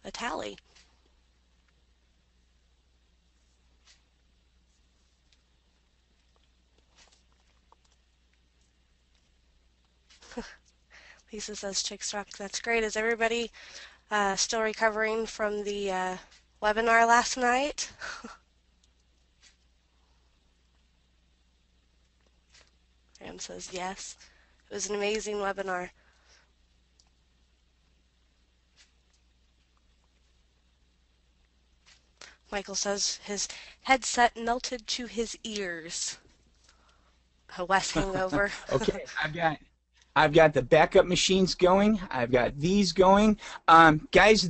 a tally. Lisa says Chicks Rock. That's great. Is everybody still recovering from the webinar last night? Ram says yes. It was an amazing webinar. Michael says his headset melted to his ears. A Wes hangover. Okay, I've got the backup machines going. I've got these going. Guys,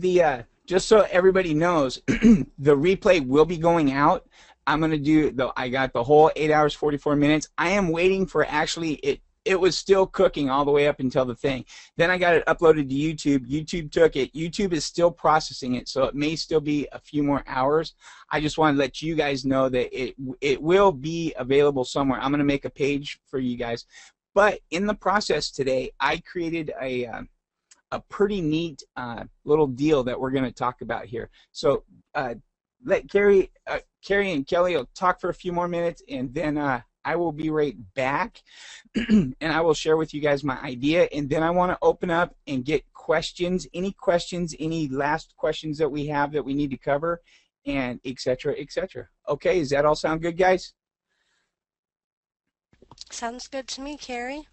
just so everybody knows, the replay will be going out. I'm gonna do I got the whole 8 hours 44 minutes. I am waiting for actually it. It was still cooking all the way up until the thing. Then I got it uploaded to YouTube. YouTube took it. YouTube is still processing it, so it may still be a few more hours. I just want to let you guys know that it will be available somewhere. I'm gonna make a page for you guys. But in the process today, I created a pretty neat little deal that we're going to talk about here. So let Carrie and Kelly will talk for a few more minutes, and then I will be right back, and I will share with you guys my idea, and then I want to open up and get questions, any last questions that we have that we need to cover, and et cetera, et cetera. Okay, does that all sound good, guys? Sounds good to me, Carrie.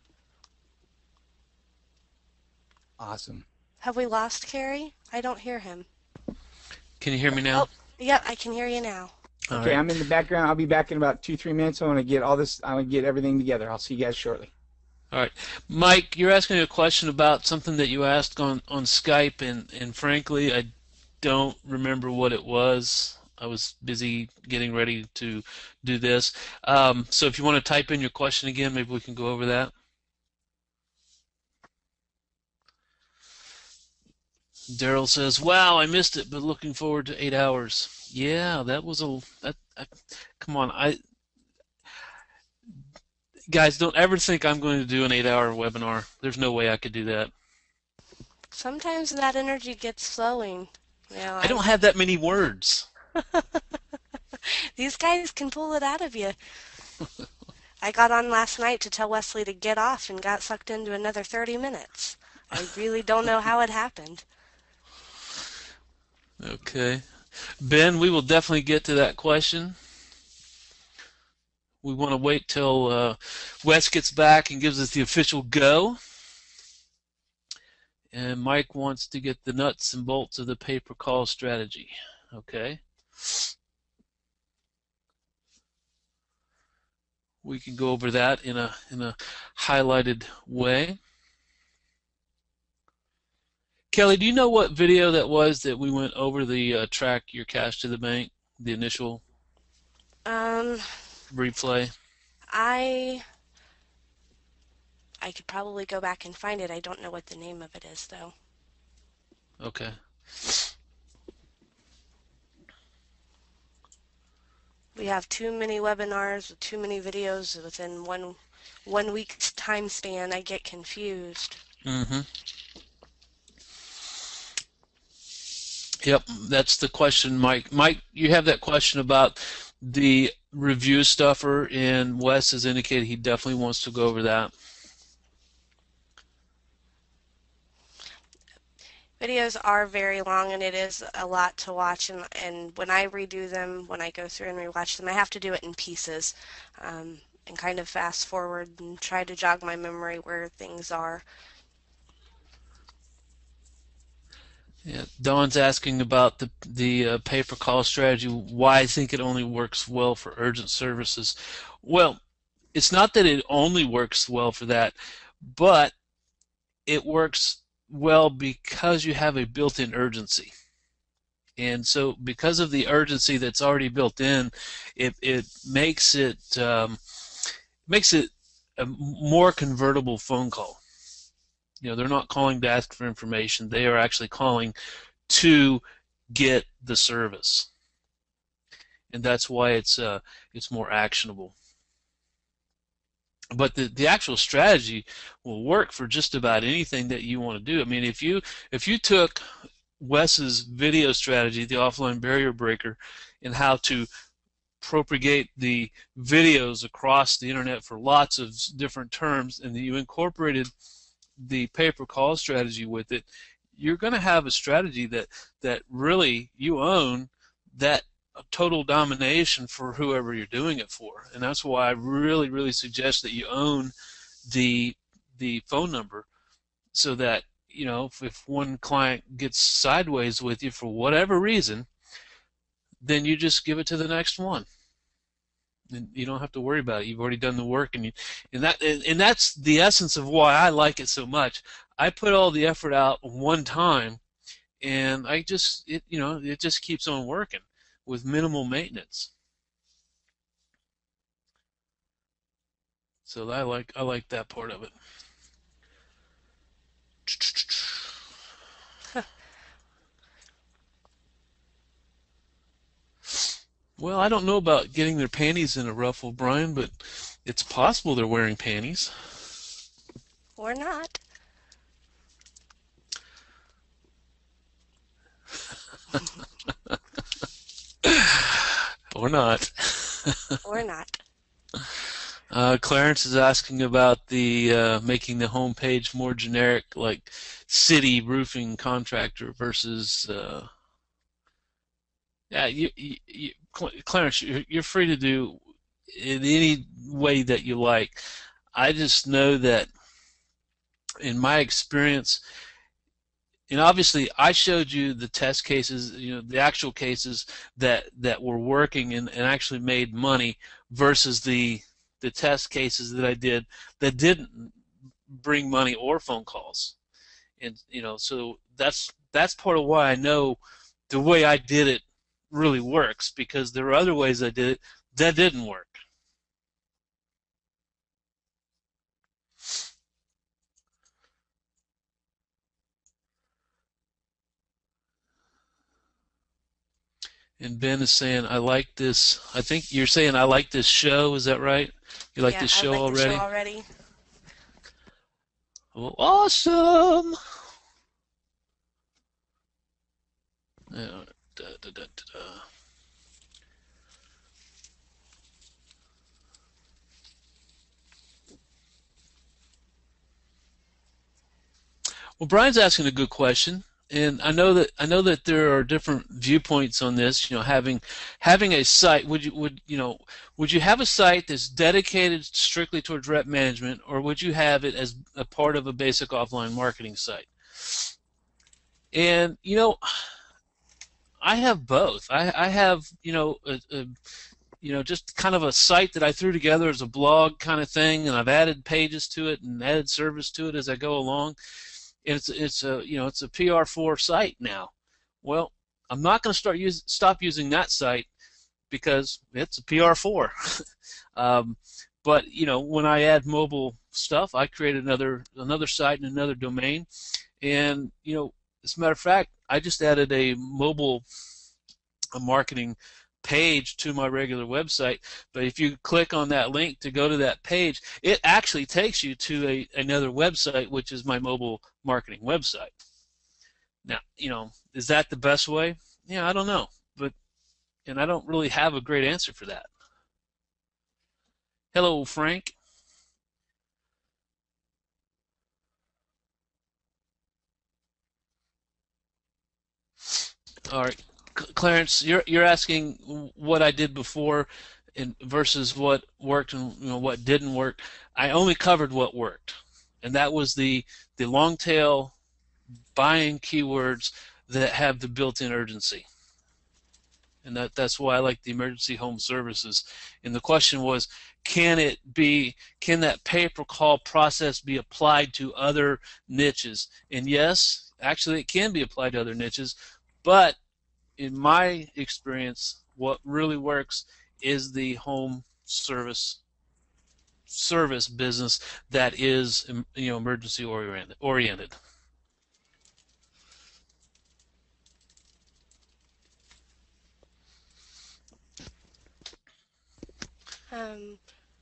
Awesome. Have we lost Carrie? I don't hear him. Can you hear me now? Oh, yep, I can hear you now. All Okay, right. I'm in the background. I'll be back in about 2-3 minutes. I want to get all this. I want to get everything together. I'll see you guys shortly. All right. Mike, you're asking a question about something that you asked on Skype, and frankly, I don't remember what it was. I was busy getting ready to do this. So if you want to type in your question again, maybe we can go over that. Daryl says, "Wow, I missed it, but looking forward to 8 hours." Yeah, that was come on, guys, don't ever think I'm going to do an 8-hour webinar. There's no way I could do that. Sometimes that energy gets flowing. I don't have that many words. These guys can pull it out of you. I got on last night to tell Wesley to get off and got sucked into another 30 minutes. I really don't know how it happened. Okay. Ben, we will definitely get to that question. We want to wait till Wes gets back and gives us the official go. And Mike wants to get the nuts and bolts of the pay-per-call strategy. Okay. We can go over that in a highlighted way. Kelly, do you know what video that was that we went over the track your cash to the bank, the initial replay? I could probably go back and find it. I don't know what the name of it is, though. Okay. We have too many webinars with too many videos within one week's time span. I get confused. Mm-hmm. Yep, that's the question, Mike. Mike, you have that question about the review stuffer, and Wes has indicated he definitely wants to go over that. Videos are very long, and it is a lot to watch, and when I redo them, when I go through and rewatch them, I have to do it in pieces and kind of fast forward and try to jog my memory where things are. Yeah, Don's asking about the pay-per-call strategy, why I think it only works well for urgent services. Well, it's not that it only works well for that, but it works well because you have a built-in urgency. And so because of the urgency that's already built in, it makes it a more convertible phone call. You know, they're not calling to ask for information. They are actually calling to get the service. And that's why it's more actionable. But the actual strategy will work for just about anything that you want to do. I mean, if you took Wes's video strategy, the offline barrier breaker, and how to propagate the videos across the internet for lots of different terms, and you incorporated the pay-per-call strategy with it, you're going to have a strategy that really you own that total domination for whoever you're doing it for. And that's why I really, really suggest that you own the phone number, so that if one client gets sideways with you for whatever reason, then you just give it to the next one. And you don't have to worry about it. You've already done the work, and that's the essence of why I like it so much. I put all the effort out one time, and it just keeps on working with minimal maintenance. So I like that part of it. Well, I don't know about getting their panties in a ruffle, Brian, but it's possible they're wearing panties. Or not. Or not. Or not. Clarence is asking about the making the home page more generic, like city roofing contractor versus. Yeah, Clarence, you're free to do in any way that you like. I just know that in my experience, and obviously I showed you the test cases, the actual cases that were working and actually made money versus the test cases that I did that didn't bring money or phone calls. And so that's part of why I know the way I did it really works, because there were other ways I did it that didn't work. And Ben is saying, I like this. I think you're saying, I like this show. Is that right? You like Yeah, this I show like the already? show already. Well, awesome. Da, da, da, da. Well, Brian's asking a good question, and I know that there are different viewpoints on this. Having a site, would you have a site that's dedicated strictly towards rep management, or would you have it as a part of a basic offline marketing site? And I have both. I have just kind of a site that I threw together as a blog kind of thing, and I've added pages to it and added service to it as I go along. And it's a PR4 site now. Well, I'm not going to stop using that site because it's a PR4. But when I add mobile stuff, I create another site and another domain. And as a matter of fact, I just added a mobile marketing page to my regular website. But if you click on that link to go to that page, it actually takes you to another website, which is my mobile marketing website. Now, is that the best way? Yeah, I don't know, and I don't really have a great answer for that. Hello, Frank. All right, Clarence, you're asking what I did before versus what worked and what didn't work. I only covered what worked, and that was the long tail buying keywords that have the built-in urgency. And that's why I like the emergency home services. And the question was, can that pay-per-call process be applied to other niches? And yes, actually it can be applied to other niches, but in my experience, what really works is the home service business that is emergency oriented.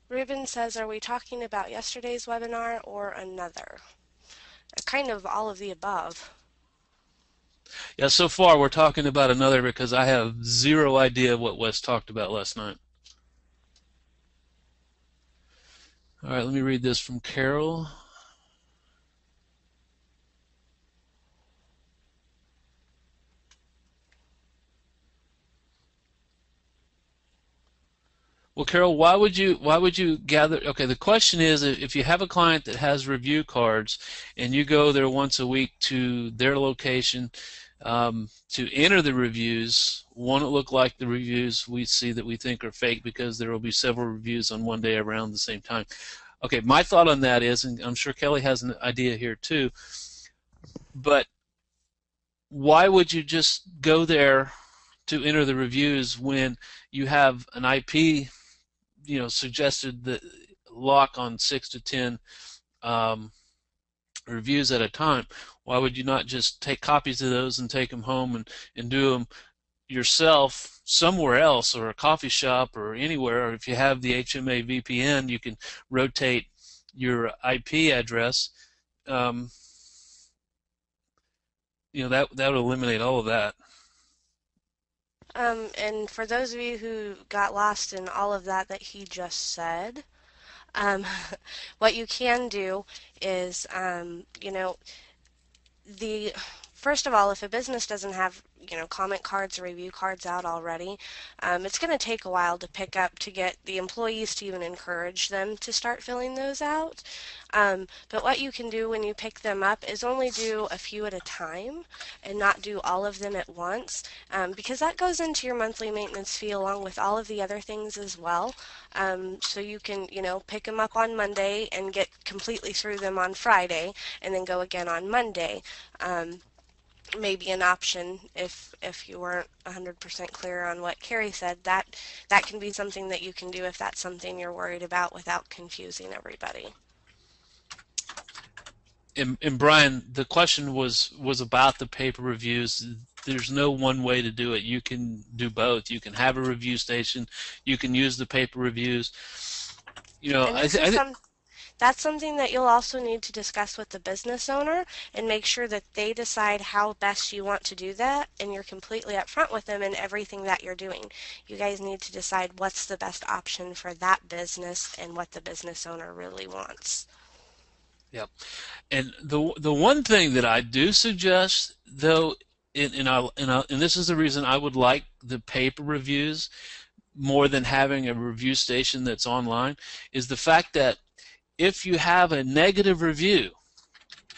Ruben says, are we talking about yesterday's webinar or another? Kind of all of the above. Yeah, so far we're talking about another because I have zero idea what Wes talked about last night. All right, let me read this from Carol. Well, Carol, why would you gather? Okay, the question is, if you have a client that has review cards and you go there once a week to their location to enter the reviews, won't it look like the reviews we see that we think are fake because there will be several reviews on one day around the same time? Okay, my thought on that is, and I'm sure Kelly has an idea here too, but why would you just go there to enter the reviews when you have an IP, suggested that lock on 6 to 10 um, reviews at a time? Why would you not just take copies of those and take them home and do them yourself somewhere else, or a coffee shop or anywhere? Or if you have the HMA VPN, you can rotate your IP address. Um, that would eliminate all of that. And for those of you who got lost in all of that he just said, um, what you can do is, the first of all, if a business doesn't have comment cards or review cards out already, it's going to take a while to get the employees to even encourage them to start filling those out. But what you can do when you pick them up is only do a few at a time and not do all of them at once, because that goes into your monthly maintenance fee along with all of the other things as well. So you can pick them up on Monday and get completely through them on Friday and then go again on Monday. Maybe an option, if you weren't 100% clear on what Carrie said, that can be something that you can do if that's something you're worried about without confusing everybody. And Brian, the question was about the paper reviews. There's no one way to do it. You can do both. You can have a review station. You can use the paper reviews. And that's something that you'll also need to discuss with the business owner and make sure that they decide how best you want to do that, and you're completely upfront with them in everything that you're doing. You guys need to decide what's the best option for that business and what the business owner really wants. Yep. And the one thing that I do suggest, though, and this is the reason I would like the paper reviews more than having a review station that's online, is the fact that if you have a negative review,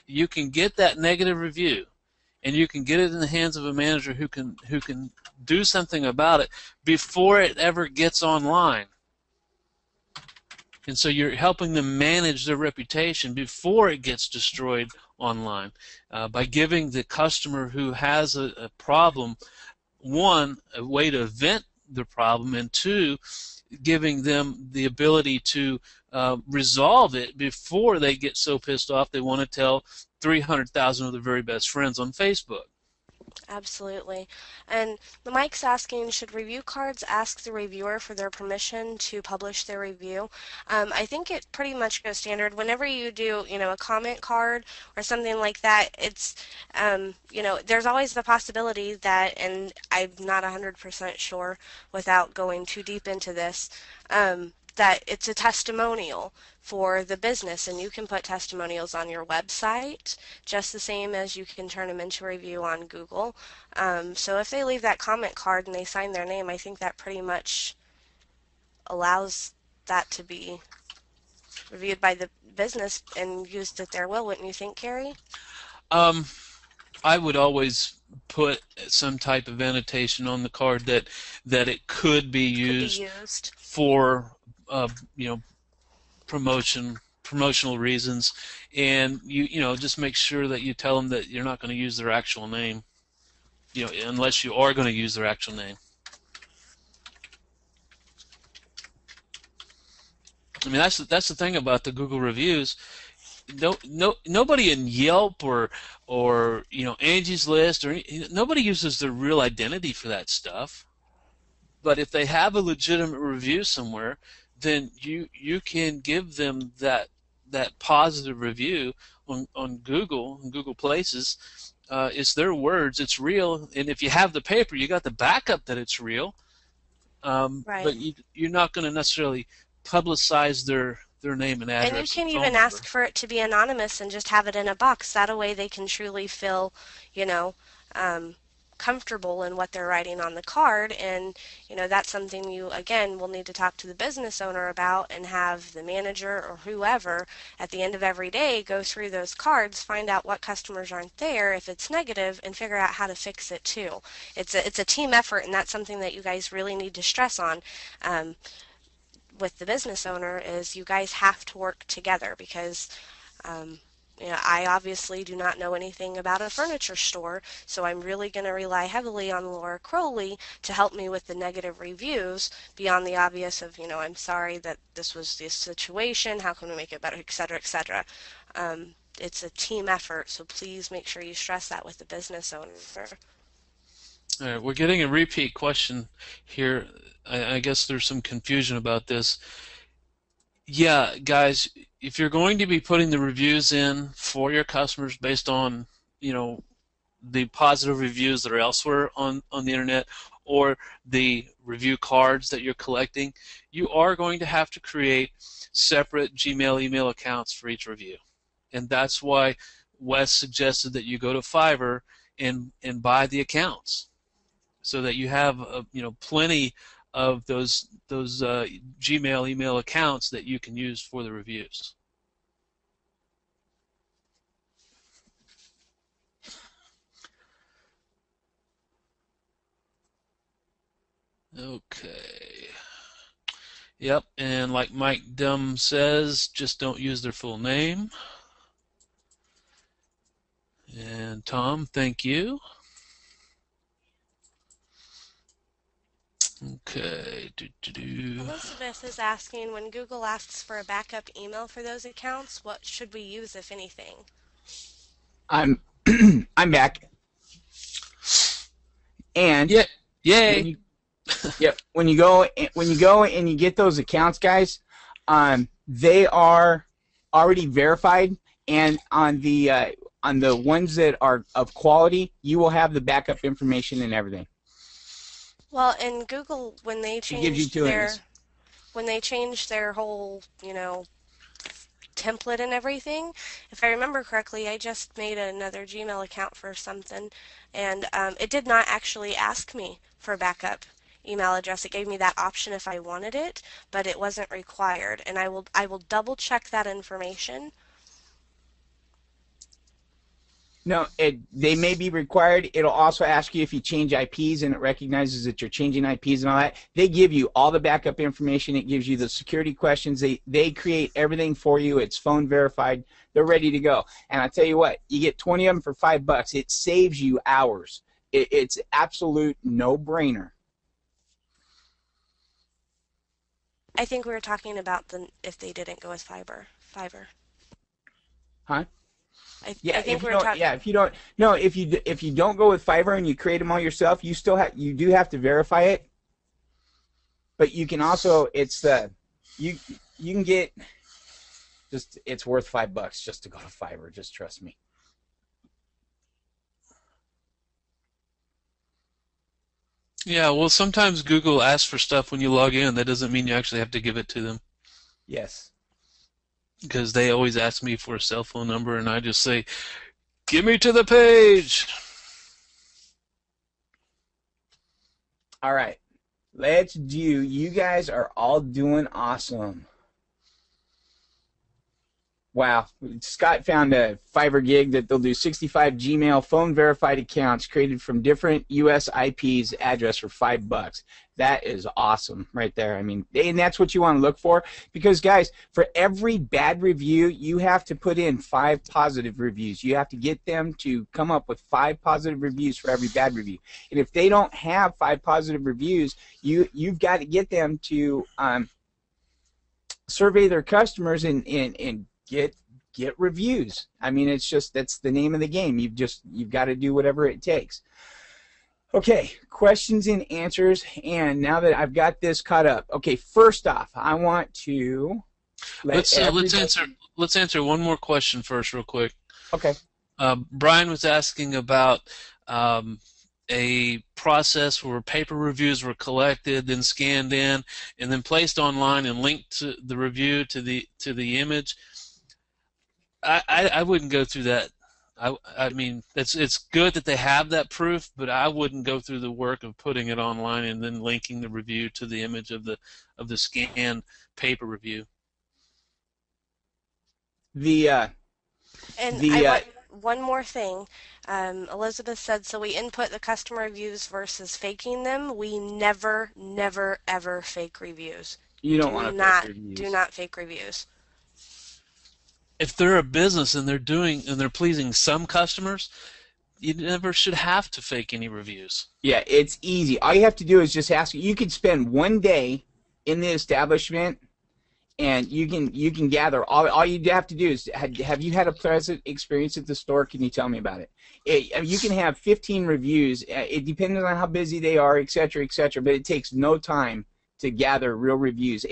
you can get that negative review, and you can get it in the hands of a manager who can do something about it before it ever gets online. And so you're helping them manage their reputation before it gets destroyed online, by giving the customer who has a problem, one, a way to vent the problem, and two, giving them the ability to resolve it before they get so pissed off they want to tell 300,000 of their very best friends on Facebook. Absolutely. And Mike's asking, should review cards ask the reviewer for their permission to publish their review? I think it pretty much goes standard. Whenever you do, a comment card or something like that, it's, there's always the possibility that, and I'm not 100% sure without going too deep into this, that it's a testimonial for the business, and you can put testimonials on your website just the same as you can turn them into a review on Google. So if they leave that comment card and they sign their name, I think that pretty much allows that to be reviewed by the business and used at their will, wouldn't you think, Carrie? I would always put some type of annotation on the card that it could be used for promotional reasons, and just make sure that you tell them that you're not going to use their actual name, unless you are going to use their actual name. I mean, that's the thing about the Google reviews. Nobody in Yelp or Angie's List nobody uses their real identity for that stuff. But if they have a legitimate review somewhere, then you can give them that positive review on Google Places, It's their words. It's real. And if you have the paper, you got the backup that it's real. Right. But you're not going to necessarily publicize their name and And you address and can phone even number. ask for it to be anonymous and just have it in a box. That a way they can truly feel, you know, um, comfortable in what they're writing on the card. And, that's something you, again, will need to talk to the business owner about and have the manager or whoever at the end of every day go through those cards, find out what customers aren't there, if it's negative, and figure out how to fix it too. It's a team effort, and that's something that you guys really need to stress on. Um, with the business owner is you guys have to work together because um, I obviously do not know anything about a furniture store, so I'm really going to rely heavily on Laura Crowley to help me with the negative reviews beyond the obvious of, I'm sorry that this was the situation, how can we make it better, etc., etc. It's a team effort, so please make sure you stress that with the business owner. All right, we're getting a repeat question here. I guess there's some confusion about this. Yeah, guys, if you're going to be putting the reviews in for your customers based on, you know, the positive reviews that are elsewhere on the internet or the review cards that you're collecting, you are going to have to create separate Gmail email accounts for each review. And that's why Wes suggested that you go to Fiverr and buy the accounts so that you have plenty of those Gmail email accounts that you can use for the reviews. Okay. Yep, and like Mike Dumb says, just don't use their full name. And Tom, thank you. Okay. Elizabeth is asking, when Google asks for a backup email for those accounts, what should we use, if anything? I'm I'm back. And Yeah. when Yay. you yep, when you go and you get those accounts, guys, they are already verified, and on the ones that are of quality, you will have the backup information and everything. Well, in Google, when they It gives you changed two their ends. when they changed their whole, template and everything, if I remember correctly, I just made another Gmail account for something, and it did not actually ask me for a backup email address. It gave me that option if I wanted it, but it wasn't required, and I will double check that information. No, they may be required. It'll also ask you if you change IPs, and it recognizes that you're changing IPs and all that. They give you all the backup information. It gives you the security questions. They create everything for you. It's phone verified. They're ready to go. And I tell you what, you get 20 of them for $5. It saves you hours. It's absolute no-brainer. I think we were talking about if they didn't go with Fiverr. Huh? I Yeah, think if you we were don't, talking. yeah, if you don't, no, if you don't go with Fiverr and you create them all yourself, you do have to verify it. But you can also, you you can get it's worth $5 just to go to Fiverr. Just trust me. Yeah, well, sometimes Google asks for stuff when you log in. That doesn't mean you actually have to give it to them Yes. because they always ask me for a cell phone number, and I just say, "Give me to the page." All right. Let's do. You guys are all doing awesome. Wow. Scott found a Fiverr gig that they'll do 65 Gmail phone verified accounts created from different US IPs address for $5. That is awesome right there. I mean, and that's what you want to look for because, guys, for every bad review, you have to put in 5 positive reviews. You have to get them to come up with 5 positive reviews for every bad review. And if they don't have 5 positive reviews, you've got to get them to survey their customers and get reviews. I mean, that's the name of the game. You've got to do whatever it takes. Okay, questions and answers. And now that I've got this caught up, okay, first off, I want to Let's answer one more question first, real quick. Okay. Brian was asking about um, a process where paper reviews were collected, then scanned in, and then placed online and linked to the review to the image. I wouldn't go through that. I mean, it's good that they have that proof, but I wouldn't go through the work of putting it online and then linking the review to the image of the scanned paper review. The And I the want one more thing. Elizabeth said, so we input the customer reviews versus faking them. We never, never, ever fake reviews. You don't want to fake Do reviews. not fake reviews. If they're a business and they're pleasing some customers, you never should have to fake any reviews. Yeah, it's easy. All you have to do is just ask. You could spend one day in the establishment, and you can gather. All you have to do is have you had a pleasant experience at the store? Can you tell me about it? You can have 15 reviews. It depends on how busy they are, etc., etc. But it takes no time to gather real reviews.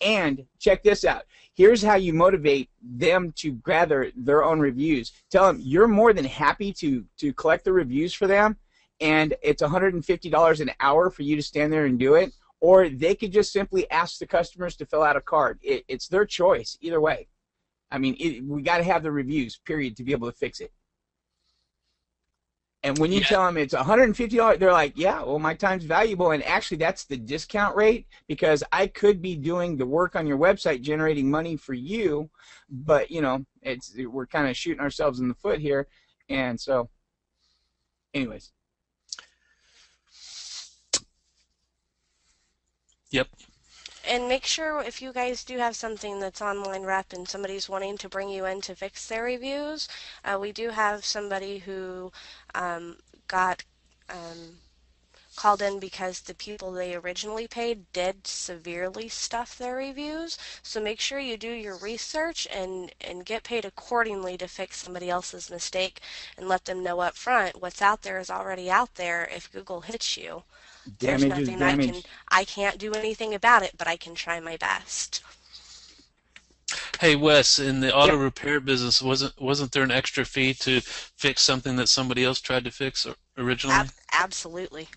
And check this out. Here's how you motivate them to gather their own reviews. Tell them you're more than happy to collect the reviews for them, and it's $150 an hour for you to stand there and do it. Or they could just simply ask the customers to fill out a card. It's their choice either way. I mean, we got to have the reviews, period, to be able to fix it. And when you Yeah. tell them it's $150, they're like, yeah, well, my time's valuable. And actually, that's the discount rate, because I could be doing the work on your website, generating money for you, but, you know, we're kind of shooting ourselves in the foot here. And so, anyways. Yep. And make sure if you guys do have something that's online rep and somebody's wanting to bring you in to fix their reviews, we do have somebody who got called in because the people they originally paid did severely stuff their reviews. So make sure you do your research and get paid accordingly to fix somebody else's mistake, and let them know up front what's out there is already out there. If Google hits you, there's Damage is nothing damage. I can't do anything about it, but I can try my best. Hey Wes, in the auto Yeah. repair business, wasn't there an extra fee to fix something that somebody else tried to fix originally? Absolutely.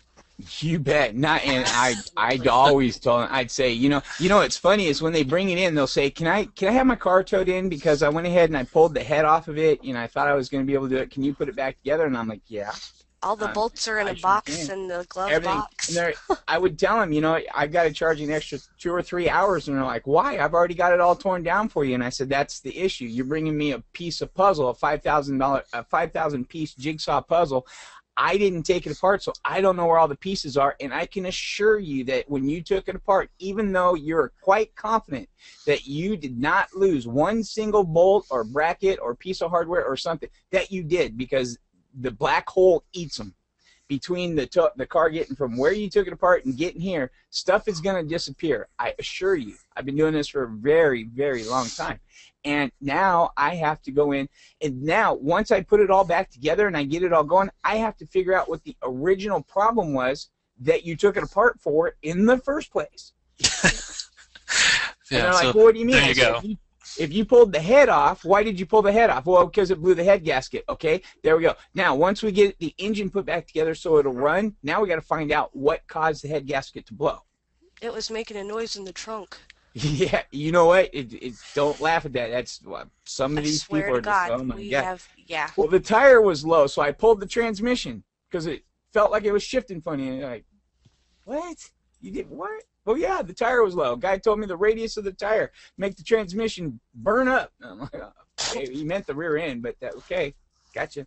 You bet. Not, and I'd Absolutely. always tell them, I'd say, what's funny is when they bring it in, they'll say, can I have my car towed in because I went ahead and I pulled the head off of it, I thought I was going to be able to do it. Can you put it back together? And I'm like, yeah, All the um, bolts are in I a sure box can. in the glove Everything. And box. I would tell them, I've got to charge you an extra 2 or 3 hours, and they're like, why? I've already got it all torn down for you. And I said, that's the issue. You're bringing me a piece of puzzle, a a 5,000 piece jigsaw puzzle. I didn't take it apart, so I don't know where all the pieces are, and I can assure you that when you took it apart, even though you're quite confident that you did not lose one single bolt or bracket or piece of hardware or something, that you did, because the black hole eats them. Between the car getting from where you took it apart and getting here, stuff is going to disappear. I assure you. I've been doing this for a very, very long time. And now I have to go in, and now once I put it all back together and I get it all going, I have to figure out what the original problem was that you took it apart for in the first place. And Yeah, they're so like, well, what do you mean? there I you said, go. if you pulled the head off, why did you pull the head off? Well, because it blew the head gasket. Okay, there we go. Now, once we get the engine put back together so it'll run, now we got to find out what caused the head gasket to blow. It was making a noise in the trunk. Yeah, you know what? Don't laugh at that. That's some of I these swear people to are just, oh God, my we God. have, yeah. Well, the tire was low, so I pulled the transmission because it felt like it was shifting funny. And like, what? You did what? Oh yeah, the tire was low. Guy told me the radius of the tire make the transmission burn up. I'm like, oh, okay, he meant the rear end, but okay, gotcha.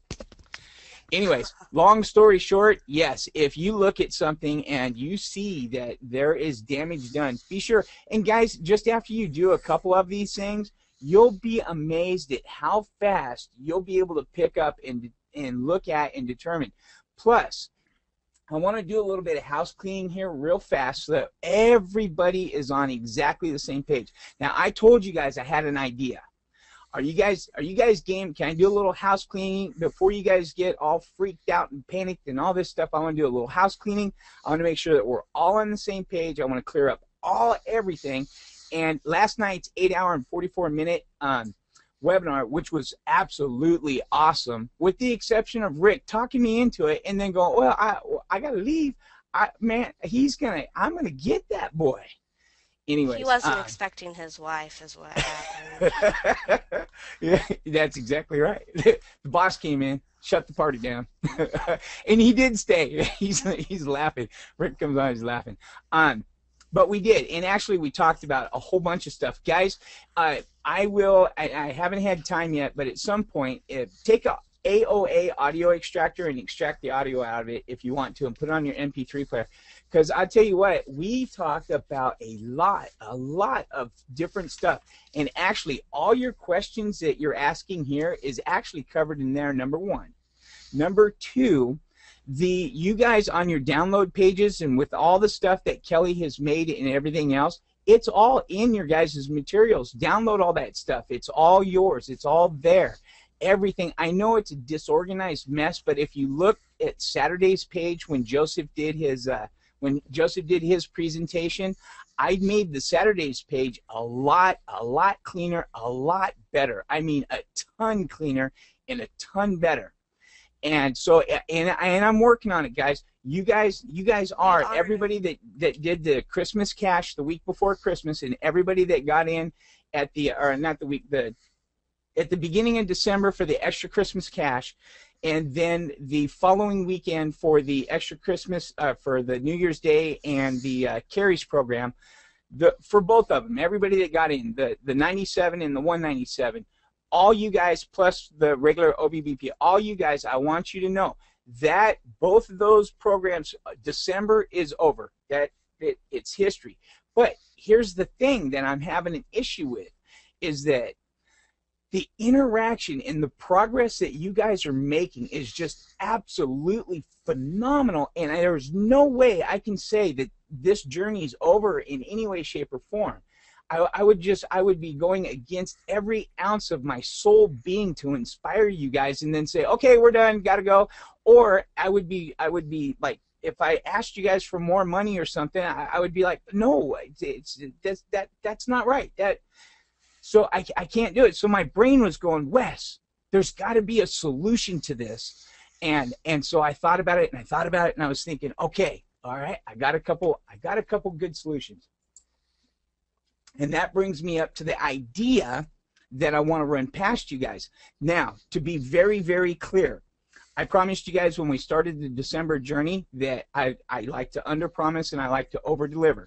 Anyways, long story short, yes, if you look at something and you see that there is damage done, be sure. And guys, just after you do a couple of these things, you'll be amazed at how fast you'll be able to pick up and look at and determine. Plus, I want to do a little bit of house cleaning here real fast so that everybody is on exactly the same page. Now, I told you guys I had an idea. Are you guys game? Can I do a little house cleaning before you guys get all freaked out and panicked and all this stuff? I want to do a little house cleaning. I want to make sure that we're all on the same page. I want to clear up everything. And last night's 8-hour and 44-minute webinar, which was absolutely awesome, with the exception of Rick talking me into it and then going, well, I got to leave. Man, I'm gonna get that boy. He Anyways, wasn't expecting his wife, is what happened. yeah, that's exactly right. The boss came in, shut the party down, and he did stay. He's laughing. Rick comes on, he's laughing. But we did, and actually we talked about a whole bunch of stuff, guys. I haven't had time yet, but at some point, take a AOA audio extractor and extract the audio out of it if you want to, and put it on your MP3 player. Because I tell you what, we talked about a lot of different stuff, and actually all your questions that you're asking here is actually covered in there, number one. Number two, you guys on your download pages and with all the stuff that Kelly has made and everything else, it's all in your guys' materials. Download all that stuff. It's all yours. It's all there. Everything. I know it's a disorganized mess, but if you look at Saturday's page when Joseph did his presentation, I made the Saturday's page a lot cleaner, a lot better. I mean, a ton cleaner and a ton better. And so, and I'm working on it, guys. You guys are everybody that did the Christmas cash the week before Christmas, and everybody that got in at at the beginning of December for the extra Christmas cash, and then the following weekend for the extra Christmas for the New Year's Day and the carries program. For both of them, everybody that got in, the 97 and the 197. All you guys, plus the regular OBBP, all you guys, I want you to know that both of those programs, December is over. It's history. But here's the thing that I'm having an issue with, is that the interaction and the progress that you guys are making is just absolutely phenomenal, and there's no way I can say that this journey is over in any way, shape, or form. I would be going against every ounce of my soul being to inspire you guys and then say, okay, we're done, gotta go. Or I would be like, if I asked you guys for more money or something, I would be like, no, that's not right. So I can't do it. So my brain was going, Wes, there's got to be a solution to this. And so I thought about it, and I was thinking, okay, all right, I got a couple good solutions. And that brings me up to the idea that I want to run past you guys. Now, to be very, very clear, I promised you guys when we started the December journey that I like to underpromise and I like to overdeliver.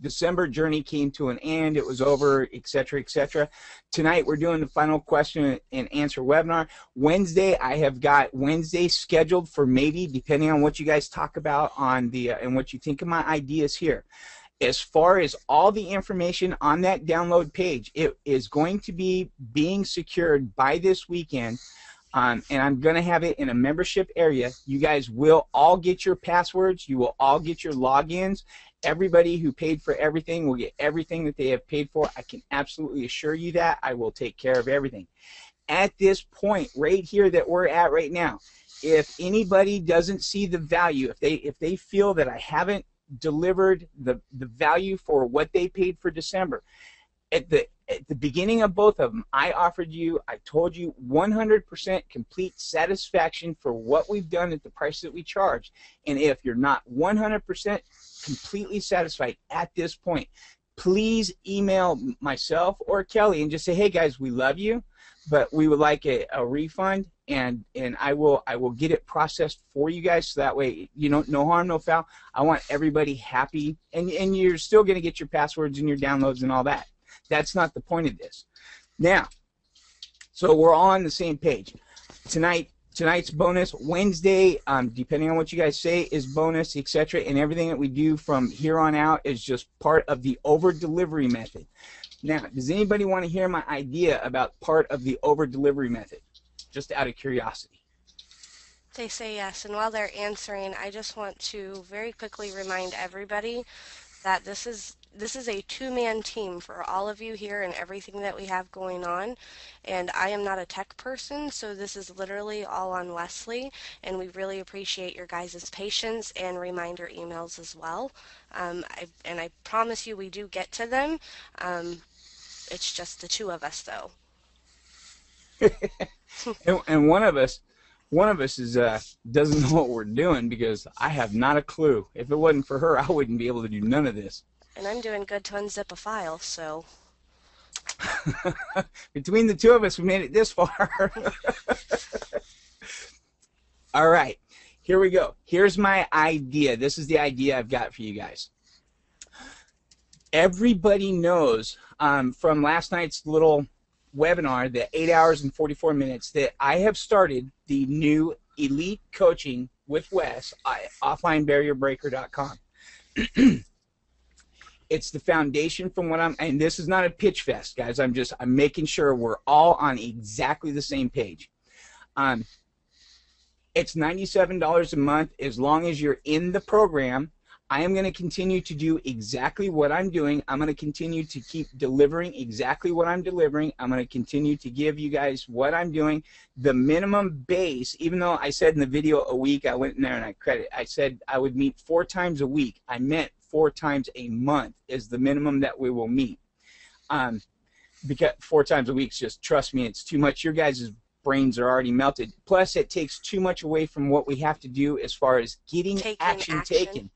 December journey came to an end. It was over, etc., etc. Tonight we're doing the final question and answer webinar. Wednesday, I have got Wednesday scheduled for maybe, depending on what you guys talk about on the and what you think of my ideas here. As far as all the information on that download page, it is going to be being secured by this weekend, and I'm going to have it in a membership area. You guys will all get your passwords. You will all get your logins. Everybody who paid for everything will get everything that they have paid for. I can absolutely assure you that. I will take care of everything. At this point right here that we're at right now, if anybody doesn't see the value, if they feel that I haven't delivered the value for what they paid for December, at the beginning of both of them, I told you 100% complete satisfaction for what we've done at the price that we charge. And if you're not 100% completely satisfied at this point, please email myself or Kelly and just say, hey guys, we love you, but we would like a refund, and I will get it processed for you guys, so that way, you know, no harm, no foul. I want everybody happy, and you're still going to get your passwords and your downloads and all that. That's not the point of this. Now, so we're all on the same page. Tonight's bonus. Wednesday, depending on what you guys say, is bonus, etc. And everything that we do from here on out is just part of the over-delivery method. Now, does anybody want to hear my idea about part of the over-delivery method? Just out of curiosity. They say yes, and while they're answering, I just want to very quickly remind everybody that this is a two-man team for all of you here and everything that we have going on, and I am not a tech person, so this is literally all on Wesley, and we really appreciate your guys' patience and reminder emails as well. I promise you we do get to them. It's just the two of us though. And one of us is doesn't know what we're doing because I have not a clue. If it wasn't for her, I wouldn't be able to do none of this. And I'm doing good to unzip a file, so Between the two of us, we made it this far. All right, here we go. Here's my idea. This is the idea I've got for you guys. Everybody knows from last night's little webinar, the 8 hours and 44 minutes, that I have started the new Elite Coaching with Wes at offlinebarrierbreaker.com. It's the foundation from what and this is not a pitch fest, guys. I'm making sure we're all on exactly the same page. It's $97 a month as long as you're in the program. I am going to continue to do exactly what I'm doing. I'm going to continue to keep delivering exactly what I'm delivering. I'm going to continue to give you guys what I'm doing. The minimum base, even though I said in the video a week, I went in there and I said I would meet 4 times a week. I meant 4 times a month is the minimum that we will meet. Because 4 times a week, just trust me, it's too much. Your guys' brains are already melted. Plus, it takes too much away from what we have to do as far as getting action taken.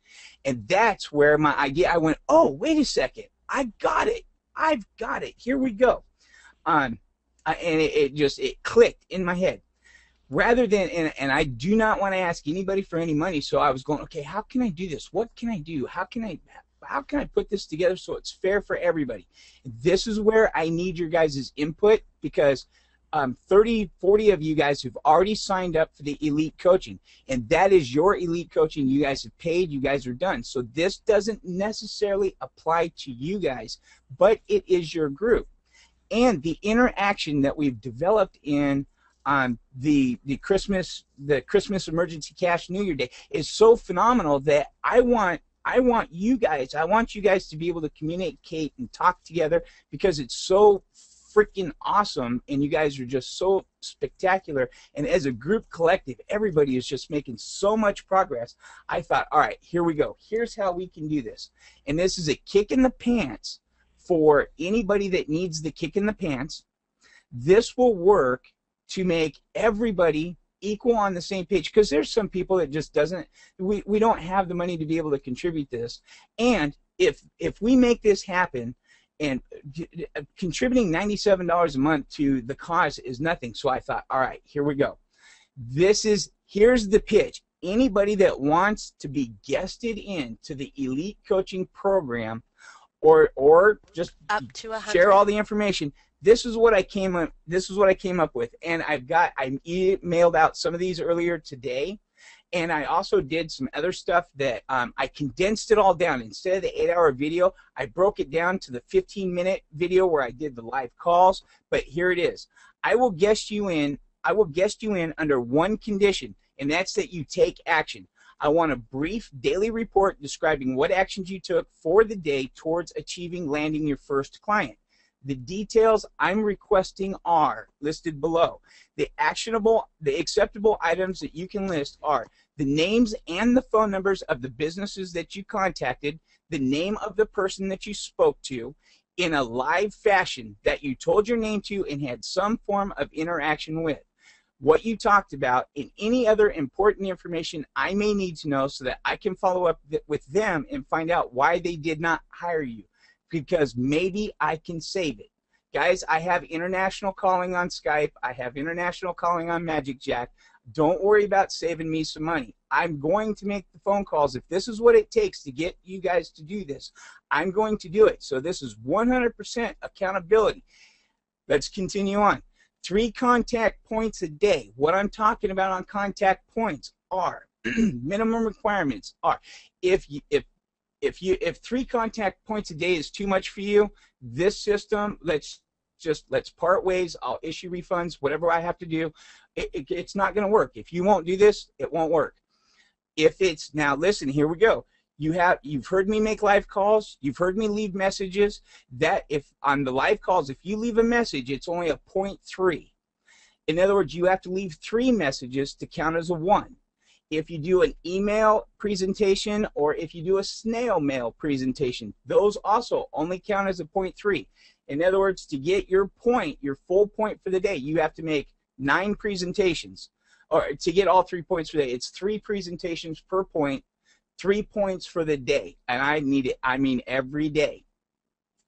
And that's where my idea, I went, oh, wait a second. I've got it. I've got it. Here we go. And it clicked in my head. Rather than, and I do not want to ask anybody for any money, so I was going, okay, how can I do this? What can I do? How can I put this together so it's fair for everybody? This is where I need your guys' input, because 30, 40 of you guys who've already signed up for the Elite Coaching, and that is your Elite Coaching. You guys have paid, you guys are done. So this doesn't necessarily apply to you guys, but it is your group. And the interaction that we've developed in the Christmas Emergency Cash New Year Day is so phenomenal that I want you guys to be able to communicate and talk together, because it's so freaking awesome, and you guys are just so spectacular, and as a group collective, everybody is just making so much progress. I thought, all right, here we go. Here's how we can do this. And this is a kick in the pants for anybody that needs the kick in the pants. This will work to make everybody equal on the same page, because there's some people that just we don't have the money to be able to contribute this. And if we make this happen, and contributing $97 a month to the cause is nothing. So I thought, all right, here we go. Here's the pitch. Anybody that wants to be guested in to the Elite Coaching Program, or just up to 100. Share all the information. This is what I came up with, and I emailed out some of these earlier today. And I also did some other stuff that I condensed it all down. Instead of the 8-hour video, I broke it down to the 15-minute video where I did the live calls. But here it is. I will guest you in under one condition, and that's that you take action. I want a brief daily report describing what actions you took for the day towards landing your first client. The details I'm requesting are listed below. The acceptable items that you can list are the names and the phone numbers of the businesses that you contacted, the name of the person that you spoke to in a live fashion that you told your name to and had some form of interaction with, what you talked about, and any other important information I may need to know so that I can follow up with them and find out why they did not hire you, because maybe I can save it. Guys, I have international calling on Skype. I have international calling on Magic Jack. Don't worry about saving me some money. I'm going to make the phone calls. If this is what it takes to get you guys to do this, I'm going to do it. So this is 100% accountability. Let's continue on. 3 contact points a day. What I'm talking about on contact points are minimum requirements are if 3 contact points a day is too much for you, this system, let's part ways. I'll issue refunds, whatever I have to do. It's not going to work. If you won't do this, it won't work. Now listen, here we go. You've heard me make live calls. You've heard me leave messages. That if on the live calls, if you leave a message, it's only a 0.3. In other words, you have to leave 3 messages to count as a 1. If you do an email presentation or if you do a snail mail presentation, those also only count as a 0.3. In other words, to get your point, your full point for the day, you have to make 9 presentations. Or to get all 3 points for the day, it's 3 presentations per point, 3 points for the day. And I need it, I mean every day.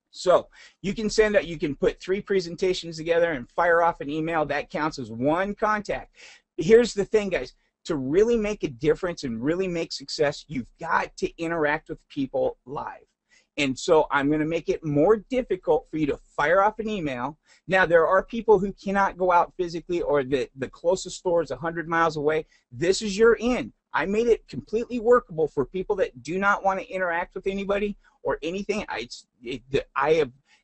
So you can you can put 3 presentations together and fire off an email. That counts as 1 contact. Here's the thing, guys. To really make a difference and really make success, you've got to interact with people live. And so I'm going to make it more difficult for you to fire off an email. Now, there are people who cannot go out physically, or the closest store is 100 miles away. This is your in. I made it completely workable for people that do not want to interact with anybody or anything.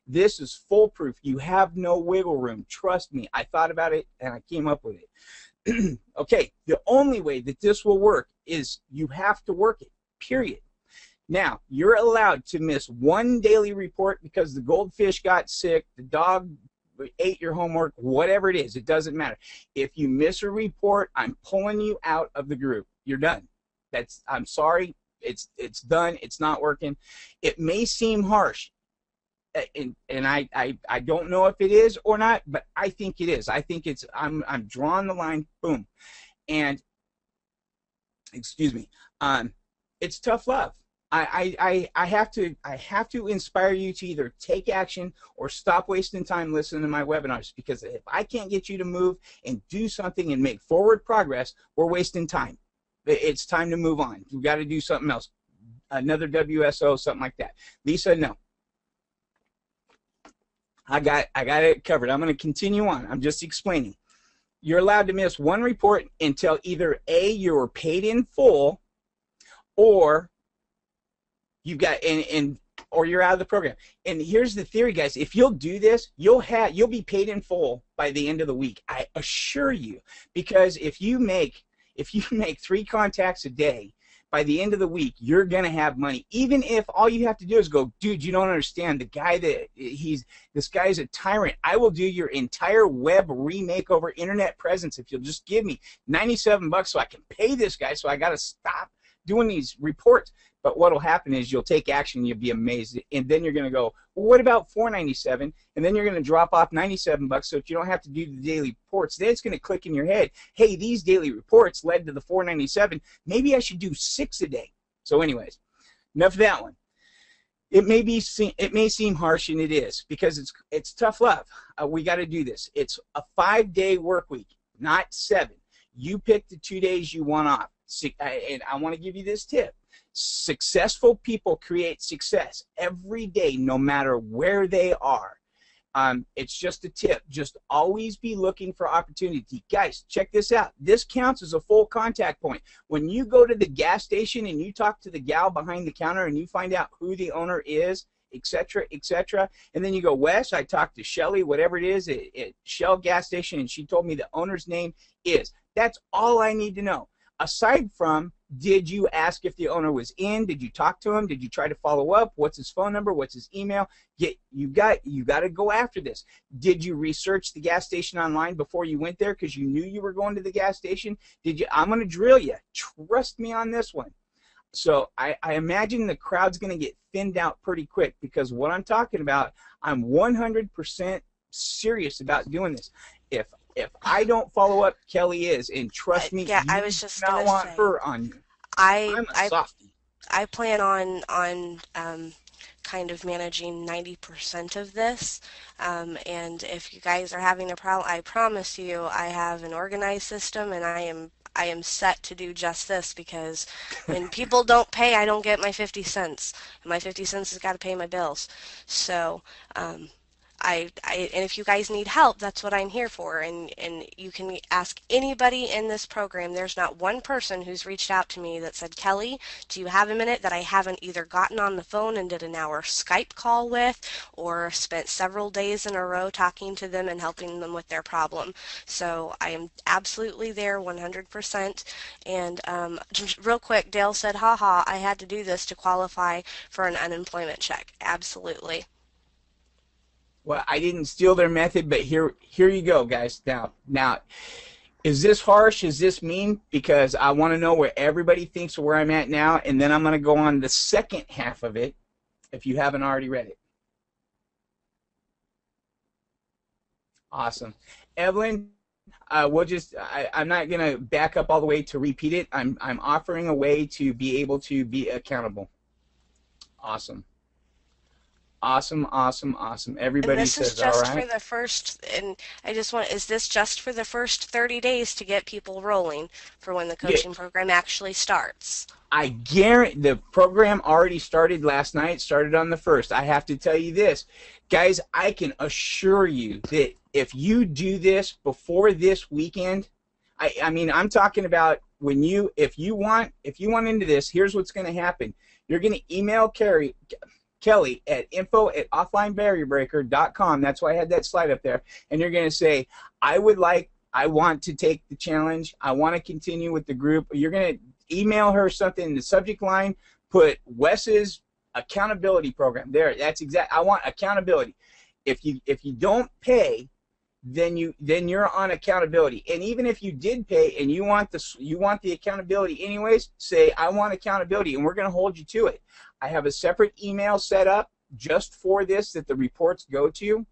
This is foolproof. You have no wiggle room. Trust me. I thought about it and I came up with it. Okay, the only way that this will work is you have to work it, period. Now, you're allowed to miss 1 daily report because the goldfish got sick, the dog ate your homework, whatever it is, it doesn't matter. If you miss a report, I'm pulling you out of the group. You're done. I'm sorry, it's done, it's not working. It may seem harsh, and I don't know if it is or not, but I think it is. I think it's, I'm drawing the line, boom. And excuse me, it's tough love. I have to inspire you to either take action or stop wasting time listening to my webinars, because if I can't get you to move and do something and make forward progress, we're wasting time. It's time to move on. We've got to do something else, another WSO, something like that. Lisa, no. I got it covered. I'm going to continue on. I'm just explaining. You're allowed to miss 1 report until either A, you're paid in full, or you've got or you're out of the program. And here's the theory, guys. If you'll do this, you'll be paid in full by the end of the week. I assure you, because if you make 3 contacts a day, by the end of the week, you're going to have money. Even if all you have to do is go, dude, you don't understand. This guy is a tyrant. I will do your entire web remakeover internet presence if you'll just give me $97 so I can pay this guy, so I got to stop doing these reports. But what will happen is you'll take action, you'll be amazed, and then you're going to go, well, what about $497? And then you're going to drop off $97 so that you don't have to do the daily reports. Then it's going to click in your head, hey, these daily reports led to the $497. Maybe I should do 6 a day. So anyways, enough of that one. It may seem harsh, and it is, because it's tough love. We got to do this. It's a 5-day work week, not 7. You pick the 2 days you want off. And I want to give you this tip. Successful people create success every day, no matter where they are. It's just a tip. Just always be looking for opportunity. Guys, check this out. This counts as a full contact point. When you go to the gas station and you talk to the gal behind the counter and you find out who the owner is, etc., etc., and then you go, Wes, I talked to Shelly, whatever it is, at Shell gas station, and she told me the owner's name is. That's all I need to know. Aside from, did you ask if the owner was in? Did you talk to him? Did you try to follow up? What's his phone number? What's his email? You got to go after this. Did you research the gas station online before you went there because you knew you were going to the gas station? I'm going to drill you. Trust me on this one. So I imagine the crowd's going to get thinned out pretty quick, because what I'm talking about, I'm 100% serious about doing this. If I don't follow up, Kelly is, and trust me, yeah, I you was just do not gonna want say, her on you. I'm a softie. I plan on kind of managing 90% of this, and if you guys are having a problem, I promise you I have an organized system, and I am set to do just this, because when people don't pay, I don't get my 50 cents, and my 50 cents has got to pay my bills. So and if you guys need help, that's what I'm here for. And you can ask anybody in this program. There's not one person who's reached out to me that said, Kelly, do you have a minute, that I haven't either gotten on the phone and did an hour Skype call with, or spent several days in a row talking to them and helping them with their problem. So I am absolutely there 100%. And just real quick, Dale said, haha, I had to do this to qualify for an unemployment check. Absolutely. Well, I didn't steal their method, but here you go, guys. Now, is this harsh? Is this mean? Because I want to know where everybody thinks of where I'm at now, and then I'm going to go on the second half of it, if you haven't already read it. Awesome. Evelyn, I'm not going to back up all the way to repeat it. I'm offering a way to be able to be accountable. Awesome. Awesome, awesome, awesome. And Everybody this is says, all just for right. the first, and I just want, is this just for the first 30 days to get people rolling for when the Yeah, coaching program actually starts? I guarantee the program already started last night, started on the 1st. I have to tell you this, guys, I can assure you that if you do this before this weekend, I mean, I'm talking about when if you want into this, here's what's going to happen. You're going to email Kelly at info@offlinebarrierbreaker.com. That's why I had that slide up there. And you're going to say, I want to take the challenge. I want to continue with the group. You're going to email her something in the subject line, put Wes's accountability program. There, that's exact. I want accountability. If you don't pay, then you're on accountability. And even if you did pay and you want the accountability anyways, say I want accountability, and we're going to hold you to it. I have a separate email set up just for this that the reports go to.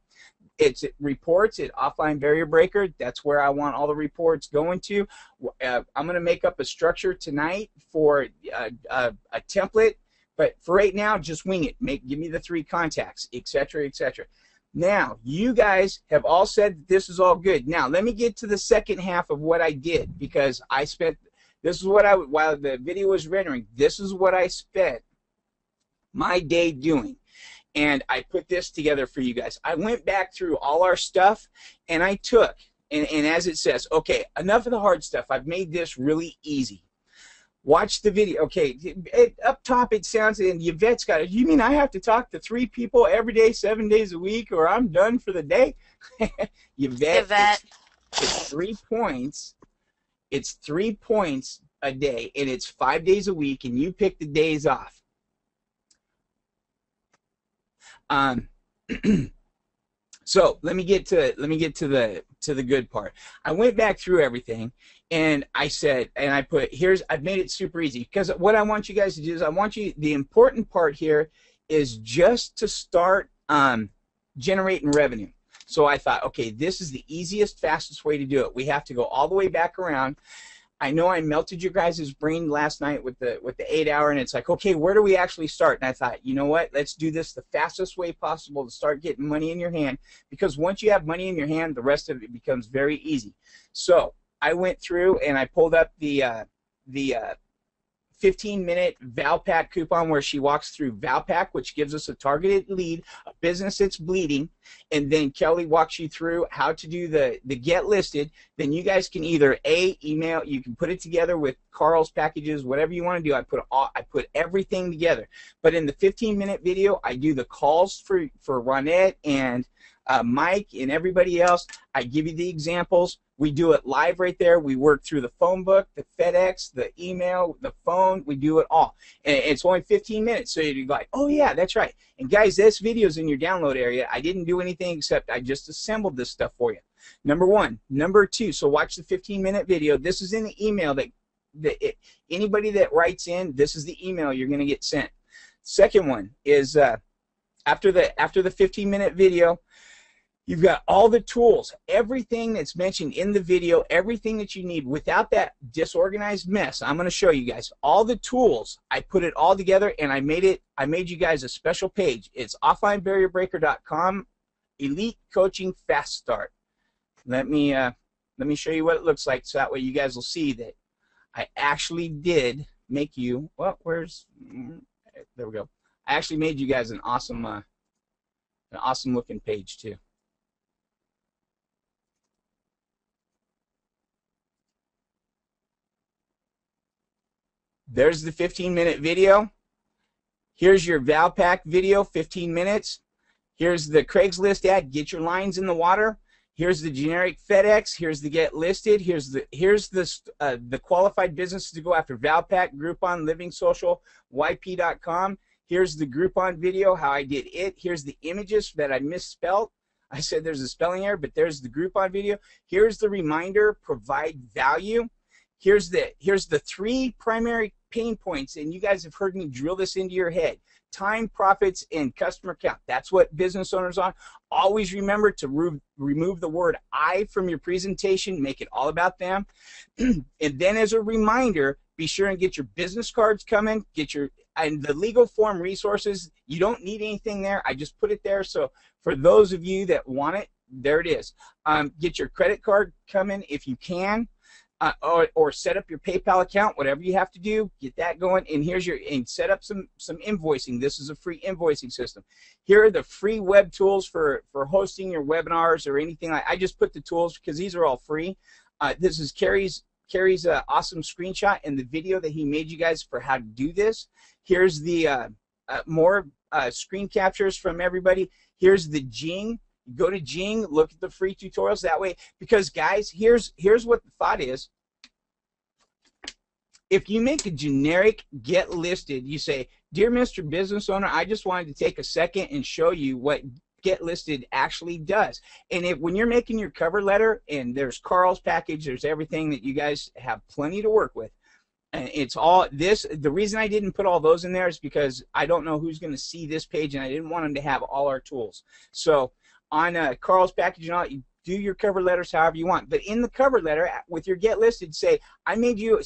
It's reports at Offline Barrier Breaker. That's where I want all the reports going to. I'm going to make up a structure tonight for a template, but for right now, just wing it. Give me the 3 contacts, etc., etc. Now, you guys have all said that this is all good. Now, let me get to the second half of what I did, because this is what while the video was rendering, this is what I spent my day doing. And I put this together for you guys. I went back through all our stuff, and I took, and as it says, okay, enough of the hard stuff. I've made this really easy. Watch the video. Okay, up top it sounds, and Yvette's got it. You mean I have to talk to 3 people every day, 7 days a week, or I'm done for the day? Yvette, it's 3 points. It's 3 points a day, and it's 5 days a week, and you pick the days off. So let me get to the good part. I went back through everything, and I said, and I put I've made it super easy, because what I want you guys to do is the important part here is just to start generating revenue. So I thought, okay, this is the easiest, fastest way to do it. We have to go all the way back around. I know I melted your guys' brain last night with the 8 hour, and it's like, okay, where do we actually start? And I thought, you know what? Let's do this the fastest way possible to start getting money in your hand, because once you have money in your hand, the rest of it becomes very easy. So I went through and I pulled up the 15-minute Valpak coupon where she walks through Valpak, which gives us a targeted lead, a business that's bleeding, and then Kelly walks you through how to do the get listed. Then you guys can either email, you can put it together with Carl's packages, whatever you want to do. I put everything together. But in the 15-minute video, I do the calls for Ronette and Mike and everybody else. I give you the examples. We do it live right there. We work through the phone book, the FedEx, the email, the phone. We do it all. And it's only 15 minutes. So you're like, oh, yeah, that's right. And, guys, this video's in your download area. I didn't do anything except I just assembled this stuff for you. Number 1. Number 2, so watch the 15-minute video. This is in the email anybody that writes in, this is the email you're going to get sent. Second one is after the 15-minute video, you've got all the tools, everything that's mentioned in the video, everything that you need without that disorganized mess. I'm going to show you guys all the tools. I put it all together, and I made you guys a special page. It's offlinebarrierbreaker.com, Elite Coaching Fast Start. Let me show you what it looks like, so that way you guys will see that I actually did make you. Well, there we go. I actually made you guys an awesome looking page too. There's the 15-minute video. Here's your Valpak video, 15 minutes. Here's the Craigslist ad, get your lines in the water. Here's the generic FedEx. Here's the get listed. Here's the qualified businesses to go after: Valpak, Groupon, Living Social, YP.com. Here's the Groupon video, how I did it. Here's the images that I misspelled. I said there's a spelling error, but there's the Groupon video. Here's the reminder, provide value. Here's the 3 primary pain points, and you guys have heard me drill this into your head. Time, profits, and customer count. That's what business owners are. Always remember to remove the word I from your presentation. Make it all about them. And then as a reminder, be sure and get your business cards coming. And the legal form resources. You don't need anything there. I just put it there. So for those of you that want it, there it is. Get your credit card coming if you can. Or set up your PayPal account, whatever you have to do, get that going. And set up some invoicing. This is a free invoicing system. Here are the free web tools for hosting your webinars or anything. I just put the tools because these are all free. This is Carrie's awesome screenshot and the video that he made you guys for how to do this. Here's the more screen captures from everybody. Here's the Jing. Go to Jing, look at the free tutorials that way. Because guys, here's what the thought is. If you make a generic get listed, you say, "Dear Mr. Business Owner, I just wanted to take a second and show you what get listed actually does." And when you're making your cover letter, and there's Carl's package, there's everything that you guys have plenty to work with. And it's all this. The reason I didn't put all those in there is because I don't know who's going to see this page, and I didn't want them to have all our tools. So on Carl's package and all, you do your cover letters however you want. But in the cover letter, with your get listed, say, I made you a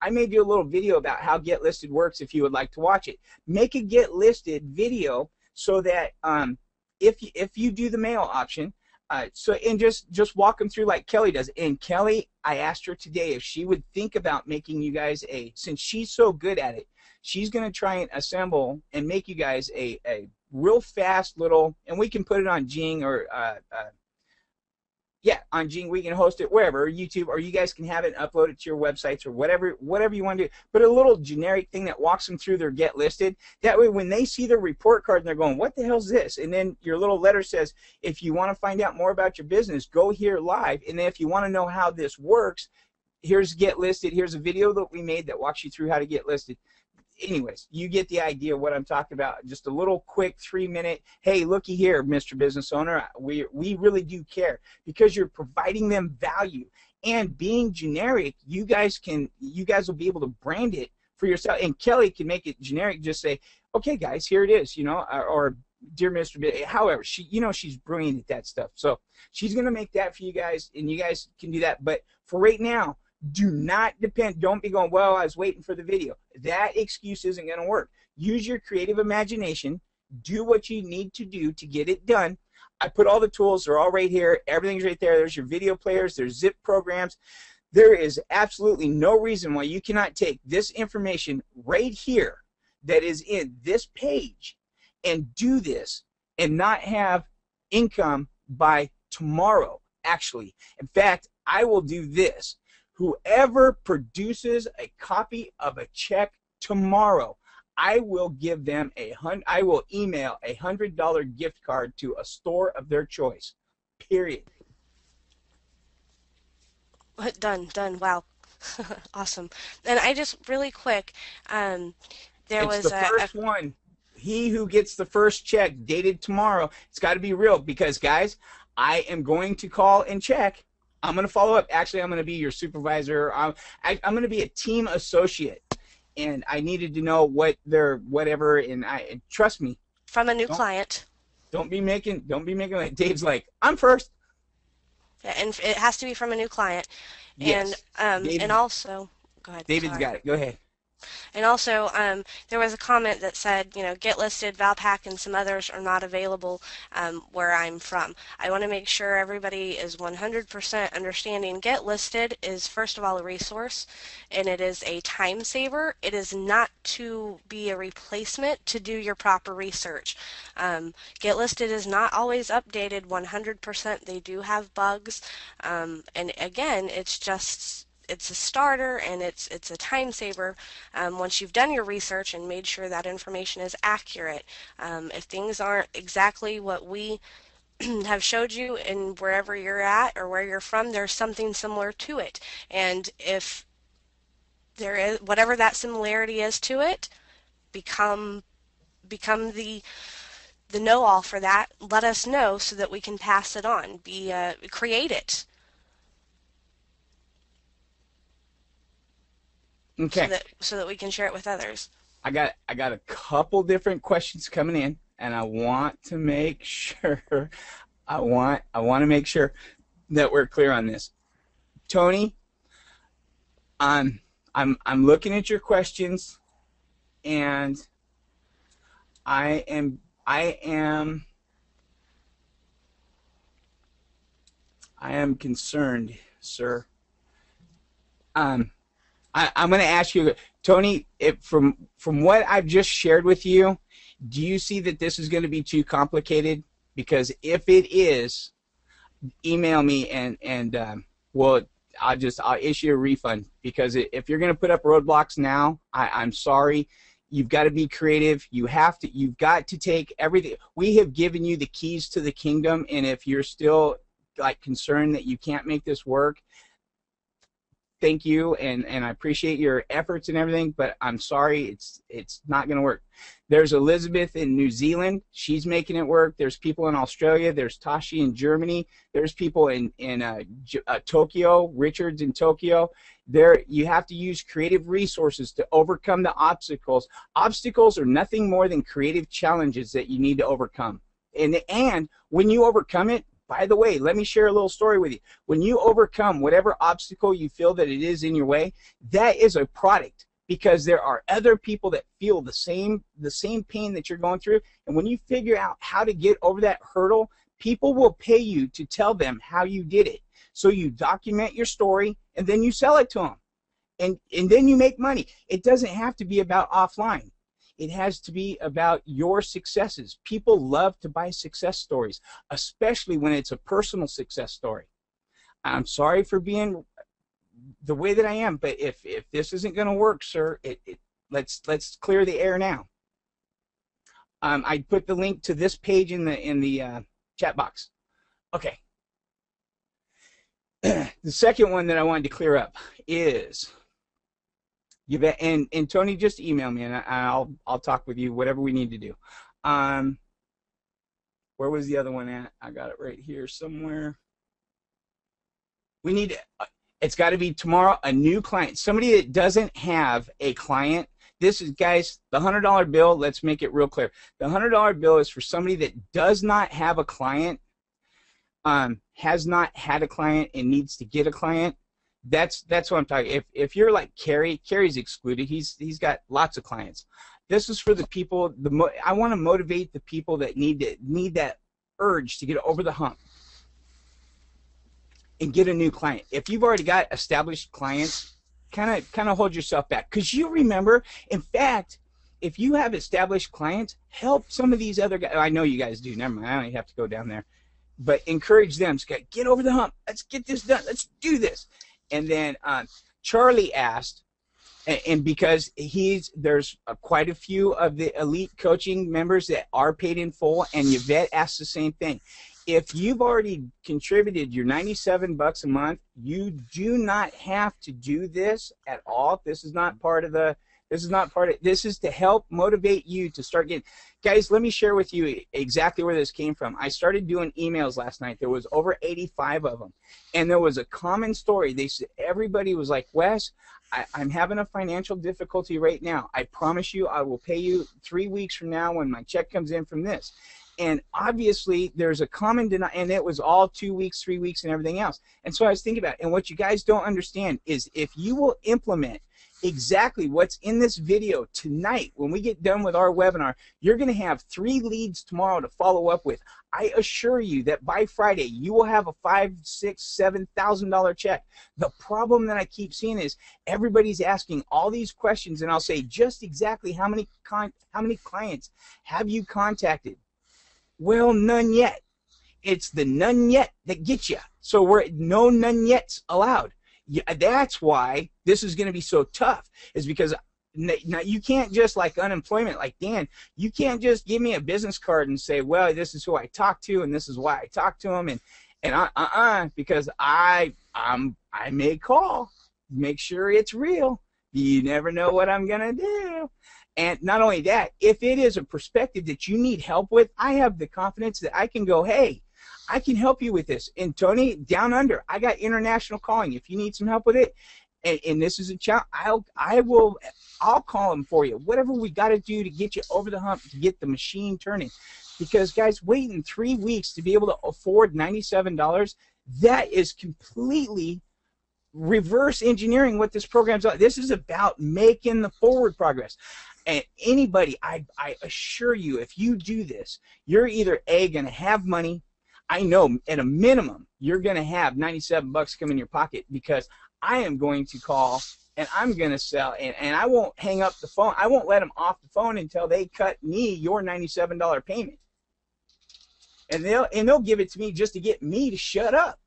little video about how get listed works if you would like to watch it. Make a get listed video so that if you do the mail option, and just walk them through like Kelly does. And Kelly, I asked her today if she would think about making you guys since she's so good at it, she's going to try and assemble and make you guys a real fast little, and we can put it on Jing or on Jing. We can host it wherever, YouTube, or you guys can have it and upload it to your websites or whatever you want to do. But a little generic thing that walks them through their get listed. That way, when they see the report card and they're going, "What the hell's this?" And then your little letter says, "If you want to find out more about your business, go here live." And then if you want to know how this works, here's get listed. Here's a video that we made that walks you through how to get listed. Anyways, you get the idea of what I'm talking about. Just a little quick 3-minute, hey, looky here, Mr. Business Owner, we really do care, because you're providing them value. And being generic, you guys will be able to brand it for yourself. And Kelly can make it generic, just say, okay, guys, here it is, or dear Mr. However, she's brilliant at that stuff. So she's going to make that for you guys, and you guys can do that. But for right now, do not depend. Don't be going, well, I was waiting for the video. That excuse isn't going to work. Use your creative imagination. Do what you need to do to get it done. I put all the tools. They're all right here. Everything's right there. There's your video players. There's zip programs. There is absolutely no reason why you cannot take this information right here that is in this page and do this and not have income by tomorrow, actually. In fact, I will do this. Whoever produces a copy of a check tomorrow, I will give them I will email a $100 gift card to a store of their choice. Period. Done. Wow. Awesome. And I just really quick, there It's was the first one. He who gets the first check dated tomorrow. It's got to be real, because guys, I am going to call and check. I'm going to follow up. Actually, I'm going to be your supervisor. I'm going to be a team associate, and I needed to know what their whatever. And trust me. from a new client. Don't be making like Dave's like, I'm first. Yeah, and it has to be from a new client. Yes. And also, go ahead. David's sorry. got it. Go ahead. And also, there was a comment that said, Get Listed, Valpak, and some others are not available where I'm from. I want to make sure everybody is 100% understanding. Get Listed is, first of all, a resource, and it is a time saver. It is not to be a replacement to do your proper research. Get Listed is not always updated 100%. They do have bugs. And again, it's a starter, and it's a time saver once you've done your research and made sure that information is accurate. If things aren't exactly what we have showed you in wherever you're at or where you're from, there's something similar to it. And if there is, whatever that similarity is to it, become the know-all for that. Let us know so that we can pass it on. Create it. Okay. so that we can share it with others. I got a couple different questions coming in, and I want to make sure I want to make sure that we're clear on this. Tony, I'm looking at your questions, and I am concerned, sir. I'm going to ask you, Tony, from what I've just shared with you, do you see that this is going to be too complicated? Because if it is, email me and well, I'll issue a refund. Because if you're going to put up roadblocks now, I'm sorry. You've got to be creative. You've got to take everything. We have given you the keys to the kingdom, and if you're still like concerned that you can't make this work, thank you, and I appreciate your efforts and everything, but I'm sorry, it's not going to work. There's Elizabeth in New Zealand. She's making it work. There's people in Australia. There's Tashi in Germany. There's people in Tokyo, Richard's in Tokyo. There, you have to use creative resources to overcome the obstacles. Obstacles are nothing more than creative challenges that you need to overcome. And when you overcome it, by the way, let me share a little story with you. When you overcome whatever obstacle you feel that it is in your way, that is a product, because there are other people that feel the same pain that you're going through. And when you figure out how to get over that hurdle, people will pay you to tell them how you did it. So you document your story, and then you sell it to them. And then you make money. It doesn't have to be about offline. It has to be about your successes. People love to buy success stories, especially when it's a personal success story. I'm sorry for being the way that I am, but if this isn't going to work, sir, let's clear the air now. I put the link to this page in the chat box. Okay. The second one that I wanted to clear up is, and Tony, just email me, and I'll talk with you, whatever we need to do. Where was the other one at? I got it right here somewhere. We need, it's got to be tomorrow, a new client, somebody that doesn't have a client. This is, guys, the $100 bill, let's make it real clear. The $100 bill is for somebody that does not have a client, has not had a client, and needs to get a client. That's what I'm talking. If you're like Carrie's excluded. He's got lots of clients. This is for the people. I want to motivate the people that need that urge to get over the hump and get a new client. If you've already got established clients, kind of hold yourself back, because you remember. In fact, if you have established clients, help some of these other guys. I know you guys do. Never mind. I don't even have to go down there. But encourage them. Get over the hump. Let's get this done. Let's do this. And then Charlie asked, and because there's quite a few of the elite coaching members that are paid in full, and Yvette asked the same thing. If you've already contributed your $97 a month, you do not have to do this at all. This is not part of the. This is to help motivate you to start getting. Guys, let me share with you exactly where this came from. I started doing emails last night. There was over 85 of them. And there was a common story. Everybody was like, Wes, I'm having a financial difficulty right now. I promise you I will pay you 3 weeks from now when my check comes in from this. And obviously there's a common and it was all 2 weeks, 3 weeks, and everything else. And so I was thinking about it. And what you guys don't understand is, if you will implement exactly what's in this video tonight, when we get done with our webinar, you're going to have 3 leads tomorrow to follow up with. I assure you that by Friday you will have a $5,000, $6,000, $7,000 check. The problem that I keep seeing is everybody's asking all these questions, and I'll say, just exactly how many clients have you contacted? Well, none yet. It's the none yet that gets you. So we're no none yets allowed. Yeah, that's why this is going to be so tough, is because now you can't just, like unemployment, like Dan, you can't just give me a business card and say, well, this is who I talked to and this is why I talked to them, because I may call, make sure it's real. You never know what I'm going to do. And not only that, if it is a perspective that you need help with, I have the confidence that I can go, hey, I can help you with this. And Tony, down under, I got international calling. If you need some help with it, and this is a challenge. I'll call them for you. Whatever we got to do to get you over the hump to get the machine turning. Because, guys, waiting 3 weeks to be able to afford $97, that is completely reverse engineering what this program's about. This is about making the forward progress. And anybody, I assure you, if you do this, you're either A, going to have money. I know at a minimum you're going to have $97 come in your pocket, because I am going to call and I'm going to sell, and I won't hang up the phone. I won't let them off the phone until they cut me your $97 payment. And they'll give it to me just to get me to shut up.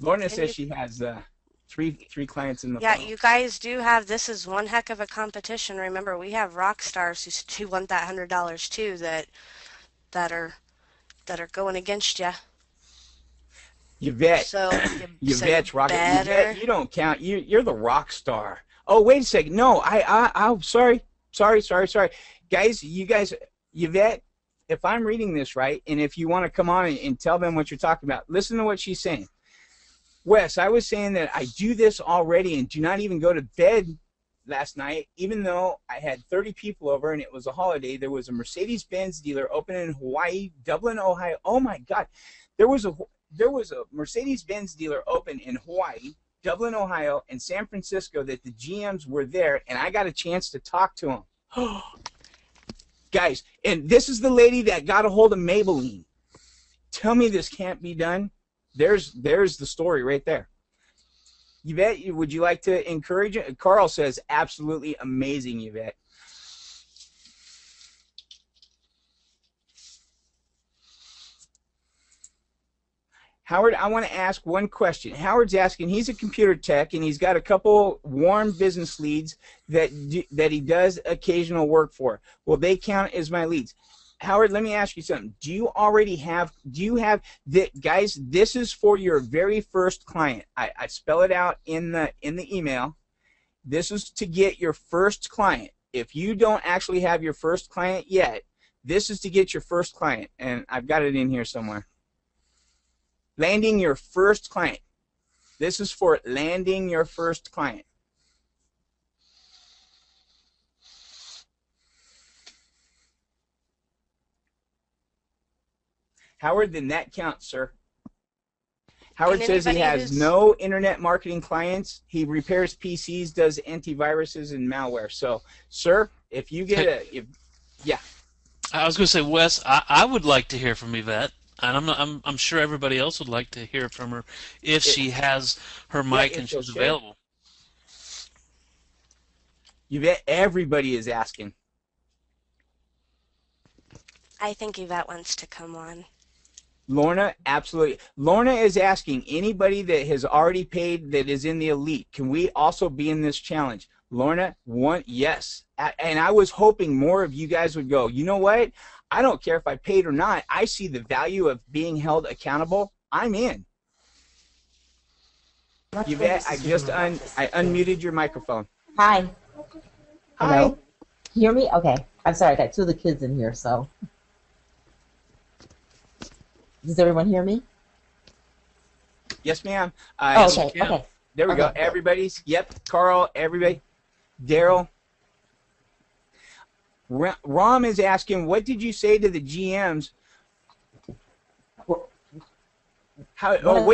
Lorna says she has three clients in the Yeah, phone. you guys do have, this is one heck of a competition. Remember, we have rock stars who want that $100 too, that are going against you. Yvette, So Yvette's you rocket. better. Yvette, you don't count. You're the rock star. Oh, wait a second. No, I'm sorry. Guys, you guys, Yvette, if I'm reading this right, and if you want to come on and tell them what you're talking about, listen to what she's saying. Wes, I was saying that I do this already and do not even go to bed last night, even though I had 30 people over and it was a holiday. There was a Mercedes-Benz dealer open in Hawaii, Dublin, Ohio. Oh my God, there was a Mercedes-Benz dealer open in Hawaii, Dublin, Ohio, and San Francisco that the GMs were there, and I got a chance to talk to them. Guys, and this is the lady that got a hold of Maybelline. Tell me this can't be done. There's the story right there. Yvette, would you like to encourage it? Carl says, absolutely amazing, Yvette. Howard, I want to ask one question. Howard's asking, he's a computer tech, and he's got a couple warm business leads that he does occasional work for. Will they count as my leads? Howard, let me ask you something. Do you have, guys, this is for your very first client. I spell it out in the email. This is to get your first client. If you don't actually have your first client yet, this is to get your first client. And I've got it in here somewhere. Landing your first client. This is for landing your first client. Howard, then that counts, sir. Howard says he has no internet marketing clients. He repairs PCs, does antiviruses and malware. So, sir, if you get yeah. I was going to say, Wes, I would like to hear from Yvette, and I'm sure everybody else would like to hear from her if she has her mic and she's available. Yvette, everybody is asking. I think Yvette wants to come on. Lorna, absolutely. Lorna is asking, anybody that has already paid that is in the elite, can we also be in this challenge? Lorna, yes. And I was hoping more of you guys would go, you know what? I don't care if I paid or not. I see the value of being held accountable. I'm in. Yvette, I unmuted your microphone. Hi. Hi. Hello. Hear me? Okay. I'm sorry, I got two of the kids in here, so. Does everyone hear me? Yes, ma'am. Okay. Okay. There we go. Everybody's, yep. Carl, everybody. Daryl. Ram is asking, what did you say to the GMs? What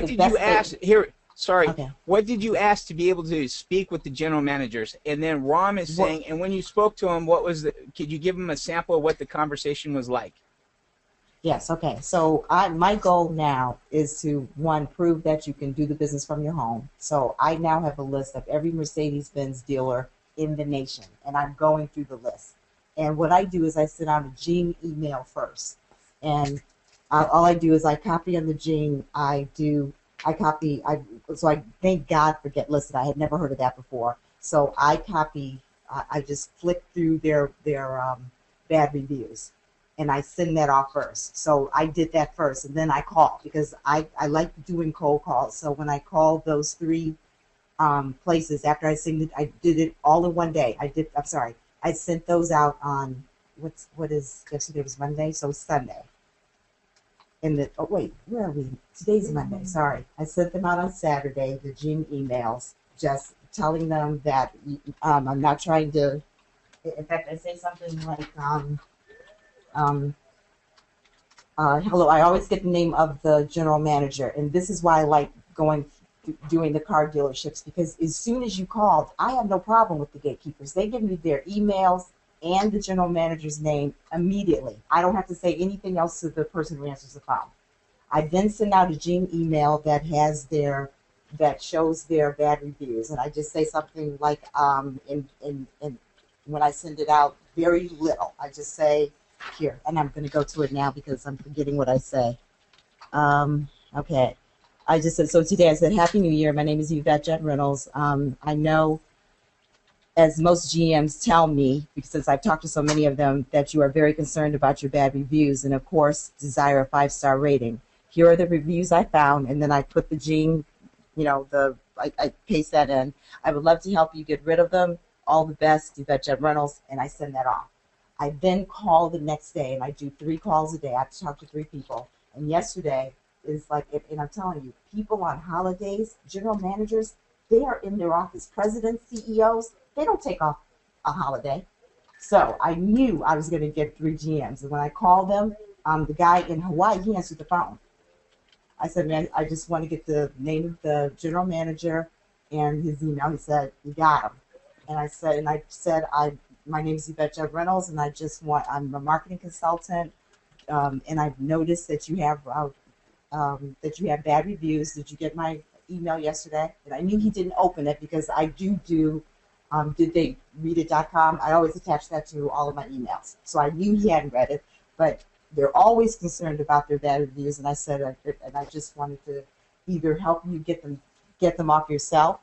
did you ask? Here, sorry. Okay. What did you ask to be able to speak with the general managers? And then Ram is saying, and when you spoke to them, could you give them a sample of what the conversation was like? Yes, okay. So my goal now is to, one, prove that you can do the business from your home. So I now have a list of every Mercedes-Benz dealer in the nation, and I'm going through the list. And what I do is I send out a Gene email first. And all I do is I copy on the Gene. So I thank God for Get Listed. I had never heard of that before. So I copy, I just flick through their bad reviews. And I send that off first. So I did that first, and then I call, because I like doing cold calls. So when I called those three places, after I did it all in one day. I sent those out on, yesterday was Monday, so Sunday. And the, oh wait, where are we? Today's Monday. Sorry, I sent them out on Saturday. The June emails, just telling them that I'm not trying to. In fact, I say something like, um, hello. I always get the name of the general manager, and this is why I like doing the car dealerships, because as soon as you called, I have no problem with the gatekeepers. They give me their emails and the general manager's name immediately. I don't have to say anything else to the person who answers the phone. I then send out a Gene email that shows their bad reviews, and I just say something like, in when I send it out, very little. I just say, here, and I'm going to go to it now because I'm forgetting what I say. Okay. I just said, so today I said, Happy New Year. My name is Yvette Jet Reynolds. I know, as most GMs tell me, since I've talked to so many of them, that you are very concerned about your bad reviews and, of course, desire a 5-star rating. Here are the reviews I found, and then I put the Gene, I paste that in. I would love to help you get rid of them. All the best, Yvette Jet Reynolds, and I send that off. I then call the next day, and I do 3 calls a day. I have to talk to 3 people. And yesterday is like, and I'm telling you, people on holidays, general managers, they are in their office. Presidents, CEOs, they don't take off a holiday. So I knew I was going to get 3 GMs. And when I called them, the guy in Hawaii, he answered the phone. I said, man, I just want to get the name of the general manager and his email. He said, you got him. And I said, my name is Yvette Jet Reynolds, and I'm a marketing consultant, and I've noticed that you have bad reviews. Did you get my email yesterday? And I knew he didn't open it because I do didtheyreadit.com. I always attach that to all of my emails. So I knew he hadn't read it, but they're always concerned about their bad reviews, and I said, and I just wanted to either help you get them off yourself,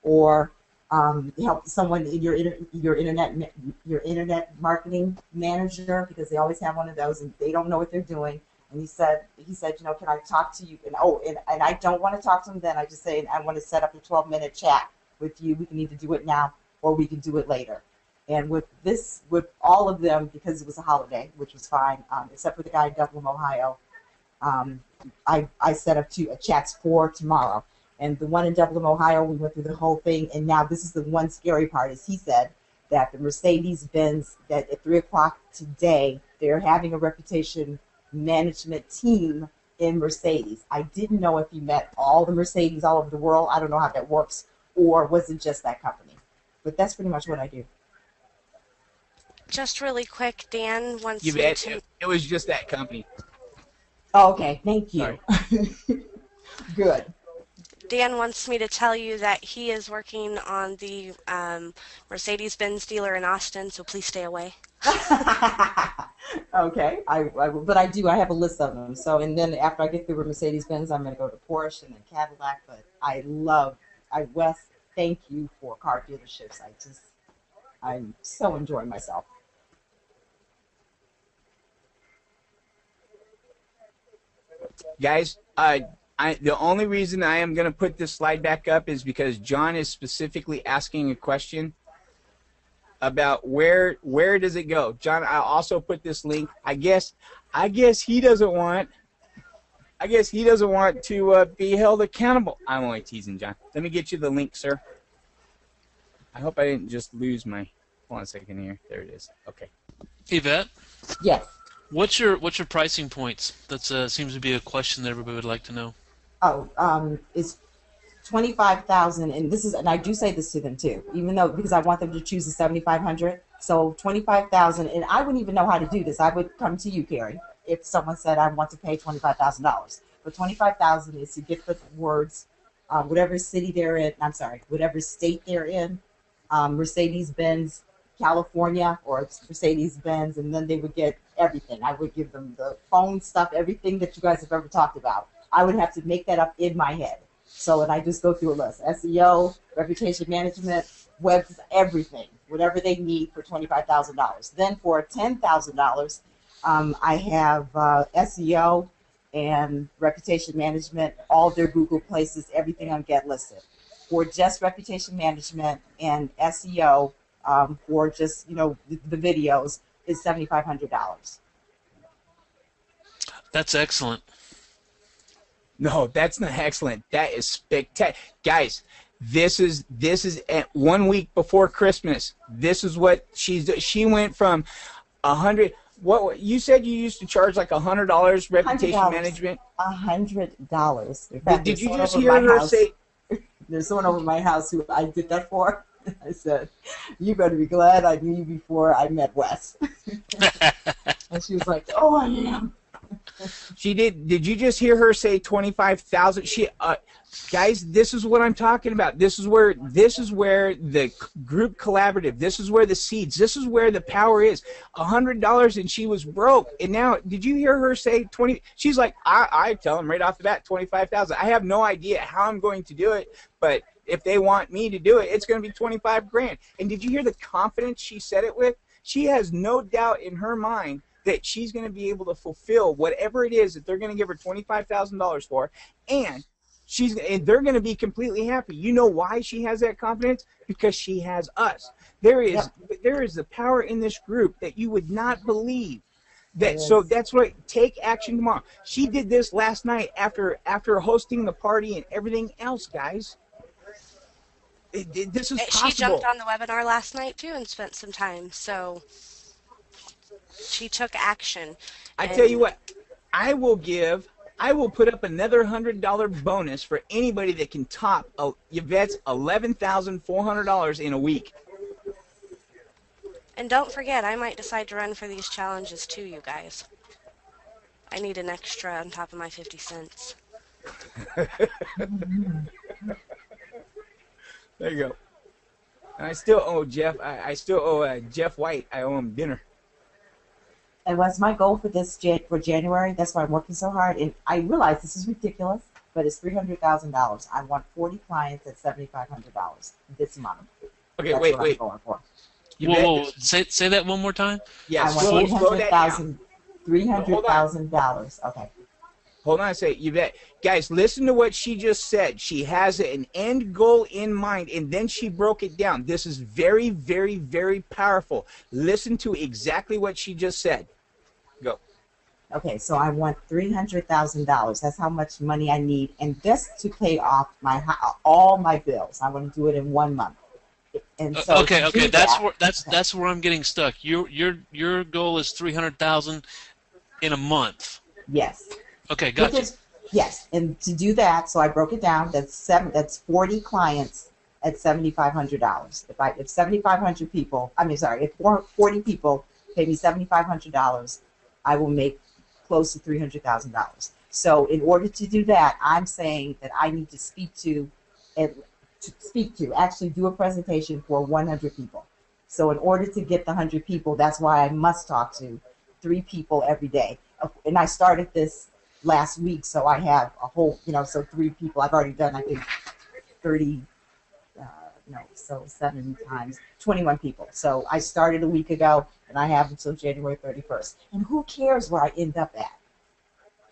or help someone in your internet marketing manager, because they always have one of those and they don't know what they're doing. And he said, can I talk to you? And I don't want to talk to him then. I just say, I want to set up a 12-minute chat with you. We can either do it now or we can do it later. And with all of them, because it was a holiday, which was fine, except for the guy in Dublin, Ohio, I set up 2 chats for tomorrow. And the one in Dublin, Ohio, we went through the whole thing. And now this is the one scary part, is he said that the Mercedes-Benz, that at 3 o'clock today, they're having a reputation management team in Mercedes. I didn't know if he met all the Mercedes all over the world. I don't know how that works. Or was it just that company? But that's pretty much what I do. Just really quick, Dan wants me to... It was just that company. Oh, okay, thank you. Good. Dan wants me to tell you that he is working on the Mercedes-Benz dealer in Austin, so please stay away. Okay, but I have a list of them. So, and then after I get through with Mercedes-Benz, I'm going to go to Porsche and then Cadillac. But Wes, thank you for car dealerships. I'm so enjoying myself. Guys, the only reason I am going to put this slide back up is because John is specifically asking a question about where does it go. John, I also put this link. I guess he doesn't want to be held accountable. I'm only teasing, John. Let me get you the link, sir. I hope I didn't just lose my. Hold on a second here. There it is. Okay. Yvette? Yes. What's your pricing points? That seems to be a question that everybody would like to know. Oh, it's 25,000, and I do say this to them too, because I want them to choose the 7,500. So 25,000, and I wouldn't even know how to do this. I would come to you, Carrie, if someone said I want to pay $25,000. But 25,000 is to get the words, whatever city they're in. I'm sorry, whatever state they're in. Mercedes-Benz California, or it's Mercedes-Benz, and then they would get everything. I would give them the phone stuff, everything that you guys have ever talked about. I would have to make that up in my head. So, and I just go through a list: SEO, reputation management, webs, everything, whatever they need for $25,000. Then for $10,000, I have SEO and reputation management, all their Google places, everything on Get Listed. For just reputation management and SEO, for just the videos, is $7,500. That's excellent. No, that's not excellent. That is spectacular, guys. This is at 1 week before Christmas. This is what she went from 100. What you said you used to charge like $100 reputation management. $100. In Did, fact, did there's you someone just over hear my her house. say? There's someone over my house who I did that for. I said, "You better be glad I knew you before I met Wes." And she was like, "Oh, I am." She did. Did you just hear her say 25,000? Guys, this is what I'm talking about. This is where the group collaborative. This is where the seeds. This is where the power is. $100 and she was broke. And now, did you hear her say 20? She's like, I tell them right off the bat, 25,000. I have no idea how I'm going to do it, but if they want me to do it, it's going to be 25 grand. And did you hear the confidence she said it with? She has no doubt in her mind that she's going to be able to fulfill whatever it is that they're going to give her $25,000 for, and they're going to be completely happy. You know why she has that confidence? Because she has us. There is the power in this group that you would not believe. So that's what take action tomorrow. She did this last night after hosting the party and everything else, guys. This is possible. She jumped on the webinar last night too and spent some time. So she took action. I tell you what, I will put up another $100 bonus for anybody that can top Yvette's $11,400 in a week. And don't forget, I might decide to run for these challenges too, you guys. I need an extra on top of my 50 cents. There you go. And I still owe Jeff. I still owe Jeff White. I owe him dinner. And what's my goal for for January? That's why I'm working so hard. And I realize this is ridiculous, but it's $300,000. I want 40 clients at $7,500 this month. Okay, That's wait. what I'm going for. Whoa. Say that one more time. Yes, I want slow that down. $300,000. Okay. Hold on a second, Yvette. Guys, listen to what she just said. She has an end goal in mind, and then she broke it down. This is very, very, very powerful. Listen to exactly what she just said. Go. Okay, so I want $300,000. That's how much money I need, and this to pay off all my bills. I want to do it in 1 month. And so okay. That's where I'm getting stuck. Your goal is 300,000 in a month. Yes. Okay, gotcha. Yes, and to do that, so I broke it down. That's 40 clients at $7,500. If 7,500 people, if 40 people pay me $7,500, I will make close to $300,000. So in order to do that, I'm saying that I need to actually do a presentation for 100 people. So in order to get the 100 people, that's why I must talk to 3 people every day. And I started this last week, so I have a whole, so 3 people. I've already done, I think, 30, so 7 times 21 people. So I started a week ago, and I have until January 31st. And who cares where I end up at?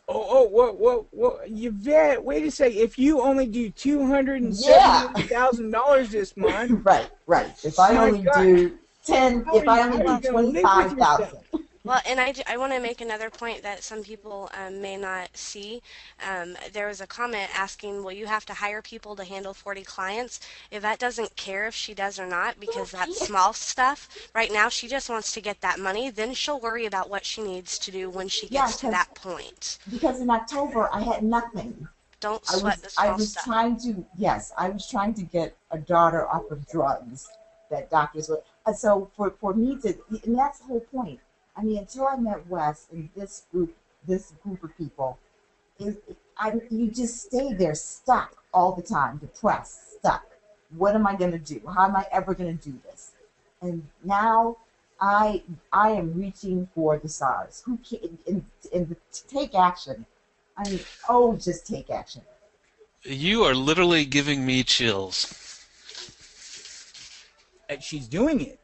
Whoa, Yvette, wait a second. If you only do $270,000 this month, right. If I only do 10, if I only do 25,000. Well, and I want to make another point that some people may not see. There was a comment asking, will you have to hire people to handle 40 clients? Yvette doesn't care if she does or not, because that's small stuff. Right now, she just wants to get that money. Then she'll worry about what she needs to do when she gets to that point. Because in October, I had nothing. Don't sweat the small stuff. I was trying to get a daughter off of drugs that doctors would. So for me to, and that's the whole point. Until I met Wes and this group of people, you just stay there stuck all the time, depressed, stuck. What am I going to do? How am I ever going to do this? And now I am reaching for the stars. Who can and take action? Just take action. You are literally giving me chills. And she's doing it.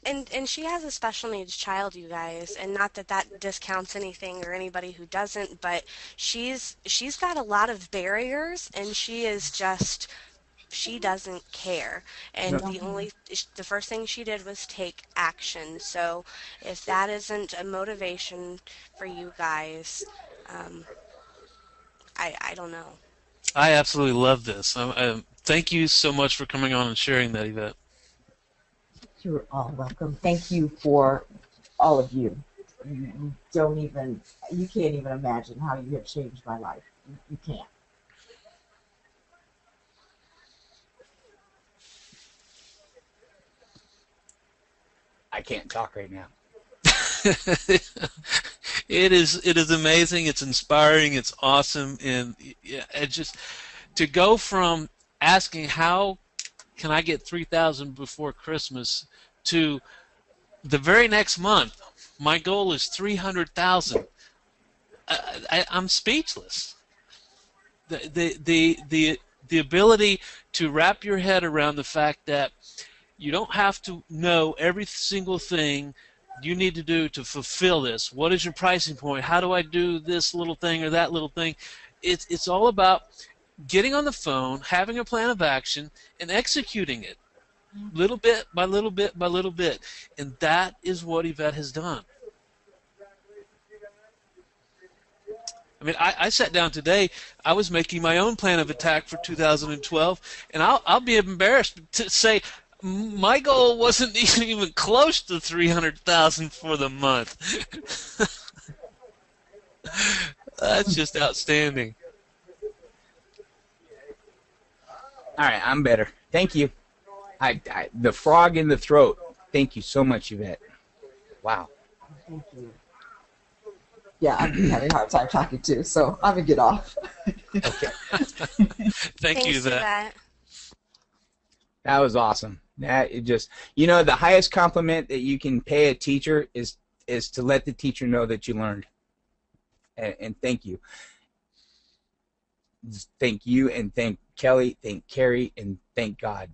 And she has a special needs child, you guys, and not that discounts anything or anybody who doesn't, but she's got a lot of barriers, and she is just she doesn't care, and No. the first thing she did was take action. So if that isn't a motivation for you guys, um, I don't know. I absolutely love this. Thank you so much for coming on and sharing that, Yvette. You're all welcome. Thank you for all of you. You don't even, you can't even imagine how you have changed my life. You can't. I can't talk right now. It is amazing. It's inspiring. It's awesome, and yeah, it just to go from asking how can I get 3,000 before Christmas to the very next month. My goal is 300,000. I'm speechless. The ability to wrap your head around the fact that you don't have to know every single thing you need to do to fulfill this. What is your pricing point? How do I do this little thing or that little thing? It's all about getting on the phone, having a plan of action, and executing it little bit by little bit by little bit. And that is what Yvette has done. I mean, I sat down today. I was making my own plan of attack for 2012, and I'll be embarrassed to say my goal wasn't even close to 300,000 for the month. That's just outstanding. All right, I'm better. Thank you. The frog in the throat. Thank you so much, Yvette. Wow. Thank you. Yeah, I'm having a hard time talking too, so I'm gonna get off. Okay. Thank you, Thanks for Yvette. that. That was awesome. That it just, the highest compliment that you can pay a teacher is to let the teacher know that you learned. And thank you. Thank you, and thank Kelly, thank Carrie, and thank God.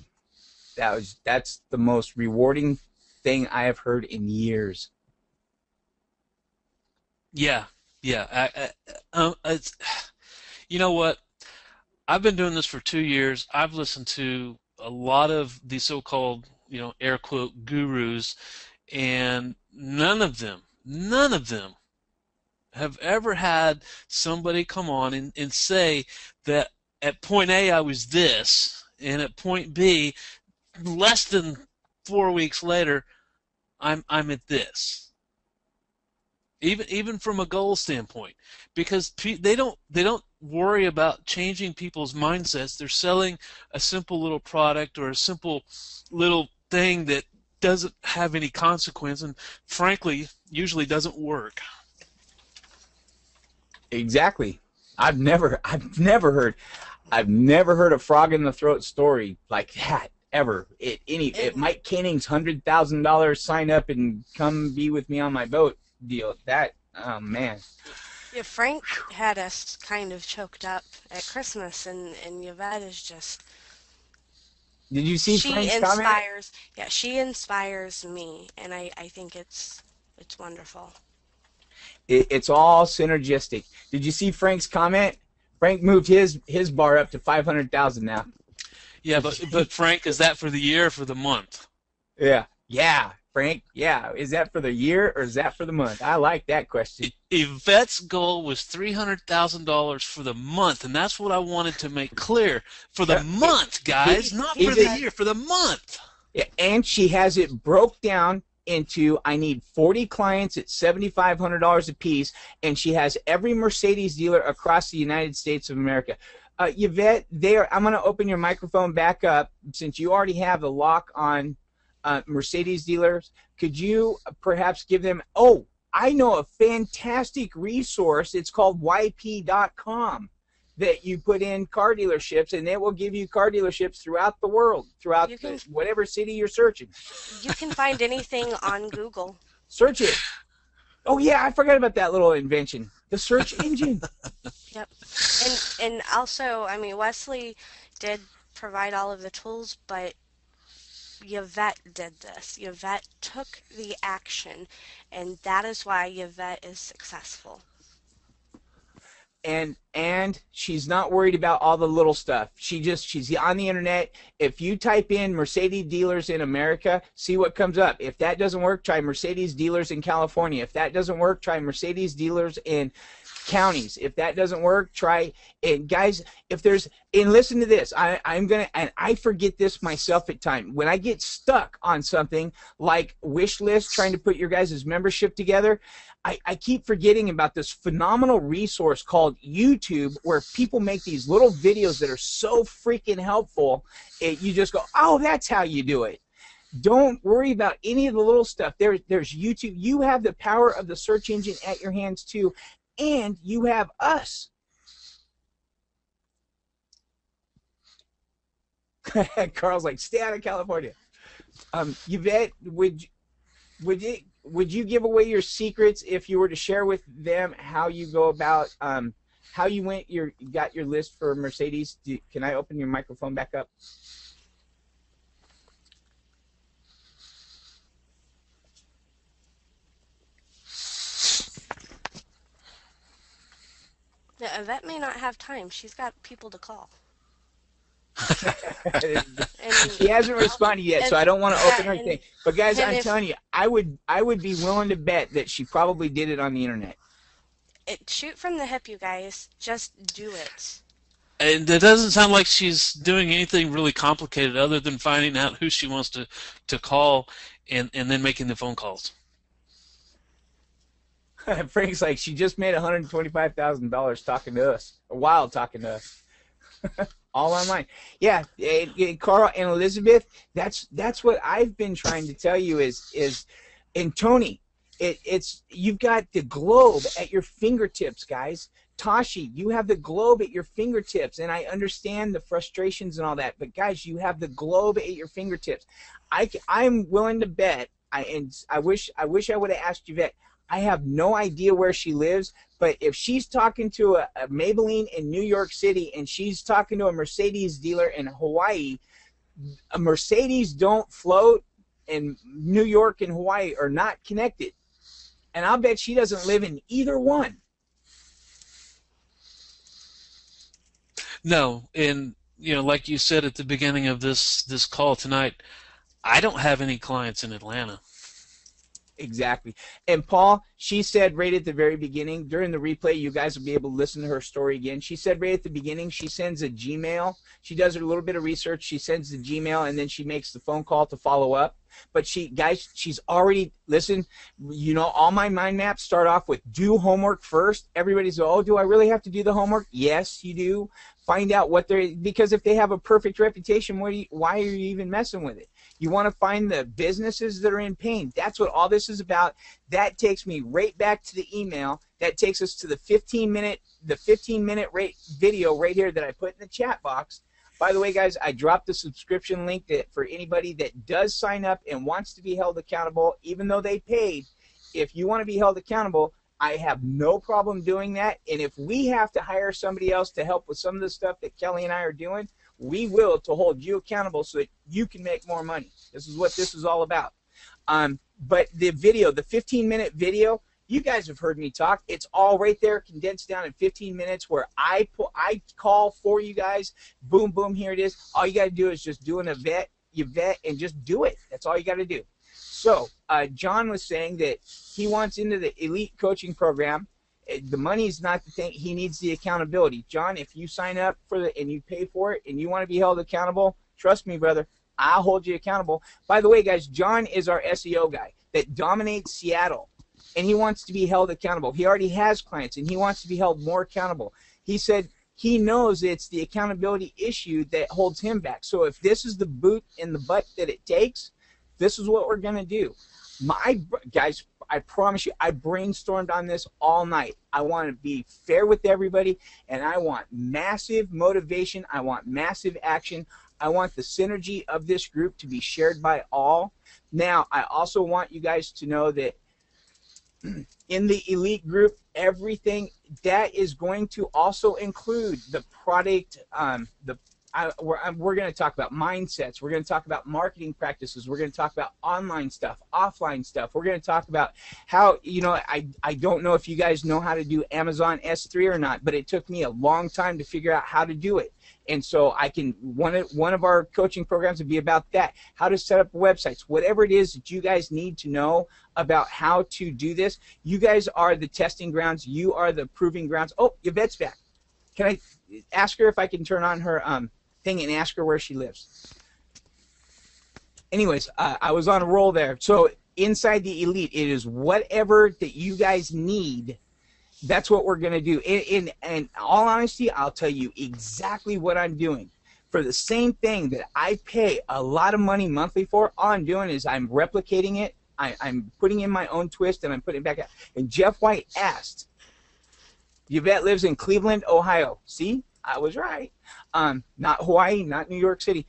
That's the most rewarding thing I have heard in years. Yeah, yeah. You know what? I've been doing this for 2 years. I've listened to a lot of the so-called, air quote gurus, and none of them have ever had somebody come on and say that at point A I was this, and at point B, less than 4 weeks later, I'm at this. Even from a goal standpoint, because they don't worry about changing people's mindsets. They're selling a simple little product or a simple little thing that doesn't have any consequence, and frankly usually doesn't work. Exactly. I've never heard a frog in the throat story like that ever. At And Mike Canning's $100,000 sign up and come be with me on my boat deal. That, oh man. yeah, Frank had us kind of choked up at Christmas, and Yvette is just Did you see she Frank's comment? inspires. Yeah, she inspires me, and I think it's wonderful. It's all synergistic. Did you see Frank's comment? Frank moved his bar up to 500,000 now. Yeah, but Frank, is that for the year or for the month? Yeah, Frank. Yeah, is that for the year or is that for the month? I like that question. Yvette's goal was $300,000 for the month, and that's what I wanted to make clear. For the Yeah, month, guys, not for is the it? year, for the month. Yeah, and she has it broke down into I need 40 clients at $7,500 a piece, and she has every Mercedes dealer across the United States of America. Yvette, I'm going to open your microphone back up since you already have the lock on Mercedes dealers. Could you perhaps give them? Oh, I know a fantastic resource. It's called YP.com that you put in car dealerships, and it will give you car dealerships throughout the world, throughout You can whatever city you're searching. you can find anything on Google. Search it. Oh yeah, I forgot about that little invention. The search engine. Yep. And also, I mean, Wesley did provide all of the tools, but Yvette did this. Yvette took the action, and that is why Yvette is successful. and she's not worried about all the little stuff. She's on the internet. If you type in Mercedes dealers in America, see what comes up. If that doesn't work, try Mercedes dealers in California. If that doesn't work, try Mercedes dealers in counties. If that doesn't work, try. And guys, if there's, and listen to this, I'm gonna, and I forget this myself at times. When I get stuck on something like wish list, trying to put your guys' membership together, I keep forgetting about this phenomenal resource called YouTube, where people make these little videos that are so freaking helpful. You just go, oh, that's how you do it. Don't worry about any of the little stuff. There's YouTube. You have the power of the search engine at your hands too, and you have us. Carl's like, stay out of California. Yvette, would you give away your secrets if you were to share with them how you go about how you got your list for Mercedes? Can I open your microphone back up? Yeah, Yvette may not have time. She's got people to call. She hasn't responded yet, so I don't want to open her thing. But guys, I'm if, telling you, I would be willing to bet that she probably did it on the internet. Shoot from the hip, you guys. Just do it. And it doesn't sound like she's doing anything really complicated other than finding out who she wants to call and then making the phone calls. Frank's like, she just made $125,000 talking to us, while talking to us. All online. Yeah, Carl and Elizabeth, that's what I've been trying to tell you is and Tony, it's you've got the globe at your fingertips, guys. Tashi, you have the globe at your fingertips, and I understand the frustrations and all that, but guys, you have the globe at your fingertips. I'm willing to bet, I wish I would have asked Yvette. I have no idea where she lives, but if she's talking to a Maybelline in New York City and she's talking to a Mercedes dealer in Hawaii, a Mercedes don't float, and New York and Hawaii are not connected. And I'll bet she doesn't live in either one. No, and like you said at the beginning of this call tonight, I don't have any clients in Atlanta. Exactly. And Paul, she said right at the very beginning, during the replay, you guys will be able to listen to her story again. She said right at the beginning, she sends a Gmail. She does her little bit of research. She sends the Gmail, and then she makes the phone call to follow up. But she's already, listen, all my mind maps start off with do homework first. Everybody's, oh, do I really have to do the homework? Yes, you do. Find out because if they have a perfect reputation, why are you even messing with it? You want to find the businesses that are in pain. That's what all this is about. That takes me right back to the email. That takes us to the 15-minute video right here that I put in the chat box. By the way, guys, I dropped the subscription link for anybody that does sign up and wants to be held accountable, even though they paid. If you want to be held accountable, I have no problem doing that. And if we have to hire somebody else to help with some of the stuff that Kelly and I are doing, we will, to hold you accountable so that you can make more money. This is what this is all about. But the video, the 15-minute video, you guys have heard me talk. It's all right there, condensed down in 15 minutes, where I call for you guys. Boom, boom, here it is. All you got to do is just do Yvette, and just do it. That's all you got to do. So John was saying that he wants into the elite coaching program. The money's not the thing. He needs the accountability. John, if you sign up and you pay for it and you want to be held accountable, trust me, brother, I'll hold you accountable. By the way, guys, John is our SEO guy that dominates Seattle, and he wants to be held accountable. He already has clients, and he wants to be held more accountable. He said he knows it's the accountability issue that holds him back. So if this is the boot in the butt that it takes, this is what we're going to do. Guys, I promise you, I brainstormed on this all night. I want to be fair with everybody, and I want massive motivation. I want massive action. I want the synergy of this group to be shared by all. Now, I also want you guys to know that in the elite group, everything that is going to also include the product, we're going to talk about mindsets. We're going to talk about marketing practices. We're going to talk about online stuff, offline stuff. We're going to talk about how, I don't know if you guys know how to do Amazon S3 or not, but it took me a long time to figure out how to do it. And so one of our coaching programs would be about that, how to set up websites, whatever it is that you guys need to know about how to do this. You guys are the testing grounds. You are the proving grounds. Oh, Yvette's back. Can I ask her if I can turn on her thing and ask her where she lives? Anyways, I was on a roll there. So inside the Elite, it is whatever that you guys need. That's what we're going to do. In all honesty, I'll tell you exactly what I'm doing. For the same thing that I pay a lot of money monthly for, all I'm doing is I'm replicating it. I'm putting in my own twist, and I'm putting it back out. And Jeff White asked, Yvette lives in Cleveland, Ohio. See, I was right. Not Hawaii, not New York City.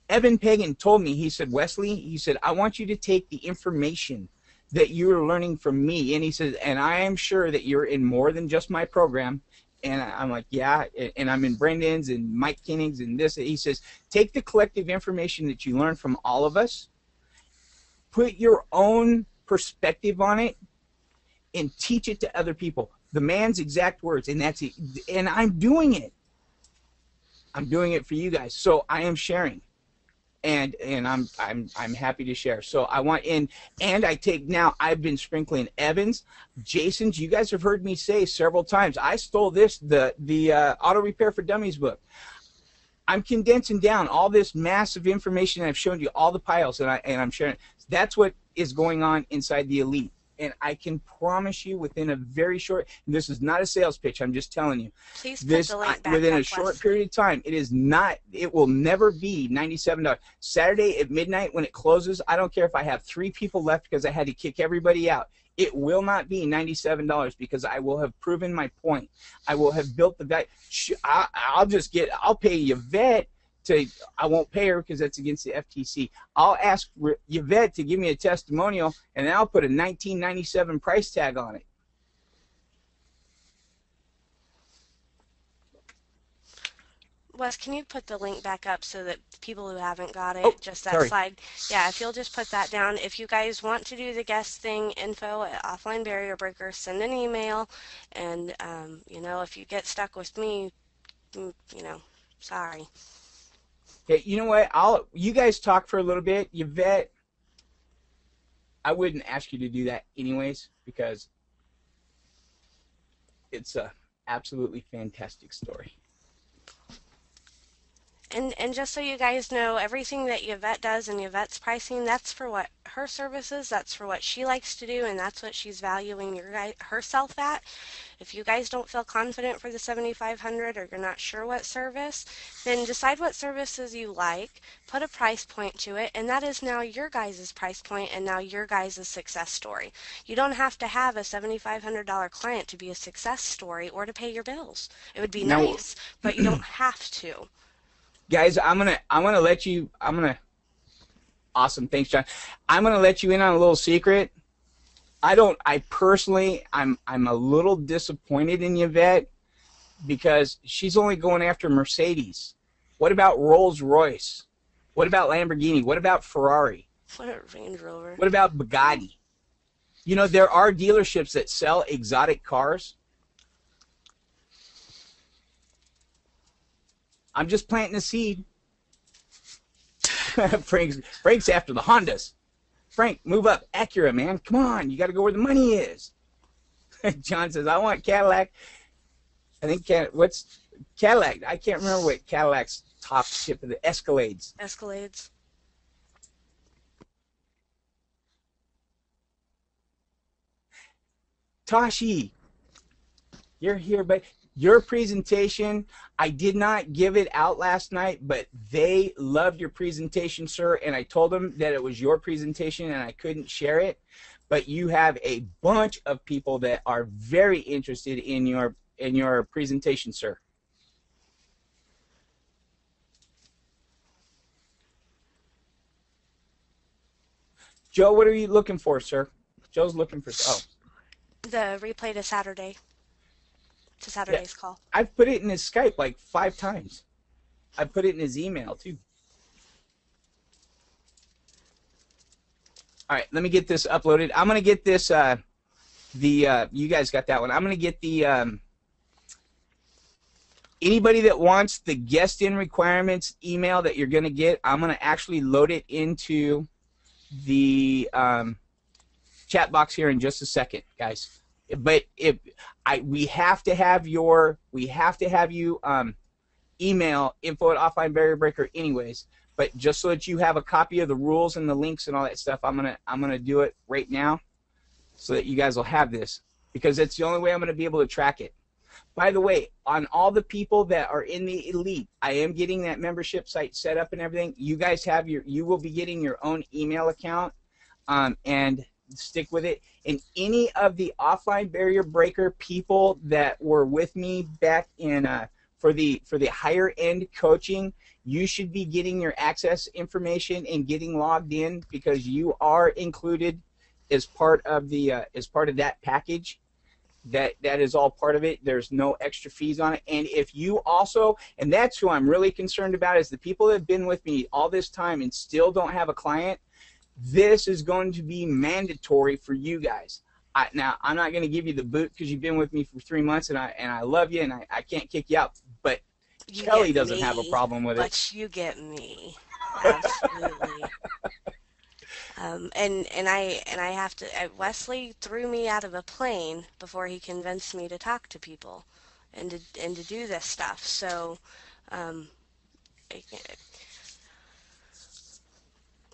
Evan Pagan told me, he said, Wesley, he said, I want you to take the information that you're learning from me. And he says, and I am sure that you're in more than just my program. And I'm like, yeah, and I'm in Brendan's and Mike Kinning's and this. He says, take the collective information that you learn from all of us, put your own perspective on it, and teach it to other people. The man's exact words, and that's it. And I'm doing it. I'm doing it for you guys. So I am sharing. And I'm happy to share. So I want and I take now, I've been sprinkling Evans, Jason's. You guys have heard me say several times, I stole this, the Auto Repair for Dummies book. I'm condensing down all this massive information. I've shown you all the piles, and I'm sharing. That's what is going on inside the Elite. And I can promise you within a very short, and this is not a sales pitch, I'm just telling you. Please put the link back within up, a short Wesley. period of time, it will never be $97. Saturday at midnight when it closes, I don't care if I have 3 people left because I had to kick everybody out. It will not be $97 because I will have proven my point. I will have built the value. I'll pay Yvette. I won't pay her because that's against the FTC. I'll ask Yvette to give me a testimonial, and then I'll put a $19.97 price tag on it. Wes, can you put the link back up so that people who haven't got it, Oh, just that sorry. slide, yeah, if you'll just put that down. If you guys want to do the guest thing, info at Offline Barrier Breaker, send an email, and if you get stuck with me, sorry. Okay, you know what? You guys talk for a little bit. Yvette, I wouldn't ask you to do that anyways because it's a absolutely fantastic story. And just so you guys know, everything that Yvette does and Yvette's pricing, that's for what her services, that's for what she likes to do, and that's what she's valuing herself at. If you guys don't feel confident for the 7,500 or you're not sure what service, then decide what services you like, put a price point to it, and that is now your guys' price point and now your guys' success story. You don't have to have a $7,500 client to be a success story or to pay your bills. It would be nice, but you don't have to. Guys, awesome, thanks, John. I'm gonna let you in on a little secret. I personally, I'm a little disappointed in Yvette because she's only going after Mercedes. What about Rolls-Royce? What about Lamborghini? What about Ferrari? What a Range Rover. What about Bugatti? There are dealerships that sell exotic cars. I'm just planting a seed. Frank's after the Hondas. Frank, move up. Acura, man. Come on. You got to go where the money is. John says, I want Cadillac. I think, what's Cadillac? I can't remember what Cadillac's top ship of the Escalades. Escalades. Tashi, you're here, but your presentation, I did not give it out last night, but they loved your presentation, sir, and I told them that it was your presentation and I couldn't share it, but you have a bunch of people that are very interested in your presentation, sir. Joe, what are you looking for, sir? Joe's looking for, The replay to Saturday. to Saturday's call. I've put it in his Skype like 5 times. I put it in his email too. All right, let me get this uploaded. I'm gonna get this. You guys got that one. I'm gonna get the. Anybody that wants the guest in requirements email that you're gonna get, I'm gonna actually load it into the chat box here in just a second, guys. But we have to have you email info@offlinebarrierbreaker anyways. But just so that you have a copy of the rules and the links and all that stuff, I'm gonna do it right now, so that you guys will have this, because it's the only way I'm gonna be able to track it. By the way, on all the people that are in the elite, I am getting that membership site set up and everything. You guys have you will be getting your own email account, and stick with it. And any of the offline barrier breaker people that were with me back in for the higher end coaching, you should be getting your access information and getting logged in, because you are included as part of that package. That is all part of it. There's no extra fees on it. And if you also, and that's who I'm really concerned about, is the people that have been with me all this time and still don't have a client. This is going to be mandatory for you guys. Now, I'm not going to give you the boot because you've been with me for 3 months, and I love you, and I can't kick you out. But Kelly doesn't have a problem with it. But you get me. Absolutely. And I have to. Wesley threw me out of a plane before he convinced me to talk to people, and to do this stuff. So,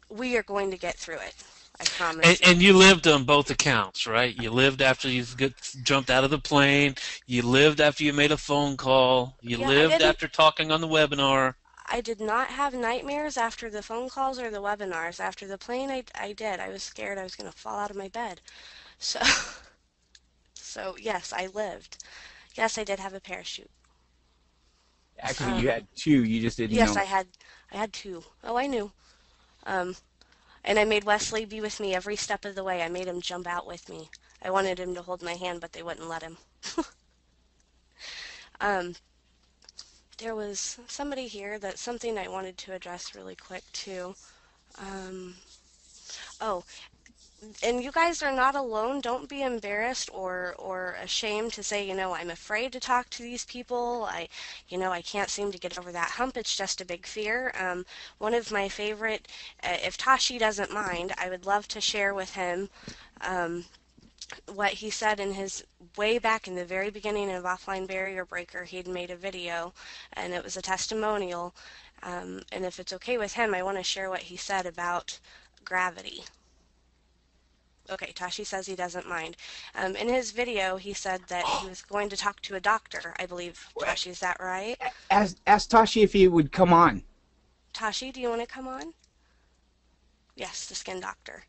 we are going to get through it. I promise. And you lived on both accounts, right? You lived after you jumped out of the plane. You lived after you made a phone call. You lived after talking on the webinar. I did not have nightmares after the phone calls or the webinars. After the plane, I did. I was scared I was going to fall out of my bed. So, yes, I lived. Yes, I did have a parachute. Actually, you had 2. You just didn't know. Yes, I had 2. Oh, I knew. And I made Wesley be with me every step of the way. I made him jump out with me. I wanted him to hold my hand, but they wouldn't let him. There was somebody here that's something I wanted to address really quick too. Oh, and you guys are not alone. Don't be embarrassed or ashamed to say, I'm afraid to talk to these people. I can't seem to get over that hump. It's just a big fear. One of my favorite, if Tashi doesn't mind, I would love to share with him what he said in his way back in the very beginning of Offline Barrier Breaker. He'd made a video, and it was a testimonial. And if it's okay with him, I want to share what he said about gravity. Okay, Tashi says he doesn't mind. In his video, he said that he was going to talk to a doctor, I believe. Tashi, is that right? Ask Tashi if he would come on. Tashi, do you want to come on? Yes, the skin doctor.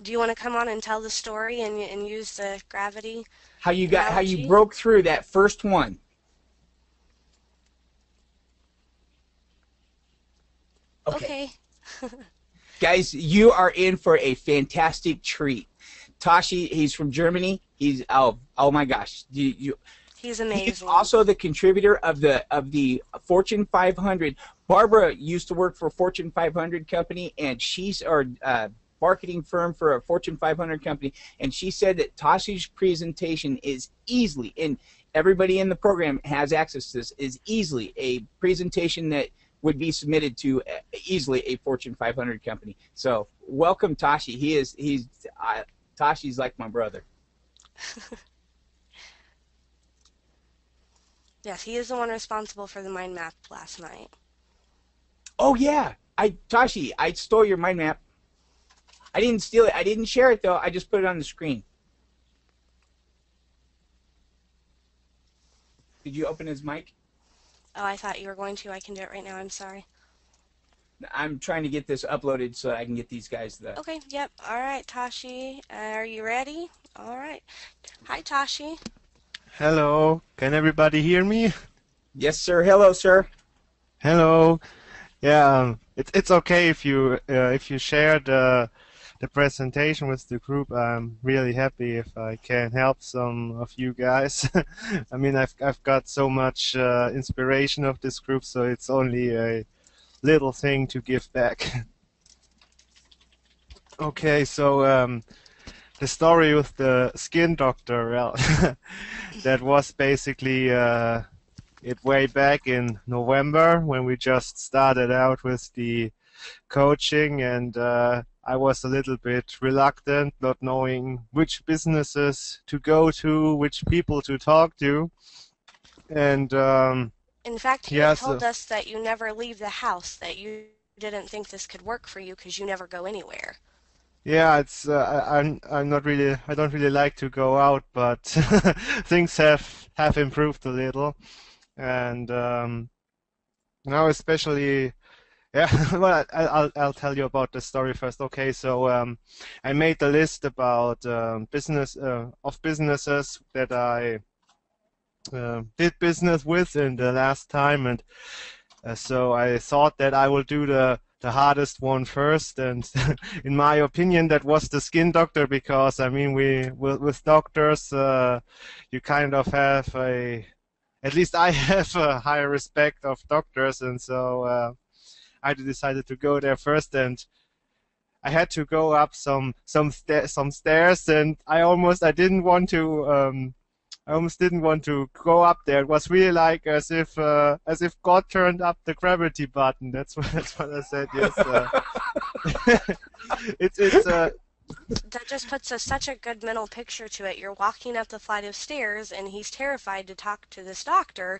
Do you want to come on and tell the story and use the gravity? How you broke through that first one. Okay. Guys, you are in for a fantastic treat. Tashi, he's from Germany. He's oh my gosh. He's amazing. He's also the contributor of the Fortune 500. Barbara used to work for a Fortune 500 company, and she's marketing firm for a Fortune 500 company, and she said that Tashi's presentation is easily, and everybody in the program has access to this, is easily a presentation that would be submitted to easily a Fortune 500 company. So welcome, Tashi. Tashi's like my brother. Yes, he is the one responsible for the mind map last night. Oh yeah, Tashi, I stole your mind map. I didn't steal it. I didn't share it though. I just put it on the screen. Did you open his mic? Oh, I thought you were going to. I can do it right now. I'm sorry. I'm trying to get this uploaded so I can get these guys the... Okay, yep. All right, Tashi. Are you ready? All right. Hi, Tashi. Hello. Can everybody hear me? Yes, sir. Hello, sir. Hello. Yeah, it's okay if you share the the presentation with the group. I'm really happy if I can help some of you guys. I mean, I've got so much inspiration of this group, so it's only a little thing to give back. Okay, so the story with the skin doctor, well, that was basically it way back in November when we just started out with the coaching, and I was a little bit reluctant, not knowing which businesses to go to, which people to talk to, and In fact, you yeah, told us that you never leave the house, that you didn't think this could work for you because you never go anywhere. yeah, it's I'm not really, I don't really like to go out, but things have improved a little, and now especially. Yeah, well, I'll tell you about the story first. Okay, so I made a list about businesses that I did business with in the last time, and so I thought that I will do the hardest one first, and in my opinion, that was the skin doctor, because I mean, with doctors, you kind of have at least I have a higher respect of doctors, and so. I decided to go there first, and I had to go up some stairs, and I almost didn't want to go up there. It was really like as if God turned up the gravity button. That's what I said. Yes, it's That just puts such a good mental picture to it. You're walking up the flight of stairs, and he's terrified to talk to this doctor,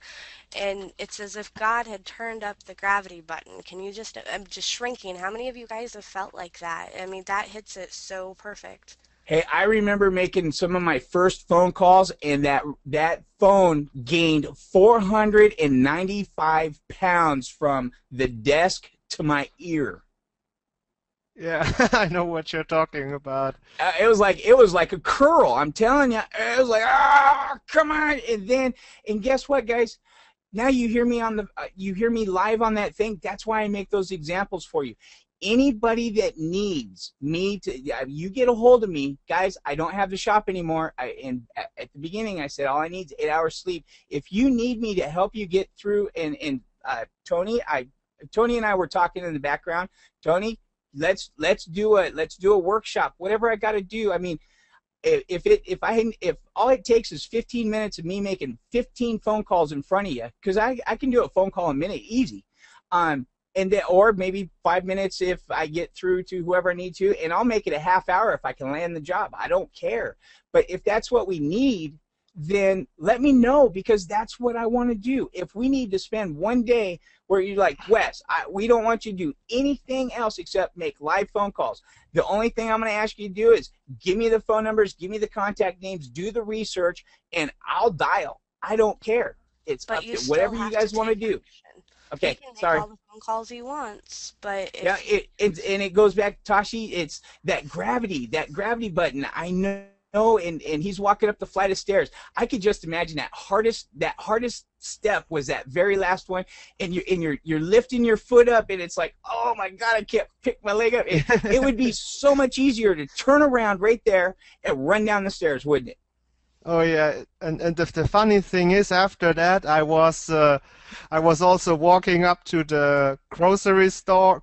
and it's as if God had turned up the gravity button. Can you just, I'm just shrinking. How many of you guys have felt like that? I mean, that hits it so perfect. Hey, I remember making some of my first phone calls, and that phone gained 495 pounds from the desk to my ear. yeah, I know what you're talking about. It was like a curl. I'm telling you, it was like, come on. And guess what, guys? Now you hear me you hear me live on that thing. That's why I make those examples for you. Anybody that needs me to, you get a hold of me, guys. I don't have the shop anymore. And at the beginning, I said all I need is 8 hours sleep. If you need me to help you get through, and Tony and I were talking in the background. Tony, let's do a workshop. Whatever I got to do. I mean, if all it takes is 15 minutes of me making 15 phone calls in front of you, because I can do a phone call in a minute easy. And then, or maybe 5 minutes if I get through to whoever I need to, and I'll make it a half hour if I can land the job. I don't care. But if that's what we need, then let me know, because that's what I want to do. If we need to spend one day where you're like, Wes, we don't want you to do anything else except make live phone calls. The only thing I'm going to ask you to do is give me the phone numbers, give me the contact names, do the research, and I'll dial. I don't care. It's up to whatever you guys want to do. Okay, he can make sorry. all the phone calls he wants, but if Yeah, and it goes back, Tashi. It's that gravity button. I know, and he's walking up the flight of stairs. I could just imagine that hardest step was that very last one, and you're lifting your foot up, and it's like, oh my God, I can't pick my leg up. It would be so much easier to turn around right there and run down the stairs, wouldn't it? Oh yeah, and the funny thing is, after that, I was also walking up to the grocery store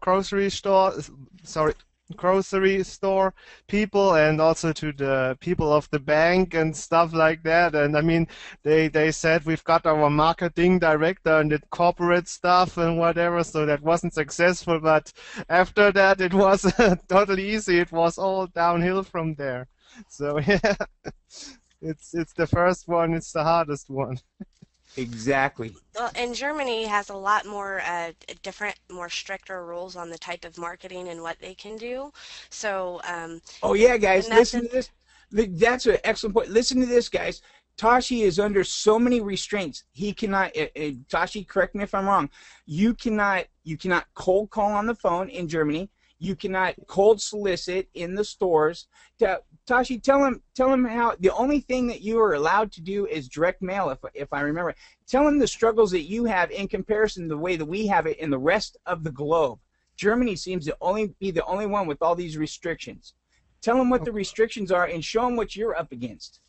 people, and also to the people of the bank and stuff like that. And I mean, they said we've got our marketing director and the corporate stuff and whatever, so that wasn't successful. But after that, it was totally easy. It was all downhill from there. So yeah. It's the first one. It's the hardest one. Exactly. well, and Germany has a lot more different, more stricter rules on the type of marketing and what they can do. So, Oh yeah, guys, and that's listen to this. That's an excellent point. Listen to this, guys. Tashi is under so many restraints. He cannot. Tashi, correct me if I'm wrong. You cannot cold call on the phone in Germany. You cannot cold solicit in the stores. Tashi, tell him how the only thing that you are allowed to do is direct mail, if I remember. Tell him the struggles that you have in comparison to the way that we have it in the rest of the globe. Germany seems to be the only one with all these restrictions. Tell them what the restrictions are and show them what you're up against.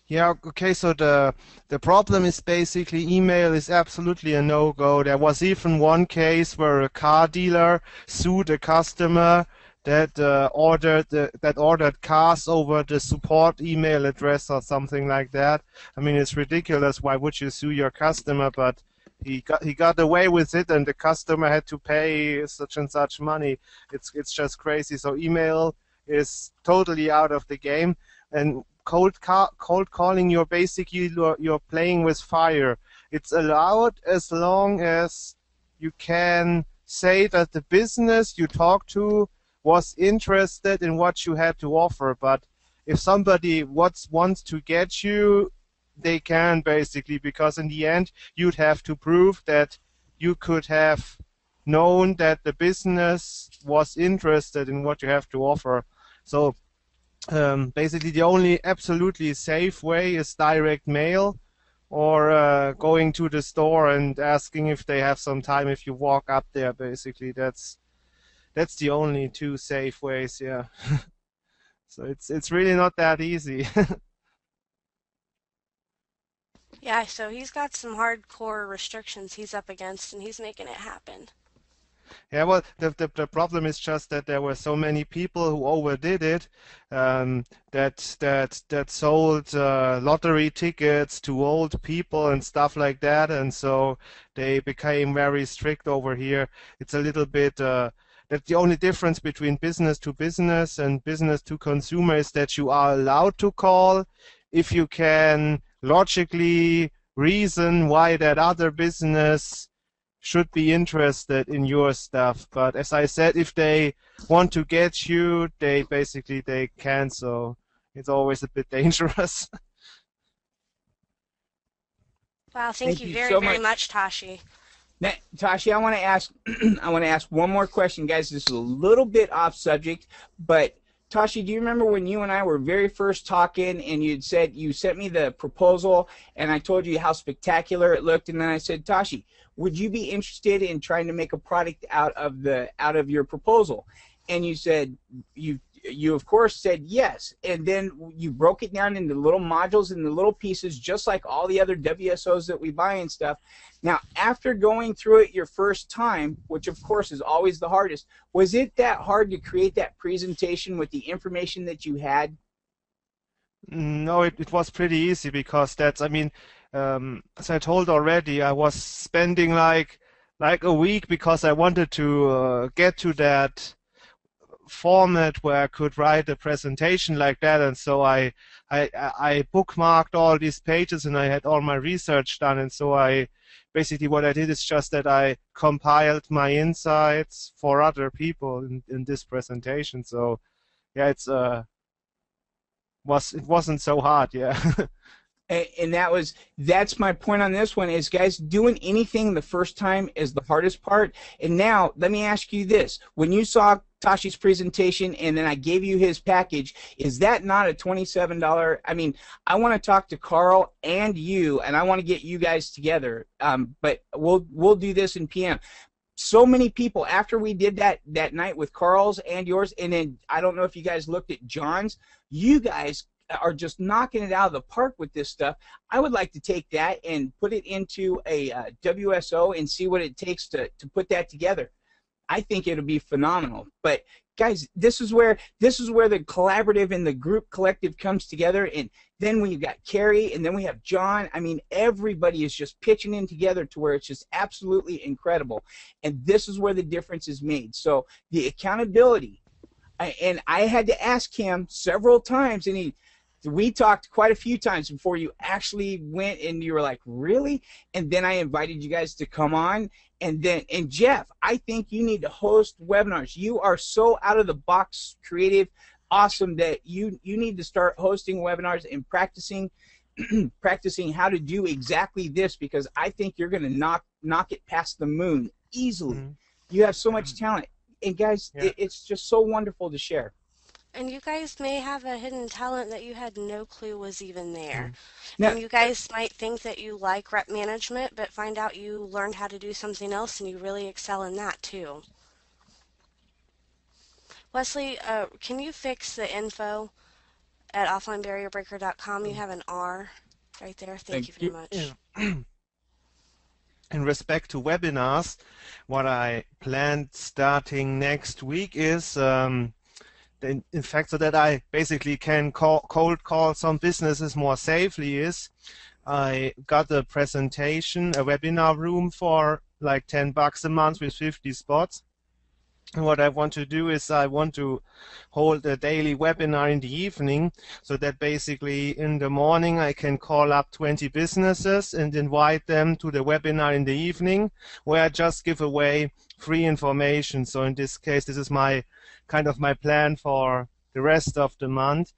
Yeah, okay, so the problem is basically email is absolutely a no-go. There was even one case where a car dealer sued a customer that ordered cars over the support email address or something like that. I mean, it's ridiculous. Why would you sue your customer? But he got away with it, and the customer had to pay such and such money. It's just crazy. So email is totally out of the game, and cold calling, you're basically you're playing with fire. It's allowed as long as you can say that the business you talk to was interested in what you had to offer. But if somebody wants to get you, they can basically, because in the end you'd have to prove that you could have known that the business was interested in what you have to offer. So basically, the only absolutely safe way is direct mail, or going to the store and asking if they have some time if you walk up there. Basically, that's the only two safe ways. Yeah. So it's really not that easy. Yeah, so he's got some hardcore restrictions he's up against, and he's making it happen. Yeah, well, the problem is just that there were so many people who overdid it, that sold lottery tickets to old people and stuff like that, and so they became very strict over here. It's a little bit that's the only difference between business to business and business to consumer, is that you are allowed to call if you can logically reason why that other business should be interested in your stuff. But as I said, if they want to get you, they can. So it's always a bit dangerous. Wow, thank Thank you you very, so very much. much, Tashi. Now, Tashi, I want to ask, I want to ask one more question, guys. This is a little bit off subject, but Tashi, do you remember when you and I were very first talking, and you sent me the proposal, and I told you how spectacular it looked, and then I said, Tashi, would you be interested in trying to make a product out of your proposal? And you said you of course said yes, and then you broke it down into little modules and the little pieces, just like all the other WSOs that we buy and stuff. Now, after going through it your first time, which of course is always the hardest, was it that hard to create that presentation with the information that you had? No, it was pretty easy, because I mean, as I told already, I was spending like a week, because I wanted to get to that format where I could write a presentation like that, and so I bookmarked all these pages, and I had all my research done, and so basically what I did is just that I compiled my insights for other people in this presentation. So yeah, it wasn't so hard. Yeah. And that's my point on this one, is, guys, doing anything the first time is the hardest part. And now let me ask you this: when you saw Tashi's presentation and then I gave you his package, is that not a $27? I mean, I want to talk to Carl and you, and I want to get you guys together, but we'll do this in PM. So many people, after we did that night with Carl's and yours, and then I don't know if you guys looked at John's, you guys are just knocking it out of the park with this stuff. I would like to take that and put it into a WSO and see what it takes to put that together. I think it'll be phenomenal. But guys, this is where the collaborative and the group collective comes together. And then when you've got Carrie, and then we have John, I mean, everybody is just pitching in together to where it's just absolutely incredible. And this is where the difference is made. So the accountability, and I had to ask him several times, and we talked quite a few times before you actually went, and you were like, really? And then I invited you guys to come on. And Jeff, I think you need to host webinars. You are so out of the box creative, awesome, that you need to start hosting webinars and practicing practicing how to do exactly this, because I think you're going to knock it past the moon easily. Mm-hmm. You have so much talent. And guys, yeah, it's just so wonderful to share. And you guys may have a hidden talent that you had no clue was even there. Now, and you guys might think that you like rep management, but find out you learned how to do something else and you really excel in that too. Wesley, can you fix the info at offlinebarrierbreaker.com? You have an R right there. Thank Thank you very you. much. In respect to webinars, what I planned starting next week is, in fact, so that I basically can cold call some businesses more safely, is I got a presentation, a webinar room for like $10 a month with 50 spots. And what I want to do is I want to hold a daily webinar in the evening, so that basically in the morning I can call up 20 businesses and invite them to the webinar in the evening, where I just give away free information. So in this case, this is my kind of my plan for the rest of the month,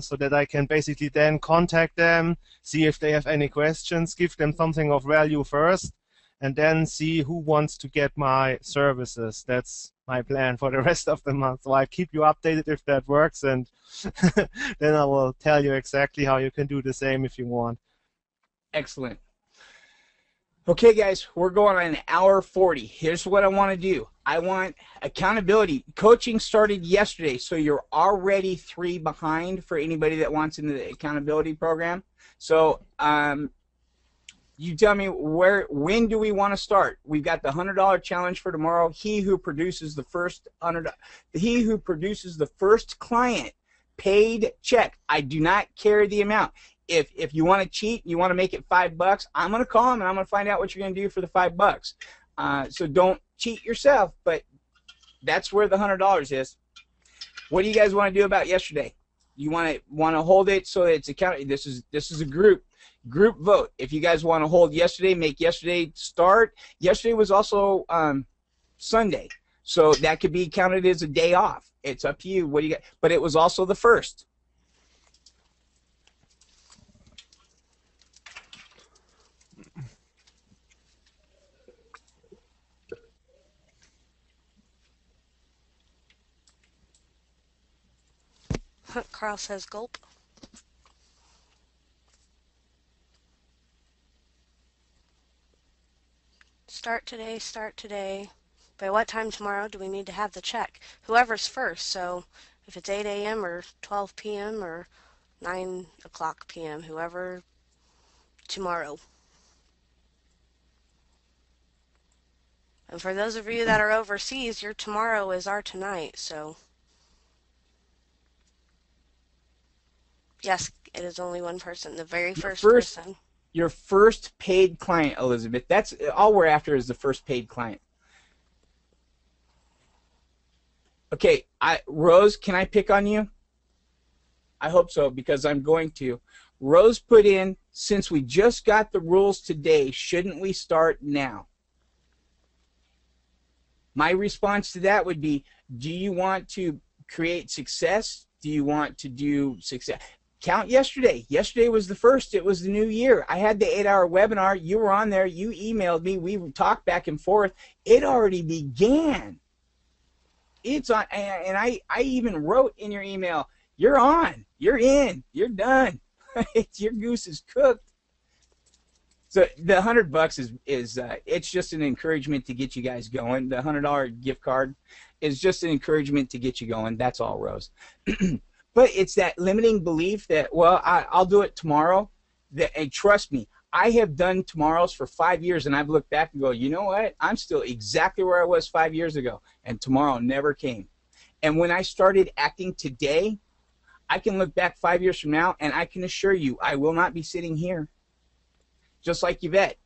so that I can basically then contact them, see if they have any questions, give them something of value first, and then see who wants to get my services. That's my plan for the rest of the month. So I'll keep you updated if that works, and then I will tell you exactly how you can do the same if you want. Excellent. Okay, guys, we're going on an hour 40. Here's what I want to do. I want accountability. Coaching started yesterday, so you're already 3 behind for anybody that wants into the accountability program. So you tell me when do we want to start? We've got the $100 challenge for tomorrow. He who produces the first client paid check. I do not care the amount. If you want to cheat, you want to make it $5, I'm going to call him and I'm going to find out what you're going to do for the $5. So don't cheat yourself, but that's where the $100 is. What do you guys want to do about yesterday? You want to hold it so that it's accounted. This is a group vote. If you guys want to hold yesterday, make yesterday start. Yesterday was also Sunday, so that could be counted as a day off. It's up to you. What do you got? But it was also the first. Carl says gulp. Start today, start today. By what time tomorrow do we need to have the check? Whoever's first, so if it's 8 a.m. or 12 p.m. or 9 o'clock p.m., whoever tomorrow. And for those of you that are overseas, your tomorrow is our tonight, so yes, it is only one person, the very first person. Your first paid client, Elizabeth. That's all we're after, is the first paid client. Okay, Rose, can I pick on you? I hope so, because I'm going to. Rose put in, since we just got the rules today, shouldn't we start now? My response to that would be, do you want to create success? Do you want to do success? Count yesterday. Yesterday was the first. It was the new year. I had the 8-hour webinar. You were on there. You emailed me. We talked back and forth. It already began. It's on, and I even wrote in your email, you're on. You're in. You're done. Your goose is cooked. So the $100 is it's just an encouragement to get you guys going. The $100 gift card is just an encouragement to get you going. That's all, Rose. But it's that limiting belief that, well, I'll do it tomorrow. And trust me, I have done tomorrows for 5 years, and I've looked back and go, you know what? I'm still exactly where I was 5 years ago, and tomorrow never came. And when I started acting today, I can look back 5 years from now, and I can assure you I will not be sitting here. Just like Yvette,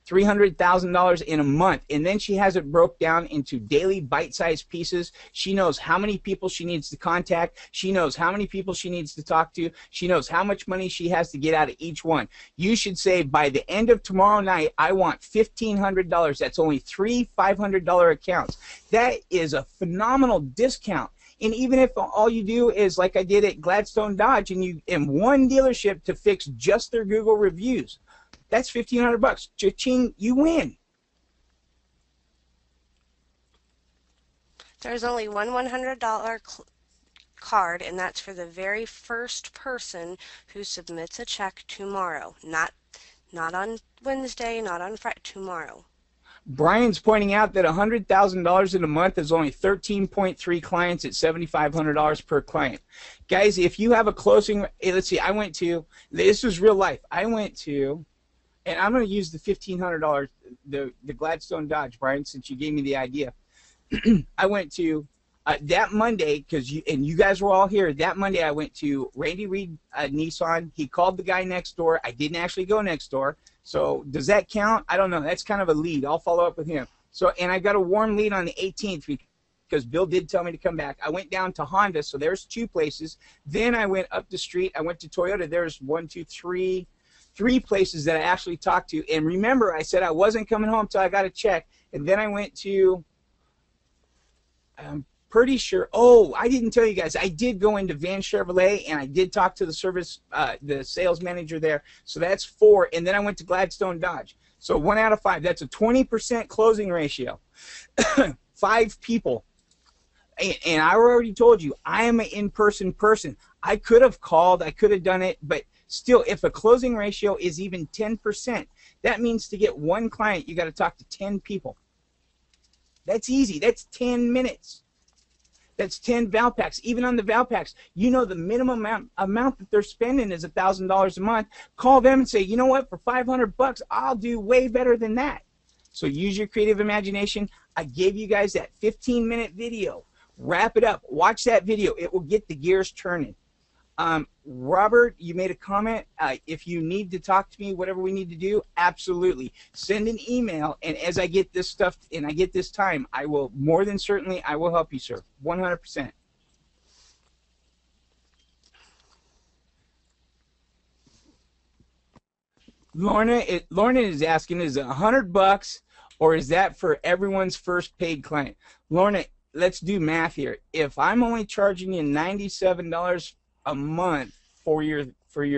$300,000 in a month, and then she has it broke down into daily bite-sized pieces. She knows how many people she needs to contact. She knows how many people she needs to talk to. She knows how much money she has to get out of each one. You should say, by the end of tomorrow night, I want $1,500. That's only 3 $500 accounts. That is a phenomenal discount. And even if all you do is, like I did at Gladstone Dodge, and you in one dealership to fix just their Google reviews, that's $1,500. Cha-ching, you win. There's only one $100 card, and that's for the very first person who submits a check tomorrow. Not on Wednesday, not on Friday, tomorrow. Brian's pointing out that $100,000 in a month is only 13.3 clients at $7,500 per client. Guys, if you have a closing, let's see, this was real life. I went to, and I'm going to use the $1,500, the Gladstone Dodge, Brian, since you gave me the idea. I went to, that Monday, and you guys were all here, that Monday I went to Randy Reed Nissan. He called the guy next door. I didn't actually go next door. So does that count? I don't know. That's kind of a lead. I'll follow up with him. So, and I got a warm lead on the 18th because Bill did tell me to come back. I went down to Honda, so there's 2 places. Then I went up the street. I went to Toyota. There's 3 places that I actually talked to. And remember, I said I wasn't coming home until I got a check. And then I went to, pretty sure, I didn't tell you guys, I did go into Van Chevrolet and I did talk to the sales manager there. So that's 4, and then I went to Gladstone Dodge. So 1 out of 5, that's a 20% closing ratio. 5 people. And I already told you, I am an in-person person. I could have called, I could have done it, but still, if a closing ratio is even 10%, that means to get 1 client, you got to talk to 10 people. That's easy. That's 10 minutes. That's 10 Valpaks. Even on the Valpaks, you know the minimum amount that they're spending is $1,000 a month. Call them and say, you know what, for $500, I'll do way better than that. So use your creative imagination. I gave you guys that 15-minute video. Wrap it up. Watch that video. It will get the gears turning. Robert, you made a comment. If you need to talk to me, whatever we need to do, absolutely. Send an email, and as I get this stuff and I get this time, I will more than certainly, I will help you, sir. 100%. Lorna is asking, is it $100 or is that for everyone's first paid client? Lorna, let's do math here. If I'm only charging you $97 a month for your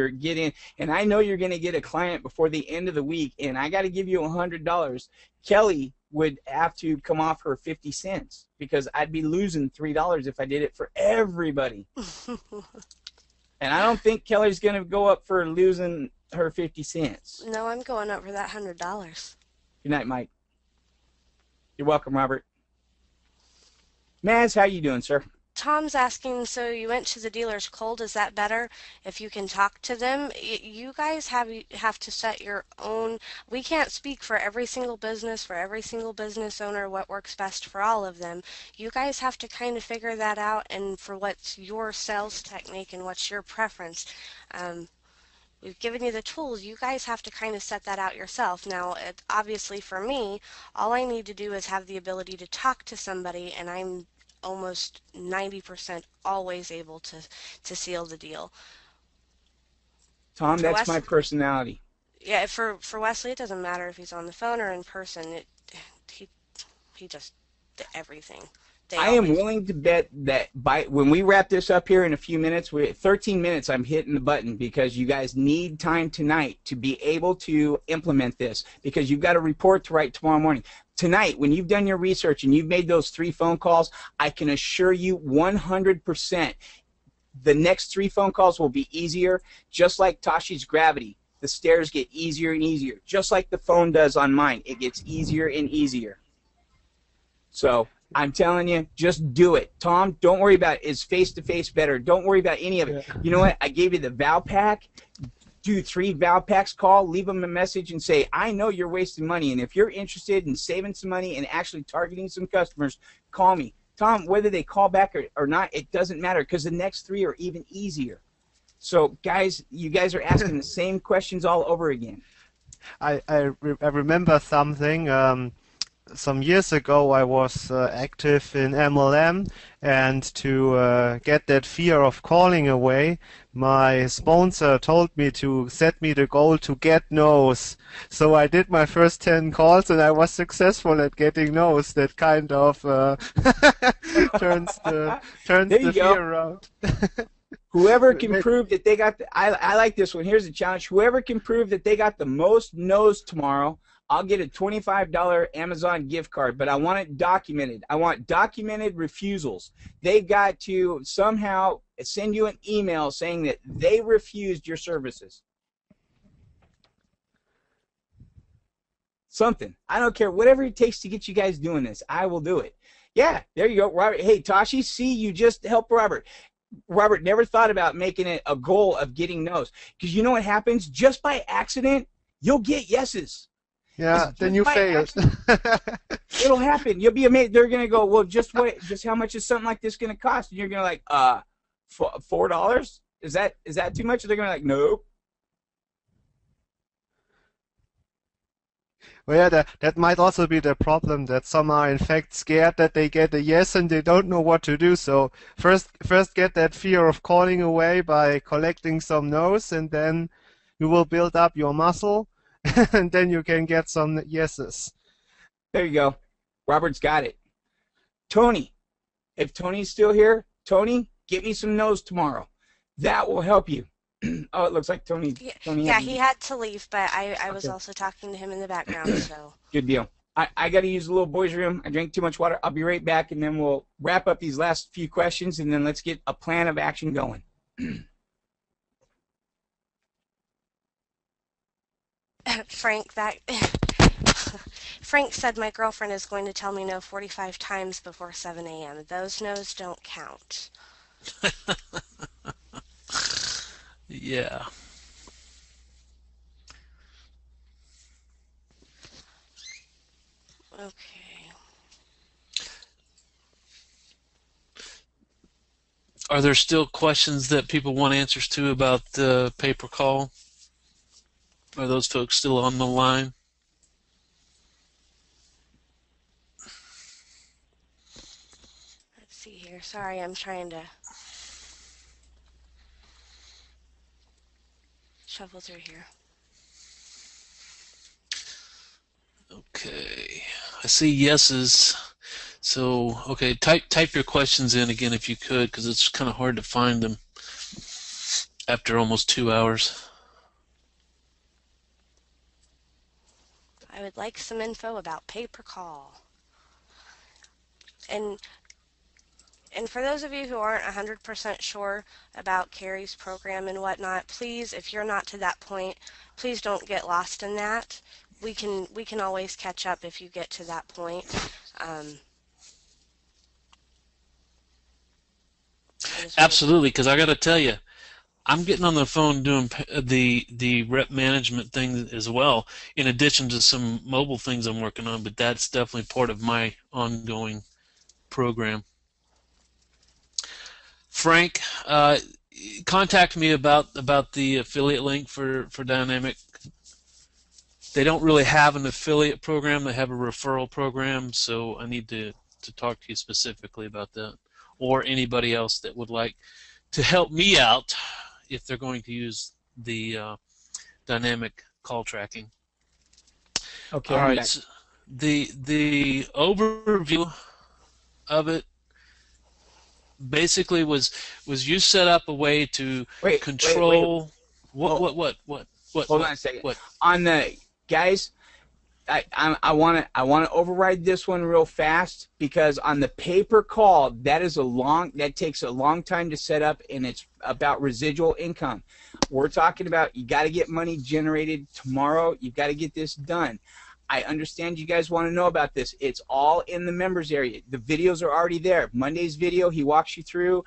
get in, and I know you're going to get a client before the end of the week, and I got to give you $100, Kelly would have to come off her 50 cents because I'd be losing $3 if I did it for everybody. And I don't think Kelly's going to go up for losing her 50 cents. No, I'm going up for that $100. Good night, Mike. You're welcome, Robert. Maz, how you doing, sir? Tom's asking, so you went to the dealers cold, is that better if you can talk to them? You guys have to set your own, we can't speak for every single business owner, what works best for all of them. You guys have to kind of figure that out, and for what's your sales technique and what's your preference. We've given you the tools. You guys have to kind of set that out yourself. Now, obviously for me, all I need to do is have the ability to talk to somebody, and I'm almost 90% always able to seal the deal. Tom, that's my personality. Yeah, for Wesley, it doesn't matter if he's on the phone or in person. He just did everything. I am willing to bet that when we wrap this up here in a few minutes, 13 minutes, I'm hitting the button because you guys need time tonight to be able to implement this because you've got a report to write tomorrow morning. Tonight, when you've done your research and you've made those 3 phone calls, I can assure you 100% the next 3 phone calls will be easier, just like Tashi's Gravity. The stairs get easier and easier, just like the phone does on mine. It gets easier and easier. So I'm telling you, just do it. Tom, don't worry about it. Is face-to-face better? Don't worry about any of it. You know what? I gave you the Valpak. Do 3 Valpaks, call, leave them a message and say, I know you're wasting money, and if you're interested in saving some money and actually targeting some customers, call me. Tom, whether they call back or not, it doesn't matter because the next 3 are even easier. So, guys, you guys are asking the same questions all over again. I remember something. Some years ago, I was active in MLM, and to get that fear of calling away, my sponsor told me to set me the goal to get no's. So I did my first 10 calls, and I was successful at getting no's. That kind of turns the fear around. Whoever can prove that they got I like this one. Here's the challenge. Whoever can prove that they got the most no's tomorrow, I'll get a $25 Amazon gift card, but I want it documented. I want documented refusals. They've got to somehow send you an email saying that they refused your services. Something. I don't care. Whatever it takes to get you guys doing this, I will do it. Yeah, there you go, Robert. Hey, Tashi, see, you just helped Robert. Robert never thought about making it a goal of getting no's, because you know what happens? Just by accident, you'll get yeses. Yeah, then you failed. It'll happen. You'll be amazed. They're gonna go, well, just wait. Just how much is something like this gonna cost? And you're gonna like, $4? Is that too much? Or they're gonna be like, nope. Well, yeah, that might also be the problem, that some are in fact scared that they get a yes and they don't know what to do. So first get that fear of calling away by collecting some no's, and then you will build up your muscle, and then you can get some yeses. There you go. Robert's got it. Tony, if Tony's still here, Tony, get me some no's tomorrow. That will help you. Oh, it looks like Tony. Yeah, he had to leave, but I was also talking to him in the background, so. Good deal. I got to use the little boys' room. I drank too much water. I'll be right back, and then we'll wrap up these last few questions, and then let's get a plan of action going. Frank, Frank said my girlfriend is going to tell me no 45 times before 7 a.m. Those no's don't count. Yeah. Okay. Are there still questions that people want answers to about the paper call? Are those folks still on the line? Let's see here. Sorry, I'm trying to shuffle through here. Okay. I see yeses. So, okay, type your questions in again if you could, because it's kind of hard to find them after almost 2 hours. I would like some info about pay-per-call. And for those of you who aren't 100% sure about Carrie's program and whatnot, please, if you're not to that point, please don't get lost in that. We can always catch up if you get to that point. Absolutely, because I got to tell you, I'm getting on the phone doing the rep management thing as well, in addition to some mobile things I'm working on, but that's definitely part of my ongoing program. Frank, contact me about the affiliate link for Dynamic. They don't really have an affiliate program, they have a referral program, so I need to talk to you specifically about that, or anybody else that would like to help me out if they're going to use the dynamic call tracking. Okay. All right. So the overview of it basically was you set up a way to control. What? Hold on a second. What? On the guys, I want to override this one real fast, because on the paper call, that takes a long time to set up, and it's about residual income. We're talking about you got to get money generated tomorrow. You've got to get this done. I understand you guys want to know about this. It's all in the members area. The videos are already there. Monday's video, he walks you through.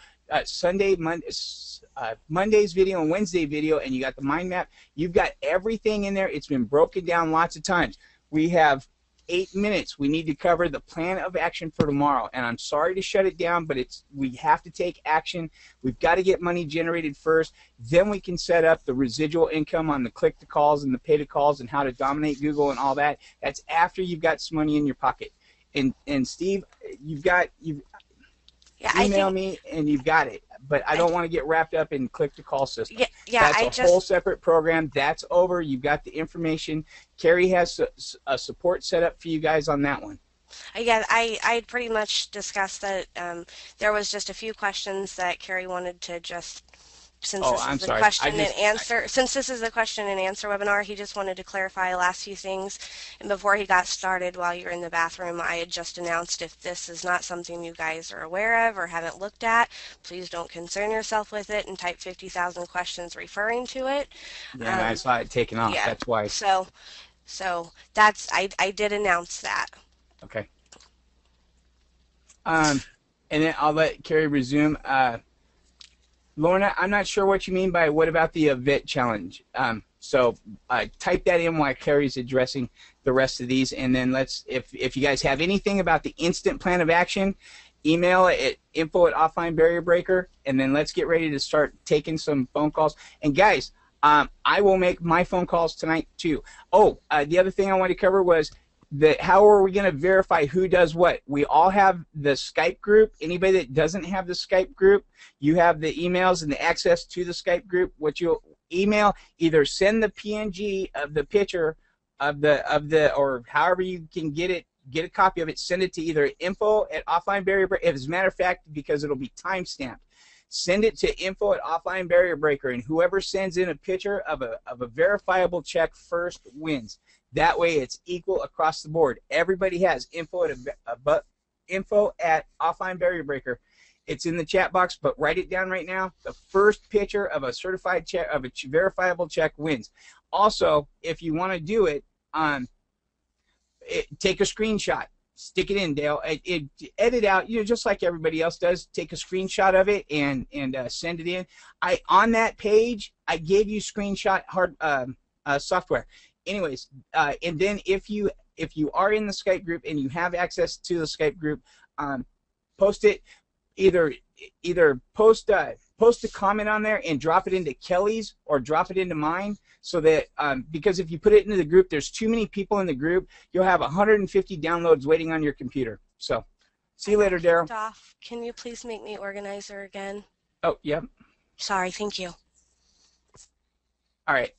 Monday's video and Wednesday video, and you got the mind map. You've got everything in there. It's been broken down lots of times. We have 8 minutes. We need to cover the plan of action for tomorrow, and I'm sorry to shut it down, but we have to take action. We've got to get money generated first. Then we can set up the residual income on the click to calls and the pay to calls and how to dominate Google and all that. That's after you've got some money in your pocket. And Steve, email me and you've got it. But I don't want to get wrapped up in click-to-call system. That's a whole separate program. That's over. You've got the information. Carrie has a support set up for you guys on that one. Yeah, I pretty much discussed that. There was just a few questions that Carrie wanted to just, since this is a question and answer webinar, he just wanted to clarify the last few things. And before he got started, while you were in the bathroom, I had just announced, if this is not something you guys are aware of or haven't looked at, please don't concern yourself with it and type 50,000 questions referring to it. Yeah, I saw it taken off. Yeah, that's why. So So I did announce that. Okay. And then I'll let Carrie resume. Lorna, I'm not sure what you mean by what about the event challenge. So type that in while Carrie's addressing the rest of these, and then if you guys have anything about the instant plan of action, email it at info@offline barrier breaker, and then let's get ready to start taking some phone calls. And guys, I will make my phone calls tonight too. Oh, the other thing I wanted to cover was how are we going to verify who does what? We all have the Skype group. Anybody that doesn't have the Skype group, you have the emails and the access to the Skype group. What you'll email, either send the PNG of the picture of the or however you can get a copy of it, send it to either info@offline barrier breaker. As a matter of fact, because it'll be timestamped, send it to info@offline barrier breaker, and whoever sends in a picture of a verifiable check first wins. That way it's equal across the board. Everybody has info@offline barrier breaker. It's in the chat box, but write it down right now. The first picture of a certified check, of a verifiable check, wins. Also, if you want to do it, take a screenshot. Stick it in, Dale. Edit out, just like everybody else does. Take a screenshot of it and send it in. On that page, I gave you screenshot software. Anyways, and then if you are in the Skype group and you have access to the Skype group, post it. Either post a comment on there and drop it into Kelly's or drop it into mine, so that because if you put it into the group, there's too many people in the group. You'll have 150 downloads waiting on your computer. So, see you later, Daryl. Can you please make me organizer again? Oh, yeah. Sorry, thank you. All right.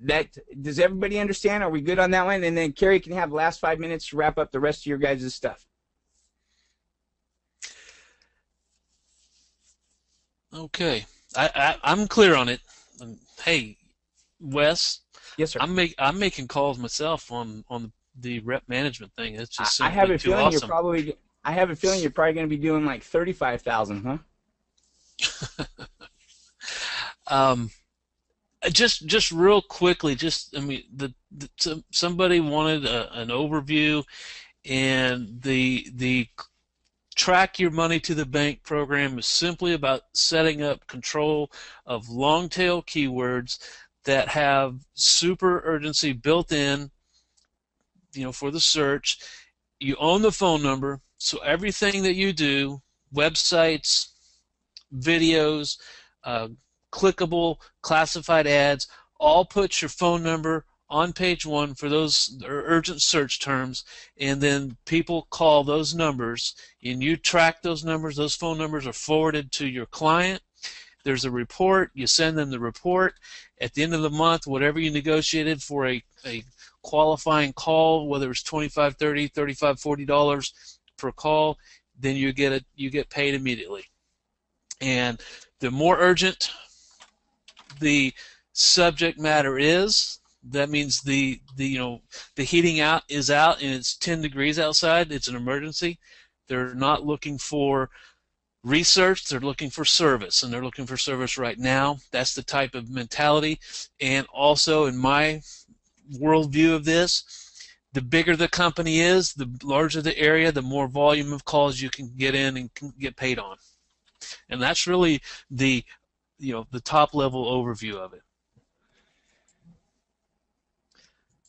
Does everybody understand? Are we good on that one? And then Carrie can have the last 5 minutes to wrap up the rest of your guys' stuff. Okay, I'm clear on it. Hey, Wes. Yes, sir. I'm making calls myself on the rep management thing. It's just I have a too feeling awesome. you're probably going to be doing like 35,000, huh? Just real quickly, somebody wanted an overview, and the Track Your Money to the Bank program is simply about setting up control of long tail keywords that have super urgency built in, for the search. You own the phone number, so everything that you do, websites, videos, clickable, classified ads, all put your phone number on page one for those urgent search terms, and then people call those numbers, and you track those numbers. Those phone numbers are forwarded to your client. There's a report. You send them the report. At the end of the month, whatever you negotiated for a qualifying call, whether it's $25, $30, $35, $40 per call, then you get paid immediately. And the more urgent the subject matter is, that means the heating out is out and it's 10 degrees outside. It's an emergency. They're not looking for research. They're looking for service, and they're looking for service right now. That's the type of mentality. And also, in my worldview of this, the bigger the company is, the larger the area, the more volume of calls you can get in and can get paid on. And that's really the top level overview of it.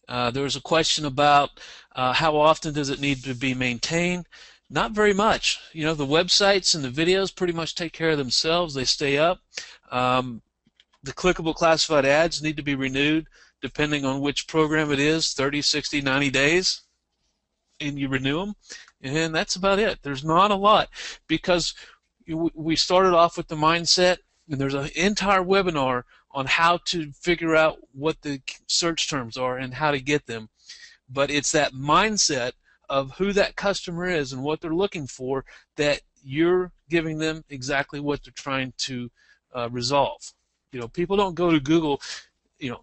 There was a question about how often does it need to be maintained. Not very much. The websites and the videos pretty much take care of themselves. They stay up. The clickable classified ads need to be renewed depending on which program it is, 30, 60, 90 days, and you renew them. And that's about it. There's not a lot, because we started off with the mindset, and there's an entire webinar on how to figure out what the search terms are and how to get them. But it's that mindset of who that customer is and what they're looking for that you're giving them exactly what they're trying to resolve. People don't go to Google.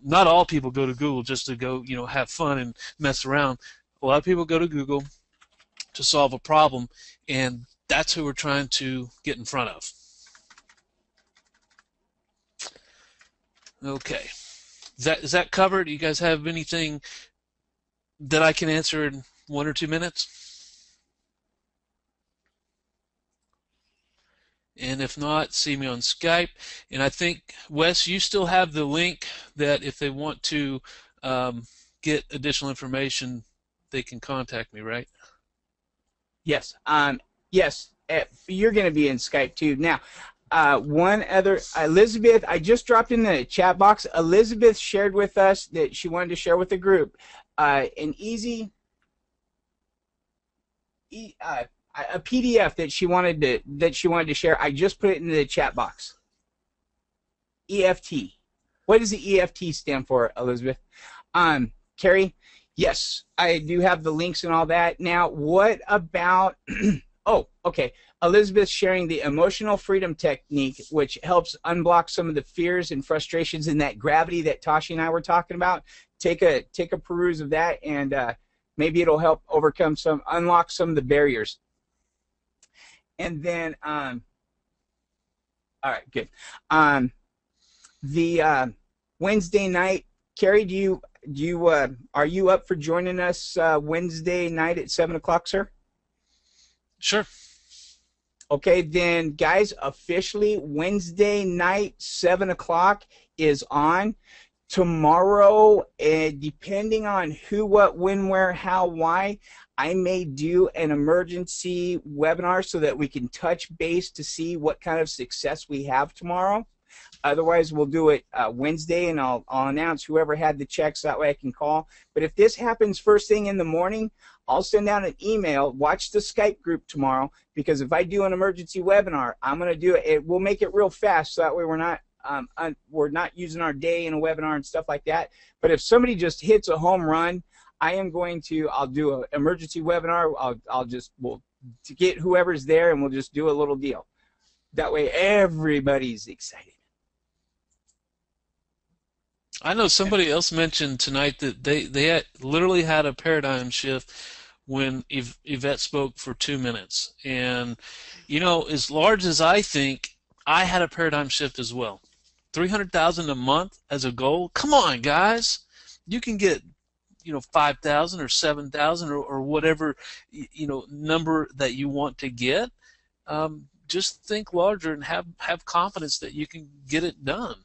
Not all people go to Google just to go, have fun and mess around. A lot of people go to Google to solve a problem, and that's who we're trying to get in front of. Okay. Is that covered? Do you guys have anything that I can answer in 1 or 2 minutes. And if not, see me on Skype. And I think, Wes, you still have the link that if they want to get additional information, they can contact me, right? Yes. Yes. You're going to be in Skype too. Now, one other, Elizabeth, I just dropped in the chat box. Elizabeth shared with us that she wanted to share with the group an easy, a PDF that she wanted to share. I just put it in the chat box. EFT. What does the EFT stand for, Elizabeth? Carrie? Yes, I do have the links and all that. Now, what about, oh, okay. Elizabeth's sharing the emotional freedom technique, which helps unblock some of the fears and frustrations in that gravity that Tashi and I were talking about. Take a peruse of that, and maybe it'll help unlock some of the barriers. And then, all right, good. The Wednesday night, Carrie, are you up for joining us Wednesday night at 7 o'clock, sir? Sure. Okay, then, guys, officially Wednesday night, 7 o'clock is on. Tomorrow, depending on who, what, when, where, how, why, I may do an emergency webinar so that we can touch base to see what kind of success we have tomorrow. Otherwise, we'll do it Wednesday, and I'll announce whoever had the checks. That way I can call. But if this happens first thing in the morning, I'll send out an email. Watch the Skype group tomorrow, because if I do an emergency webinar, I'm going to do it. We'll make it real fast, so that way we're not using our day in a webinar and stuff like that. But if somebody just hits a home run, I'll do an emergency webinar. We'll get whoever's there, and we'll just do a little deal. That way everybody's excited. I know somebody else mentioned tonight that they literally had a paradigm shift when Yvette spoke for 2 minutes. And, you know, as large as I think, I had a paradigm shift as well. 300,000 a month as a goal? Come on, guys. You can get, 5,000 or 7,000 or whatever, number that you want to get. Just think larger and have confidence that you can get it done.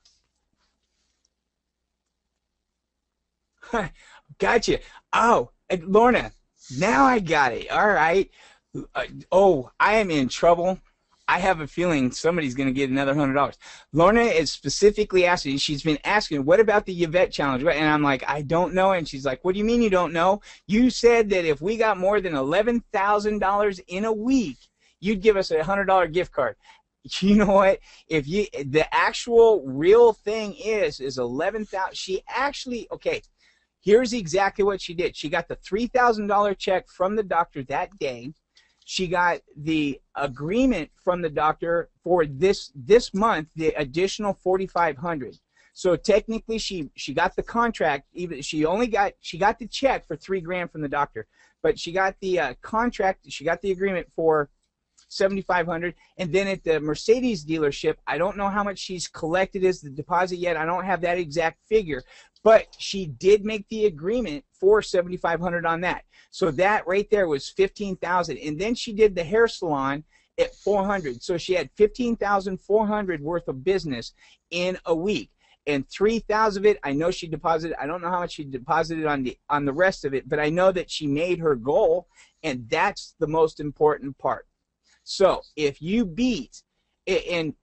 Gotcha. Oh, Lorna, now I got it. All right. I am in trouble. I have a feeling somebody's going to get another $100. Lorna is specifically asking. She's been asking, what about the Yvette challenge? And I'm like, I don't know. And she's like, what do you mean you don't know? You said that if we got more than $11,000 in a week, you'd give us a $100 gift card. You know what? The actual real thing is 11,000. She actually, okay. Here's exactly what she did. She got the $3,000 check from the doctor that day. She got the agreement from the doctor for this month, the additional $4,500. So technically, she got the contract. She got the check for $3,000 from the doctor, but she got the contract. She got the agreement for $7,500. And then at the Mercedes dealership, I don't know how much she's collected as the deposit yet. I don't have that exact figure. But she did make the agreement for $7,500 on that. So that right there was $15,000. And then she did the hair salon at $400. So she had $15,400 worth of business in a week. And $3,000 of it, I know she deposited. I don't know how much she deposited on the rest of it, but I know that she made her goal, and that's the most important part. So if you beat, and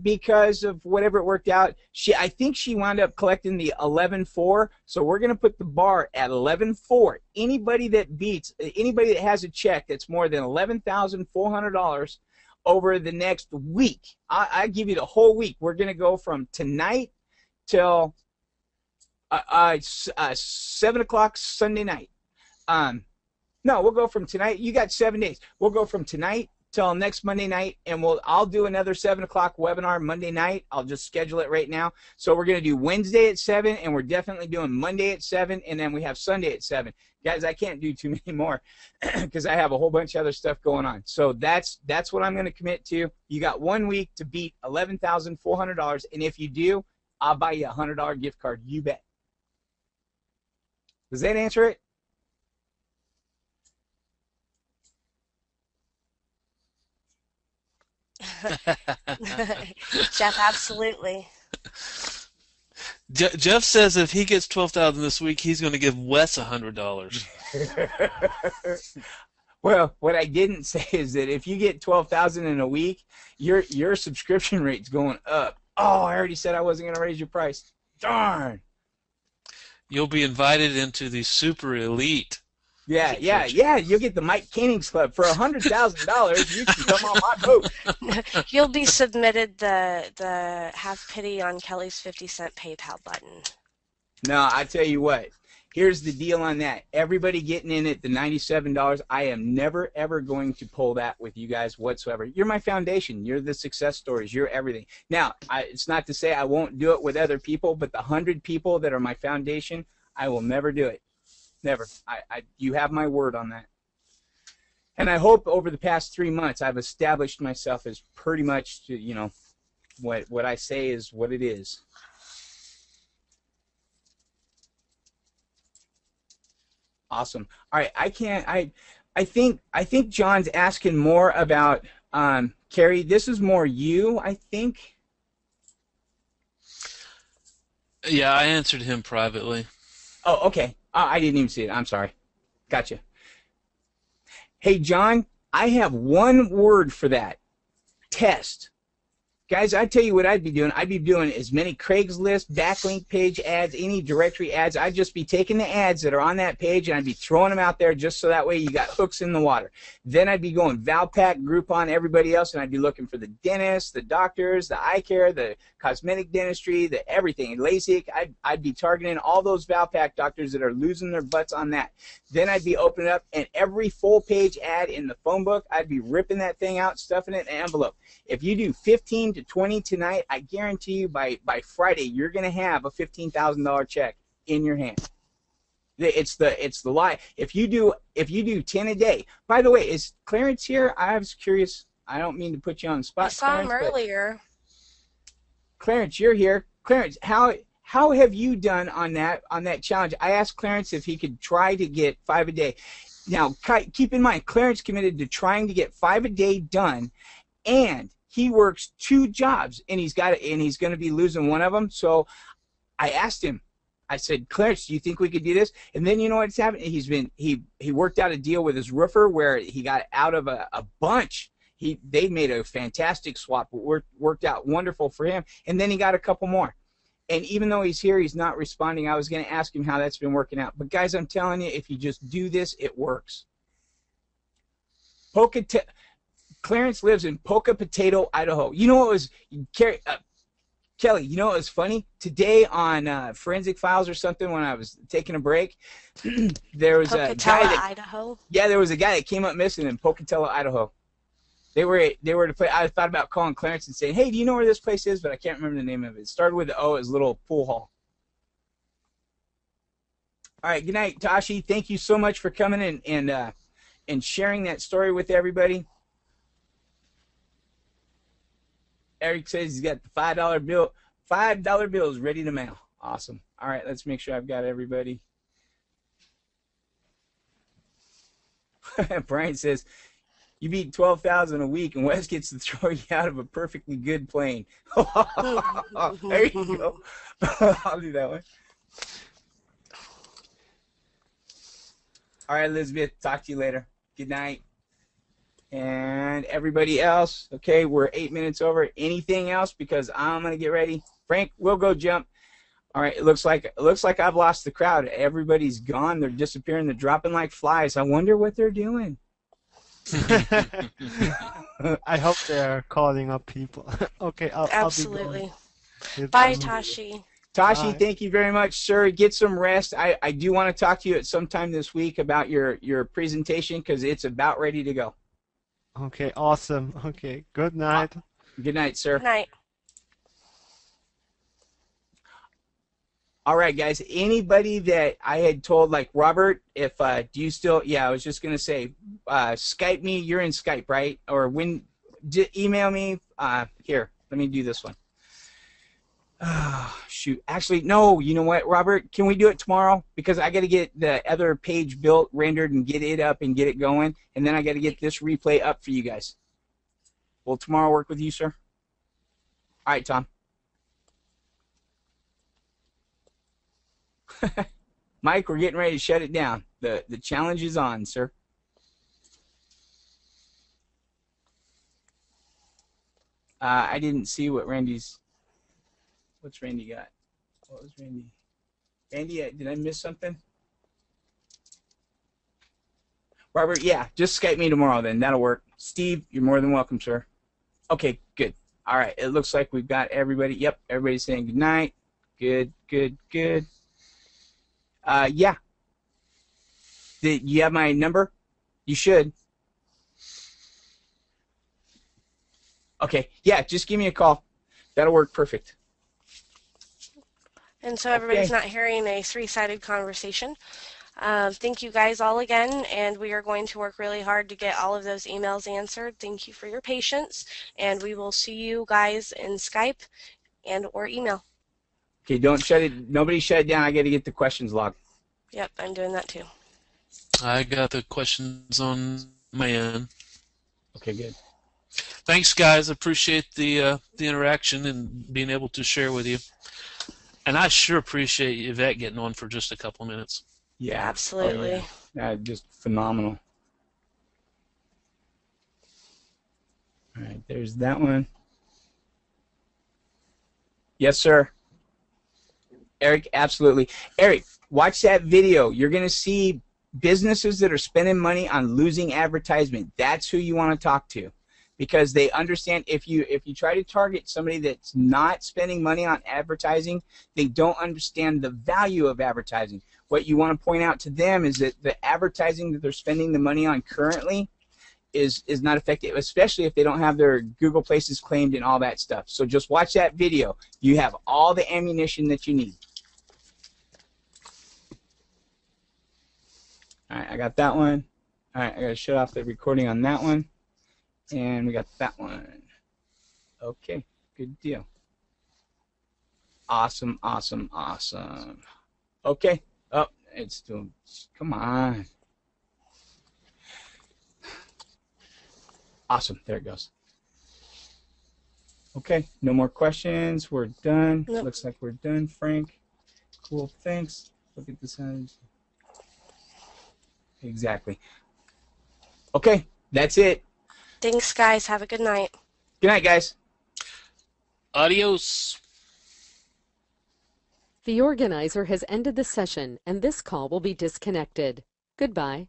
because of whatever it worked out, I think she wound up collecting the 11.4. So we're going to put the bar at 11.4. Anybody that has a check that's more than $11,400 over the next week, I give you the whole week. We're going to go from tonight till 7 o'clock Sunday night. No, we'll go from tonight. You got 7 days. We'll go from tonight till next Monday night, and I'll do another 7 o'clock webinar Monday night. I'll just schedule it right now. So we're going to do Wednesday at 7, and we're definitely doing Monday at 7, and then we have Sunday at 7. Guys, I can't do too many more because I have a whole bunch of other stuff going on. So that's what I'm going to commit to. You got 1 week to beat $11,400, and if you do, I'll buy you a $100 gift card. You bet. Does that answer it? Jeff, absolutely. Jeff says if he gets 12,000 this week, he's going to give Wes $100. Well, what I didn't say is that if you get 12,000 in a week, your subscription rate's going up. Oh, I already said I wasn't going to raise your price. Darn. You'll be invited into the super elite. Yeah. You'll get the Mike Canings Club for $100,000. You can come on my boat. You'll be submitted the have pity on Kelly's 50-cent PayPal button. No, I tell you what. Here's the deal on that. Everybody getting in at the $97, I am never, ever going to pull that with you guys whatsoever. You're my foundation. You're the success stories. You're everything. Now, it's not to say I won't do it with other people, but the 100 people that are my foundation, I will never do it. Never. You have my word on that. And I hope over the past 3 months I've established myself as pretty much, what I say is what it is. Awesome. All right, I think John's asking more about Carrie. This is more you, I think. Yeah, I answered him privately. Oh, okay. I didn't even see it. I'm sorry. Gotcha. Hey, John, I have one word for that. Test. Guys, I tell you what I'd be doing. I'd be doing as many Craigslist, backlink page ads, any directory ads. I'd just be taking the ads that are on that page and I'd be throwing them out there just so that way you got hooks in the water. Then I'd be going Valpak, Groupon, everybody else, and I'd be looking for the dentists, the doctors, the eye care, the cosmetic dentistry, the everything, LASIK. I'd be targeting all those Valpak doctors that are losing their butts on that. Then I'd be opening up, and every full page ad in the phone book, I'd be ripping that thing out, stuffing it in an envelope. If you do 15 to 20 tonight, I guarantee you by Friday you're going to have a $15,000 check in your hand. It's the lie. If you do 10 a day. By the way, is Clarence here? I was curious. I don't mean to put you on the spot. I saw him earlier. Clarence, you're here. Clarence, how have you done on that challenge? I asked Clarence if he could try to get 5 a day. Now, keep in mind, Clarence committed to trying to get 5 a day done, and he works 2 jobs, and he's going to be losing one of them. So I asked him. I said, Clarence, do you think we could do this? And then you know what's happened? He worked out a deal with his roofer where he got out of a bunch. They made a fantastic swap. It worked out wonderful for him. And then he got a couple more. And even though he's here, he's not responding. I was going to ask him how that's been working out. But guys, I'm telling you, if you just do this, it works. Clarence lives in Poca Potato, Idaho. You know what was Kelly, you know what was funny? Today on Forensic Files or something, when I was taking a break, there was a guy Idaho? Yeah, there was a guy that came up missing in Pocatello, Idaho. They were to play. I thought about calling Clarence and saying, "Hey, do you know where this place is?" But I can't remember the name of it. It started with the O. It was a little pool hall. All right, good night, Tashi. Thank you so much for coming and sharing that story with everybody. Eric says he's got the $5 bill. $5 bill is ready to mail. Awesome. All right, let's make sure I've got everybody. Brian says, you beat 12,000 a week, and Wes gets to throw you out of a perfectly good plane. There you go. I'll do that one. All right, Elizabeth. Talk to you later. Good night. And everybody else, okay, we're 8 minutes over. Anything else? Because I'm gonna get ready. Frank, we'll go jump. All right, it looks like I've lost the crowd. Everybody's gone. They're disappearing. They're dropping like flies. I wonder what they're doing. I hope they're calling up people. Okay, Absolutely. I'll be going. Bye, Tashi. Tashi, Bye. thank you very much, sir. Get some rest. I do want to talk to you at some time this week about your presentation because it's about ready to go. Okay, awesome. Okay, good night. Good night, sir. Good night. All right, guys. Anybody that I had told, like Robert, if do you still? Yeah, I was just gonna say, Skype me. You're in Skype, right? Or email me. Here, let me do this one. Shoot. Actually, no. You know what, Robert? Can we do it tomorrow? Because I got to get the other page built, rendered, and get it up and get it going, and then I got to get this replay up for you guys. Will tomorrow work with you, sir? All right, Tom. Mike, we're getting ready to shut it down. The challenge is on, sir. I didn't see what what's Randy got? What was Randy? Randy, did I miss something? Robert, yeah, just Skype me tomorrow then. That'll work. Steve, you're more than welcome, sir. Okay, good. All right, it looks like we've got everybody. Yep, everybody's saying good night. Good, good, good. Yeah. Did you have my number? You should. Okay, yeah, just give me a call. That'll work perfect. And so everybody's not hearing a three-sided conversation. Thank you guys all again, and we are going to work really hard to get all of those emails answered. Thank you for your patience, and we will see you guys in Skype and or email. Okay, don't shut it. Nobody shut it down. I got to get the questions logged. Yep, I'm doing that too. I got the questions on my end. Okay, good. Thanks, guys. Appreciate the interaction and being able to share with you. And I sure appreciate Yvette getting on for just a couple of minutes. Yeah, Absolutely. Oh, yeah. Just phenomenal. All right, there's that one. Yes, sir. Eric, absolutely. Eric, watch that video. You're going to see businesses that are spending money on losing advertisement. That's who you want to talk to, because they understand if you try to target somebody that's not spending money on advertising, they don't understand the value of advertising. What you want to point out to them is that the advertising that they're spending the money on currently is not effective, especially if they don't have their Google Places claimed and all that stuff. So just watch that video. You have all the ammunition that you need. All right, I got that one. All right, I got to shut off the recording on that one. And we got that one. Okay, good deal. Awesome, awesome, awesome. Okay. Oh, it's still, come on. Awesome, there it goes. Okay, no more questions. We're done. Nope. Looks like we're done, Frank. Cool, thanks. Look at the sounds. Exactly. Okay, that's it. Thanks, guys. Have a good night. Good night, guys. Adios. The organizer has ended the session, and this call will be disconnected. Goodbye.